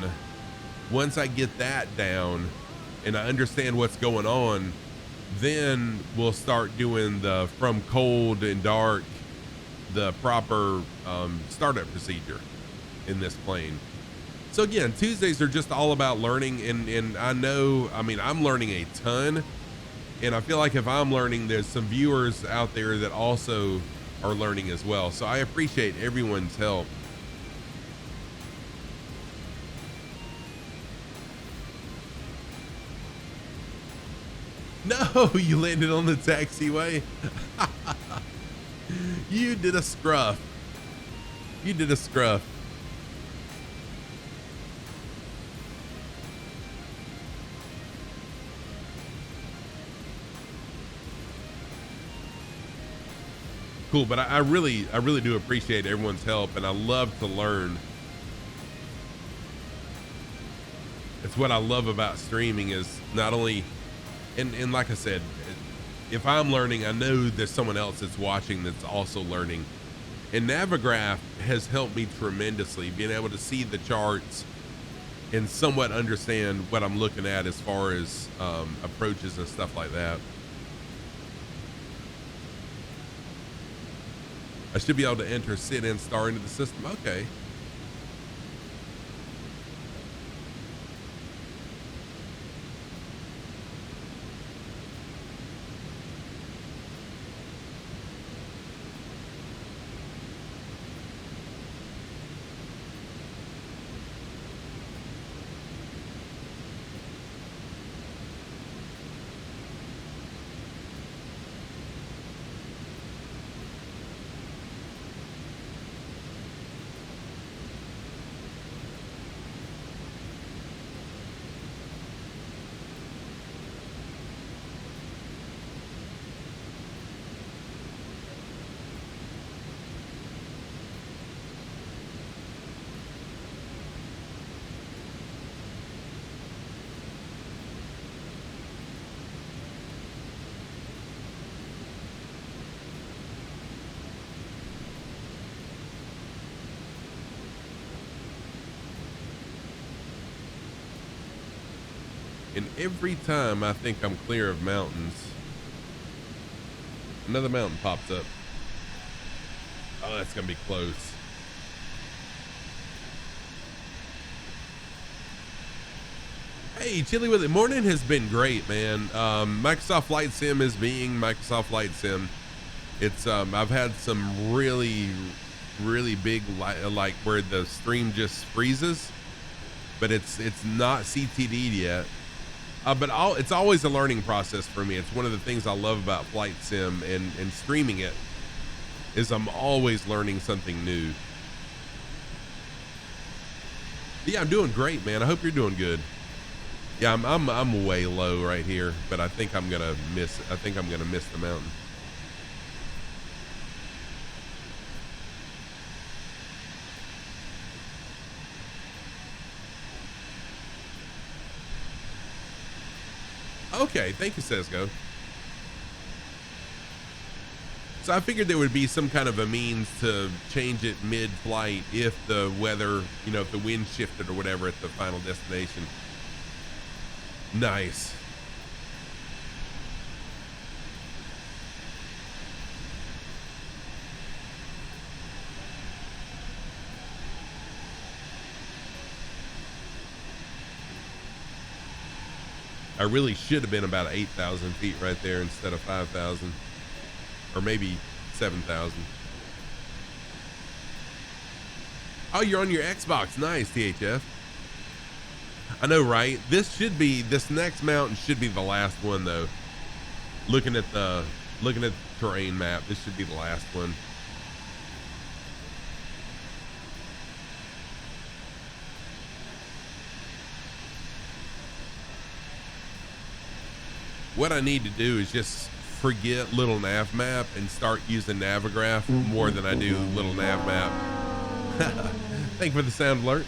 once I get that down and I understand what's going on, then we'll start doing the from cold and dark the proper startup procedure in this plane. So again, Tuesdays are just all about learning, and I know, I mean, I'm learning a ton, and I feel like if I'm learning, there's some viewers out there that also are learning as well. So I appreciate everyone's help. No, you landed on the taxiway. You did a scruff. You did a scruff. Cool, but I really do appreciate everyone's help, and I love to learn. It's what I love about streaming, is not only, and like I said, if I'm learning, I know there's someone else that's watching that's also learning. And Navigraph has helped me tremendously, being able to see the charts and somewhat understand what I'm looking at as far as approaches and stuff like that. I should be able to enter sit and star into the system. Okay. And every time I think I'm clear of mountains, another mountain pops up. Oh, that's gonna be close. Hey, Chili with it. Morning has been great, man. Microsoft Flight Sim is being Microsoft Flight Sim. It's I've had some really big like where the stream just freezes, but it's not CTD'd yet. But it's always a learning process for me. It's one of the things I love about Flight Sim and streaming it, is I'm always learning something new. Yeah, I'm doing great, man. I hope you're doing good. Yeah, I'm way low right here, but I think I'm gonna miss the mountain. Okay, thank you, Sesgo. So I figured there would be some kind of a means to change it mid-flight if the weather, if the wind shifted or whatever at the final destination. Nice. I really should have been about 8,000 feet right there instead of 5,000, or maybe 7,000. Oh, you're on your Xbox. Nice, THF. I know, right? This next mountain should be the last one, though. Looking at the terrain map, this should be the last one. What I need to do is just forget little nav map and start using Navigraph more than I do little nav map. Thank you for the sound alert.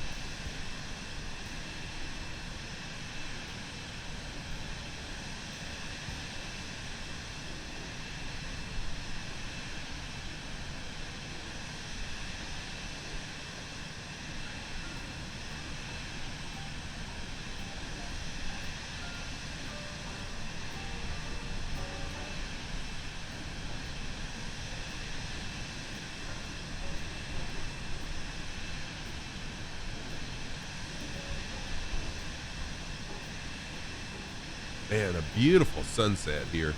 Man, a beautiful sunset here.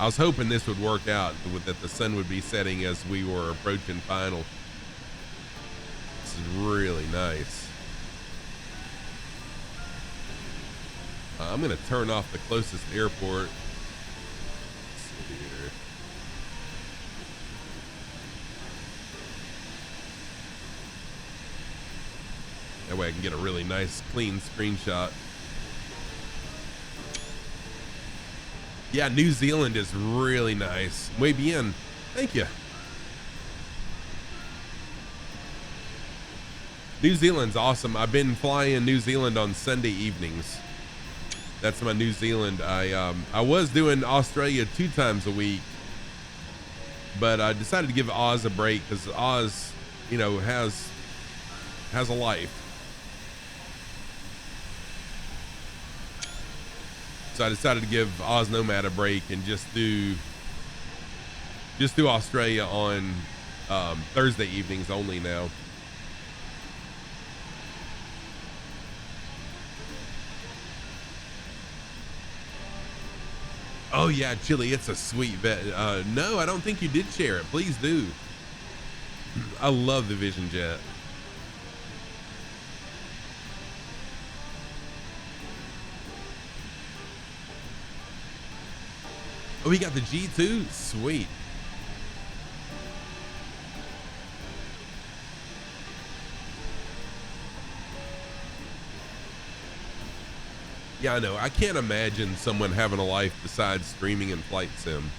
I was hoping this would work out, that the sun would be setting as we were approaching final. This is really nice. I'm going to turn off the closest airport. Let's see here. That way I can get a really nice, clean screenshot. Yeah, New Zealand is really nice. Muy bien. Thank you. New Zealand's awesome. I've been flying New Zealand on Sunday evenings. That's my New Zealand. I was doing Australia 2 times a week, but I decided to give Oz a break because Oz, you know, has a life. So I decided to give Oz Nomad a break and just do Australia on Thursday evenings only now. Oh yeah, Chili, it's a sweet vet. No, I don't think you did share it. Please do. I love the Vision Jet. Oh, we got the G2? Sweet. Yeah, I know. I can't imagine someone having a life besides streaming and flight sim.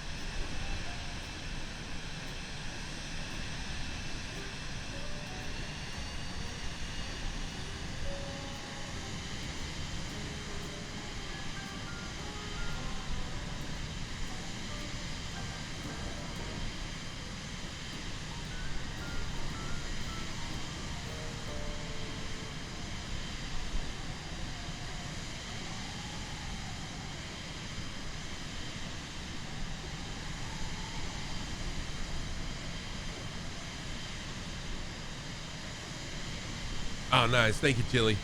Oh, nice. Thank you, Chili.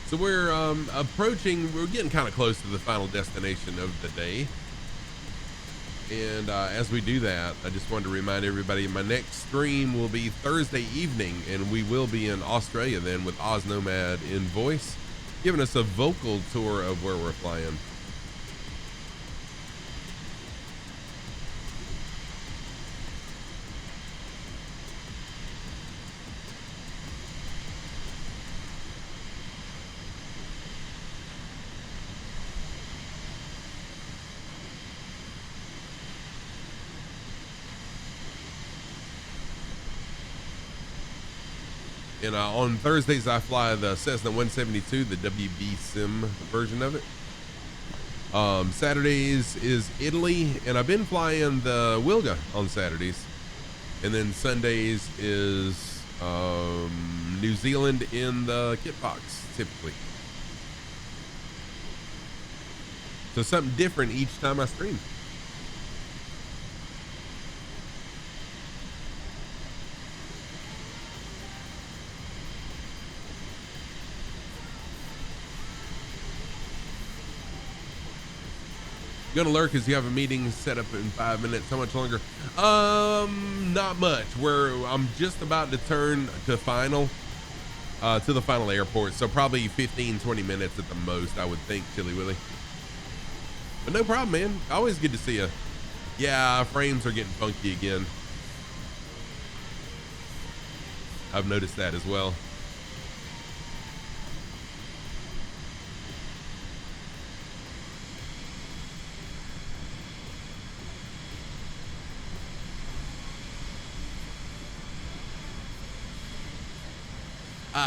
So we're we're getting kind of close to the final destination of the day. And as we do that, I just wanted to remind everybody my next stream will be Thursday evening, and we will be in Australia then with Oz Nomad in voice, giving us a vocal tour of where we're flying. And on Thursdays, I fly the Cessna 172, the WB Sim version of it. Saturdays is Italy, and I've been flying the Wilga on Saturdays. And then Sundays is New Zealand in the Kitbox, typically. So something different each time I stream. Gonna lurk as you have a meeting set up in 5 minutes. How much longer? Not much. I'm just about to turn to final, to the final airport. So probably 15-20 minutes at the most, I would think, Chili Willy. But no problem, man. Always good to see you. Yeah, frames are getting funky again. I've noticed that as well.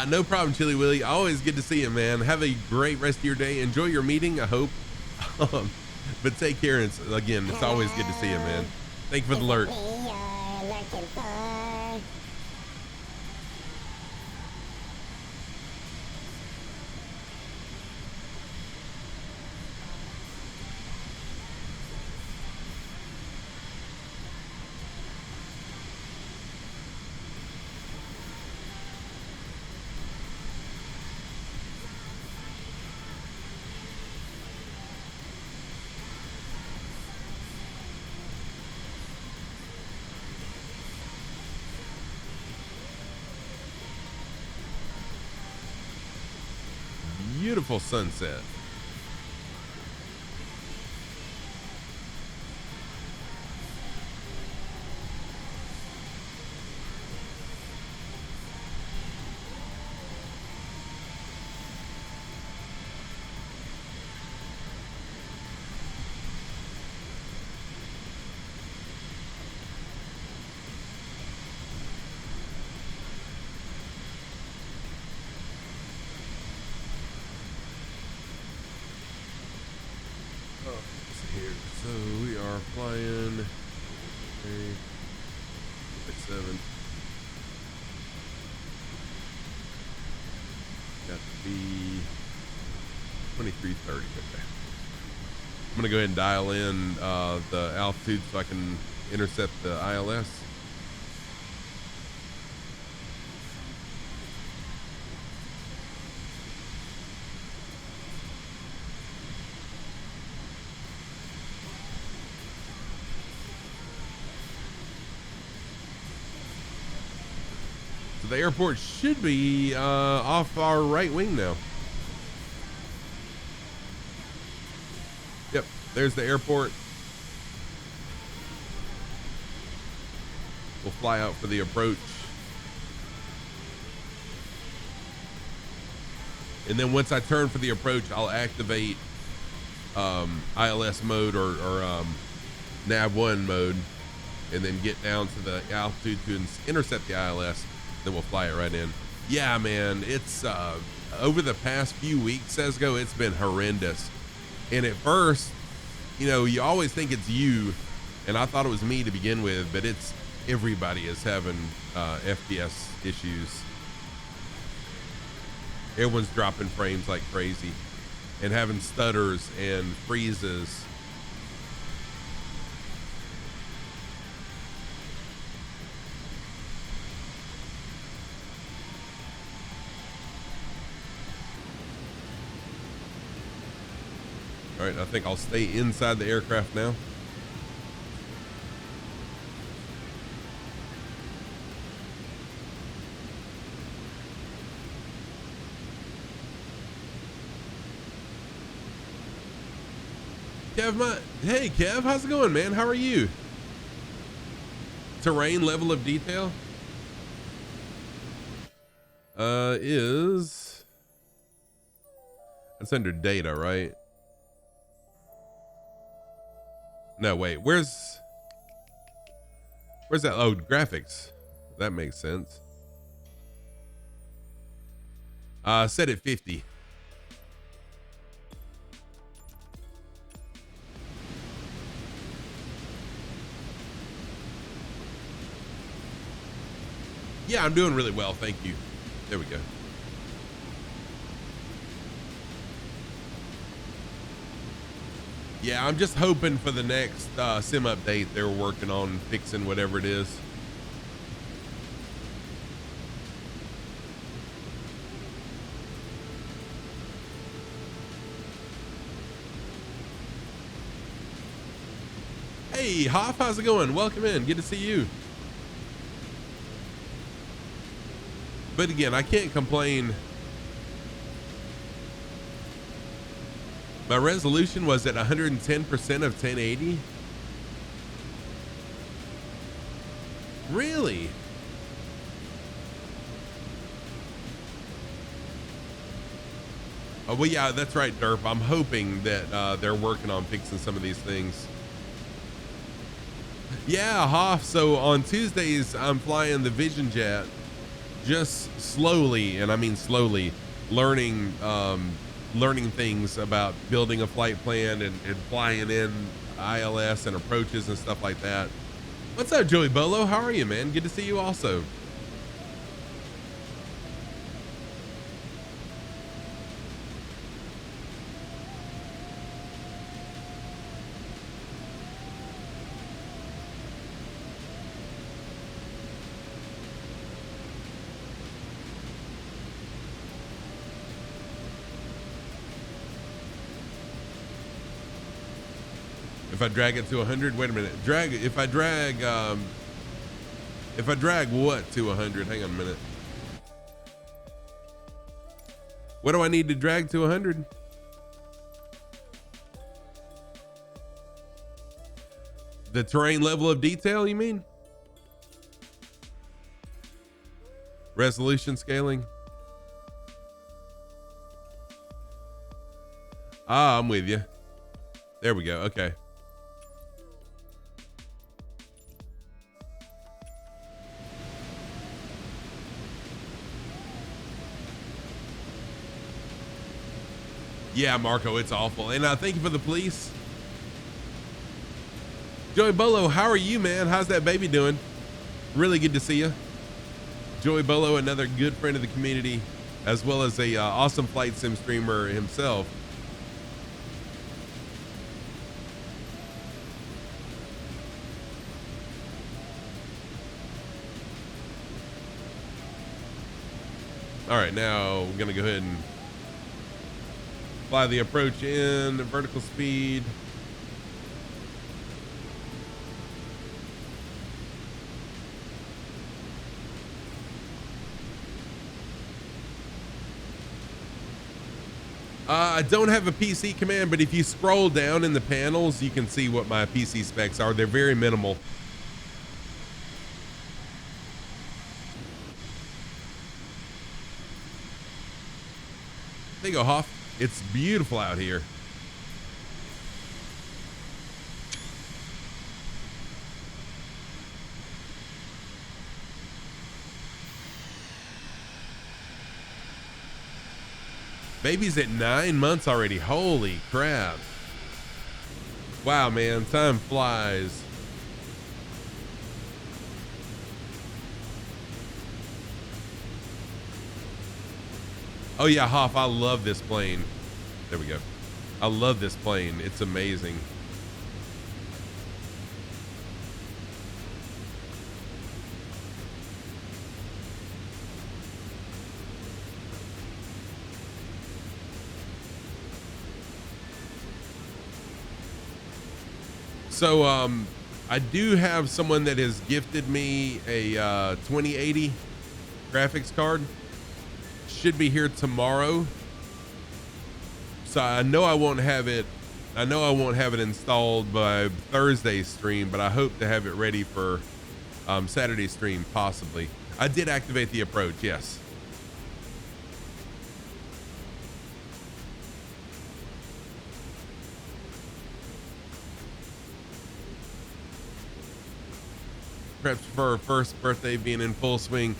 No problem, Chili Willy. Always good to see you, man. Have a great rest of your day. Enjoy your meeting, I hope. But take care. And again, it's always good to see you, man. Thank you for the alert. Me you're lurking for. Beautiful sunset. Here, so we are flying. Okay, 7. Got to be 2330. Okay. I'm gonna go ahead and dial in the altitude so I can intercept the ILS. The airport should be off our right wing now. Yep, there's the airport. We'll fly out for the approach. And then once I turn for the approach, I'll activate ILS mode or nav 1 mode, and then get down to the altitude to intercept the ILS. Then we'll fly it right in. Yeah, man, it's over the past few weeks, Sesgo, it's been horrendous. And at first, you know, you always think it's you, and I thought it was me to begin with, but it's everybody is having FPS issues. Everyone's dropping frames like crazy and having stutters and freezes. All right, I think I'll stay inside the aircraft now. Hey Kev, how's it going, man? How are you? Terrain level of detail is, that's under data, right? No, wait, where's that? Oh, graphics. That makes sense. Set at 50. Yeah, I'm doing really well, thank you. There we go. Yeah, I'm just hoping for the next sim update they're working on fixing whatever it is. Hey, Hoff, how's it going? Welcome in. Good to see you. But again, I can't complain. My resolution was at 110% of 1080. Really? Oh, well, yeah, that's right, Derp. I'm hoping that they're working on fixing some of these things. Yeah, Hoff. So on Tuesdays, I'm flying the Vision Jet, just slowly, and I mean slowly, learning things about building a flight plan and flying in ILS and approaches and stuff like that. What's up, Joey Bolo? How are you, man? Good to see you also. If I drag it to 100, wait a minute. If I drag what to 100? Hang on a minute. What do I need to drag to 100? The terrain level of detail, you mean? Resolution scaling? Ah, I'm with you. There we go. Okay. Yeah, Marco, it's awful. And thank you for the police. Joey Bolo, how are you, man? How's that baby doing? Really good to see you. Joey Bolo, another good friend of the community, as well as a awesome flight sim streamer himself. All right, now we're gonna go ahead and fly the approach in vertical speed. I don't have a PC command, but if you scroll down in the panels, you can see what my PC specs are. They're very minimal. There you go, Hoff. It's beautiful out here. Baby's at 9 months already. Holy crap. Wow, man, time flies. Oh yeah, Hoff, I love this plane. There we go. I love this plane. It's amazing. So I do have someone that has gifted me a 2080 graphics card. Should be here tomorrow. So I know I won't have it. I know I won't have it installed by Thursday's stream, but I hope to have it ready for Saturday's stream, possibly. I did activate the approach, yes. Perhaps for her first birthday being in full swing.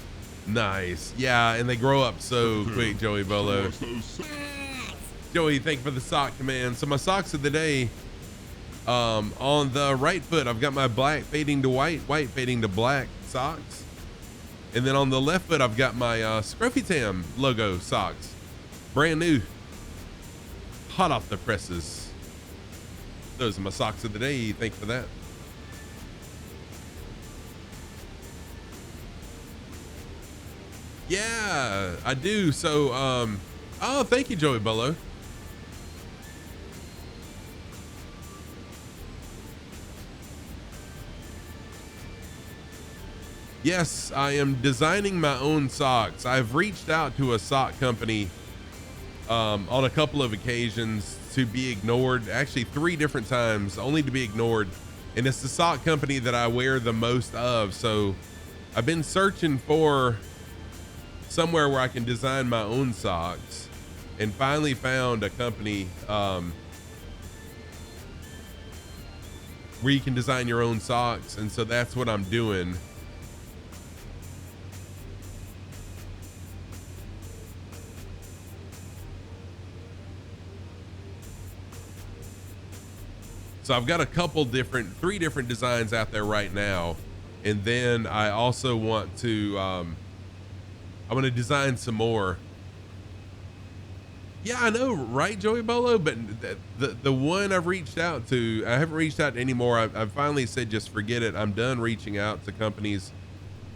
Nice. Yeah, and they grow up so quick, Joey Bolo. Joey, thank you for the sock command. So my socks of the day, on the right foot, I've got my black fading to white, white fading to black socks. And then on the left foot, I've got my Scruffy Tam logo socks. Brand new. Hot off the presses. Those are my socks of the day. Thank you for that. Yeah, I do. So, oh, thank you, Joey Bolo. Yes, I am designing my own socks. I've reached out to a sock company on a couple of occasions to be ignored, actually 3 different times, only to be ignored. And it's the sock company that I wear the most of. So I've been searching for somewhere where I can design my own socks, and finally found a company where you can design your own socks. And so that's what I'm doing. So I've got a couple different, 3 different designs out there right now. And then I also want to, I'm going to design some more. Yeah, I know, right, Joey Bolo? But the one I've reached out to, I haven't reached out to anymore. I've finally said, just forget it. I'm done reaching out to companies.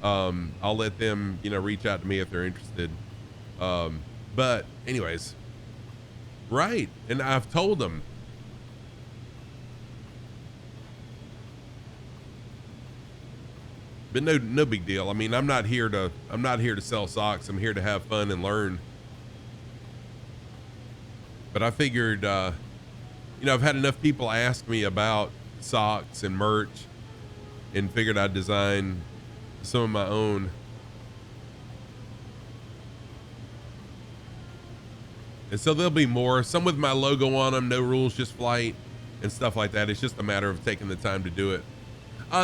I'll let them, reach out to me if they're interested. But anyways, right. And I've told them, but no big deal. I mean, I'm not here to sell socks. I'm here to have fun and learn. But I figured, I've had enough people ask me about socks and merch, and figured I'd design some of my own. And so there'll be more, some with my logo on them, no rules, just flight and stuff like that. It's just a matter of taking the time to do it.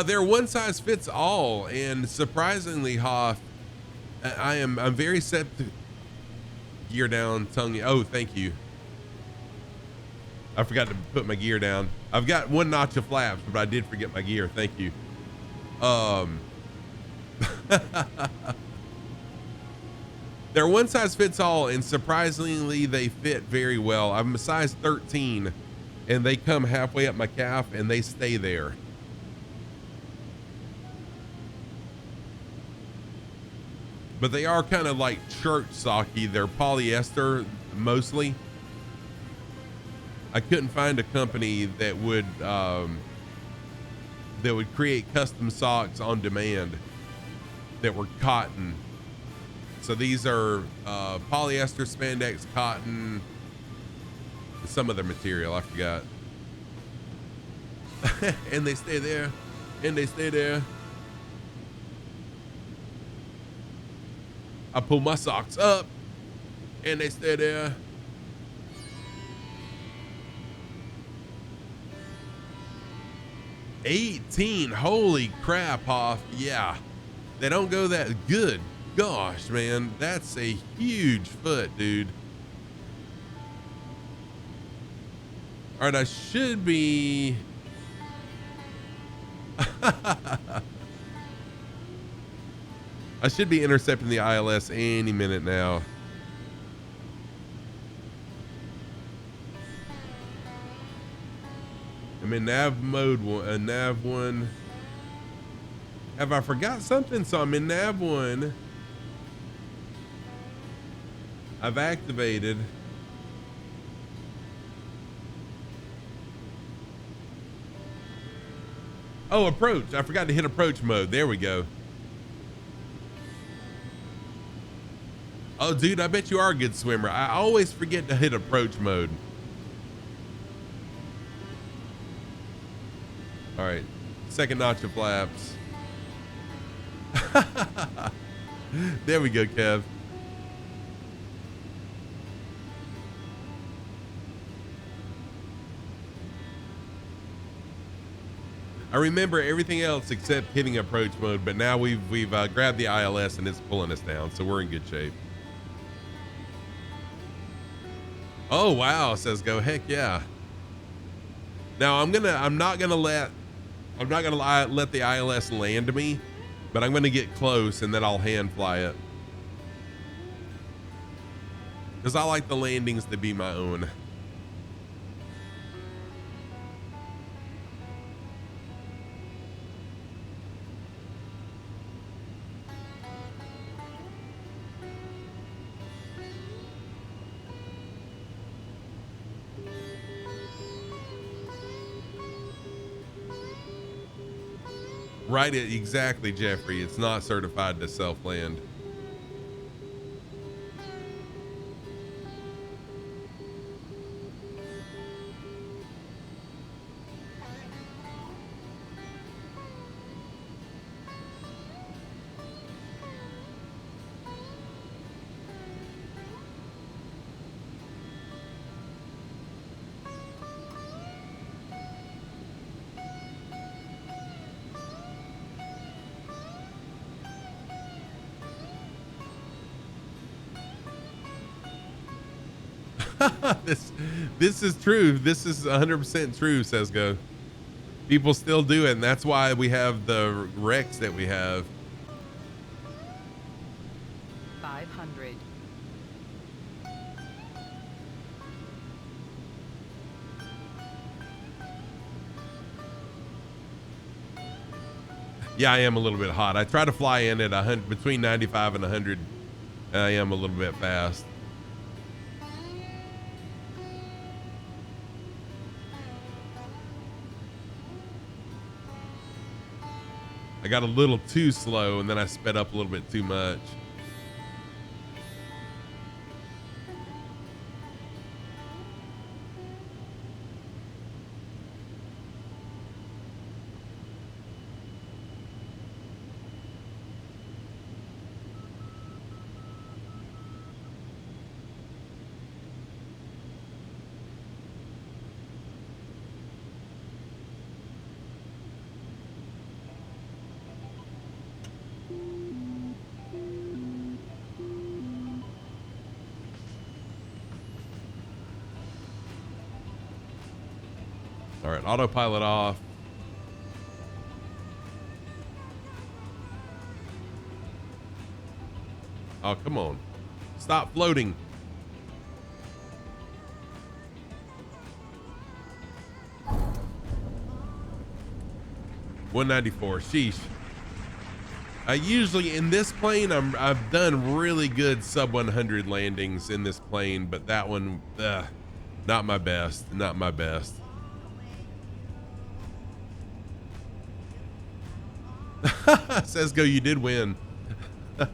They're one size fits all, and surprisingly, Hoff, I'm very set to gear down, tongue. Oh, thank you. I forgot to put my gear down. I've got 1 notch of flaps, but I did forget my gear. Thank you. They're one size fits all, and surprisingly, they fit very well. I'm a size 13, and they come halfway up my calf, and they stay there. But they are kind of like church socky. They're polyester mostly. I couldn't find a company that would create custom socks on demand that were cotton. So these are polyester, spandex, cotton, some other material I forgot. And they stay there, and they stay there. I pull my socks up, and they stay there. $18, holy crap, Hoff. Yeah, they don't go that good. Gosh, man, that's a huge foot, dude. All right, I should be. I should be intercepting the ILS any minute now. I'm in nav mode one, nav 1. Have I forgot something? So I'm in nav 1. I've activated. Oh, approach. I forgot to hit approach mode. There we go. Oh, dude, I bet you are a good swimmer. I always forget to hit approach mode. All right, 2nd notch of flaps. There we go, Kev. I remember everything else except hitting approach mode, but now we've grabbed the ILS and it's pulling us down, so we're in good shape. Oh wow, says Go. Heck yeah. Now I'm not gonna let the ILS land me, but I'm gonna get close and then I'll hand fly it, because I like the landings to be my own. Right, exactly, Jeffrey. It's not certified to self-land. this is true. This is 100% true, says Go. People still do it, and that's why we have the wrecks that we have. 500. Yeah, I am a little bit hot. I try to fly in at 100, between 95 and 100. I am a little bit fast. I got a little too slow, and then I sped up a little bit too much. All right, autopilot off. Oh, come on. Stop floating. $194. Sheesh. I usually in this plane, I've done really good sub 100 landings in this plane, but that one, not my best. Not my best. Says Go, you did win. Let's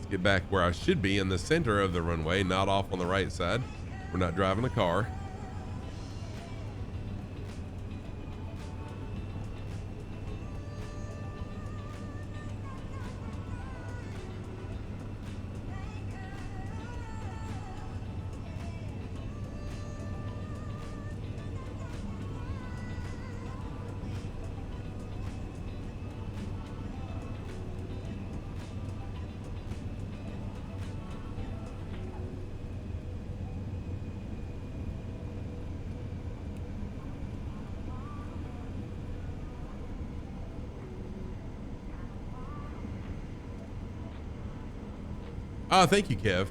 get back where I should be, in the center of the runway, not off on the right side. We're not driving a car. Oh, thank you, Kev.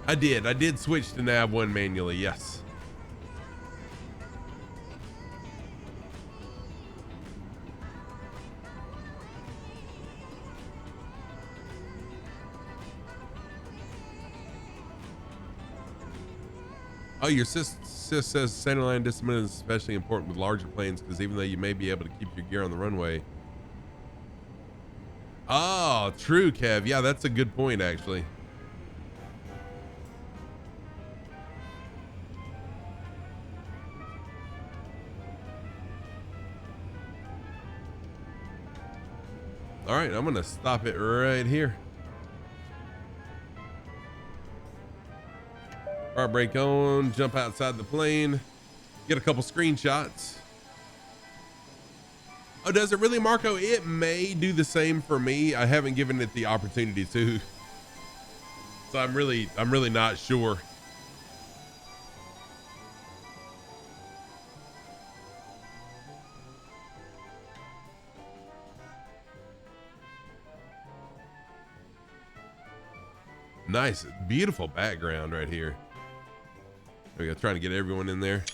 I did switch to nav 1 manually, yes. Oh, your sis says centerline discipline is especially important with larger planes because even though you may be able to keep your gear on the runway. Oh, true, Kev. Yeah, that's a good point, actually. All right, I'm gonna stop it right here. Car brake on, jump outside the plane, get a couple screenshots. Oh, does it really, Marco? It may do the same for me. I haven't given it the opportunity to. So I'm really not sure. Nice, beautiful background right here. There we go, trying to get everyone in there.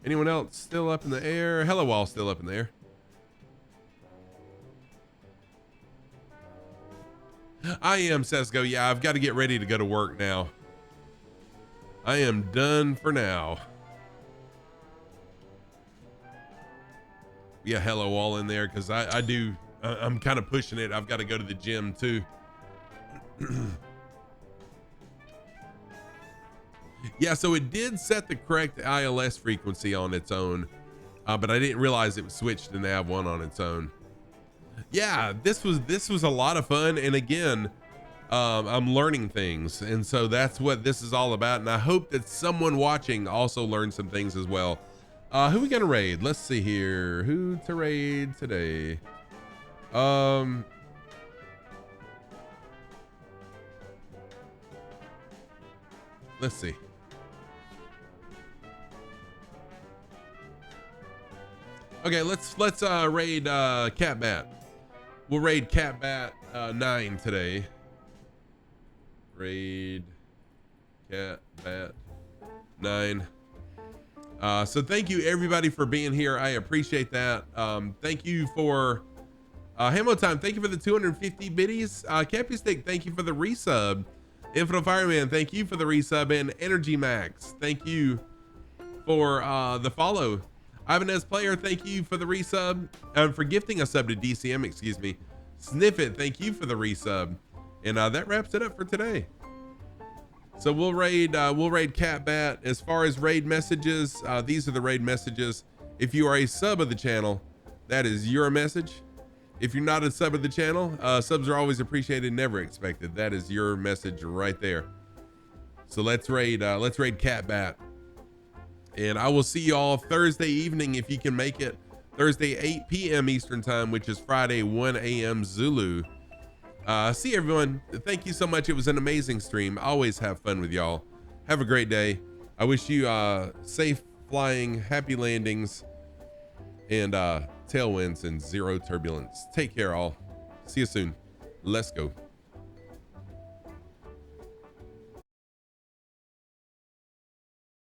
Anyone else still up in the air? Hello, all still up in the air. I am, Sesco. Yeah, I've got to get ready to go to work now. I am done for now. Yeah, hello all in there, because I'm kind of pushing it. I've got to go to the gym too. Yeah, so it did set the correct ILS frequency on its own, but I didn't realize it was switched to nav1 on its own. Yeah, this was a lot of fun, and again, I'm learning things, and so that's what this is all about. And I hope that someone watching also learned some things as well. Who we gonna raid? Let's see here. Who to raid today? Let's see. Okay, let's raid Catbat. We'll raid Catbat 9 today. Raid Catbat 9. So thank you everybody for being here. I appreciate that. Thank you for Hamo Time. Thank you for the 250 biddies. Cappy Stick, thank you for the resub. Infinite Fireman, thank you for the resub. And Energy Max, thank you for the follow. Ibanez Player, thank you for the resub. For gifting a sub to DCM, excuse me. Sniff It, thank you for the resub. And that wraps it up for today. So we'll raid Catbat. As far as raid messages, these are the raid messages. If you are a sub of the channel, that is your message. If you're not a sub of the channel, subs are always appreciated, never expected. That is your message right there. So let's raid Catbat. And I will see y'all Thursday evening if you can make it. Thursday 8 p.m. Eastern time, which is Friday 1 a.m. Zulu. See everyone. Thank you so much. It was an amazing stream. I always have fun with y'all. Have a great day. I wish you safe flying, happy landings, and tailwinds and zero turbulence. Take care all. See you soon. Let's go.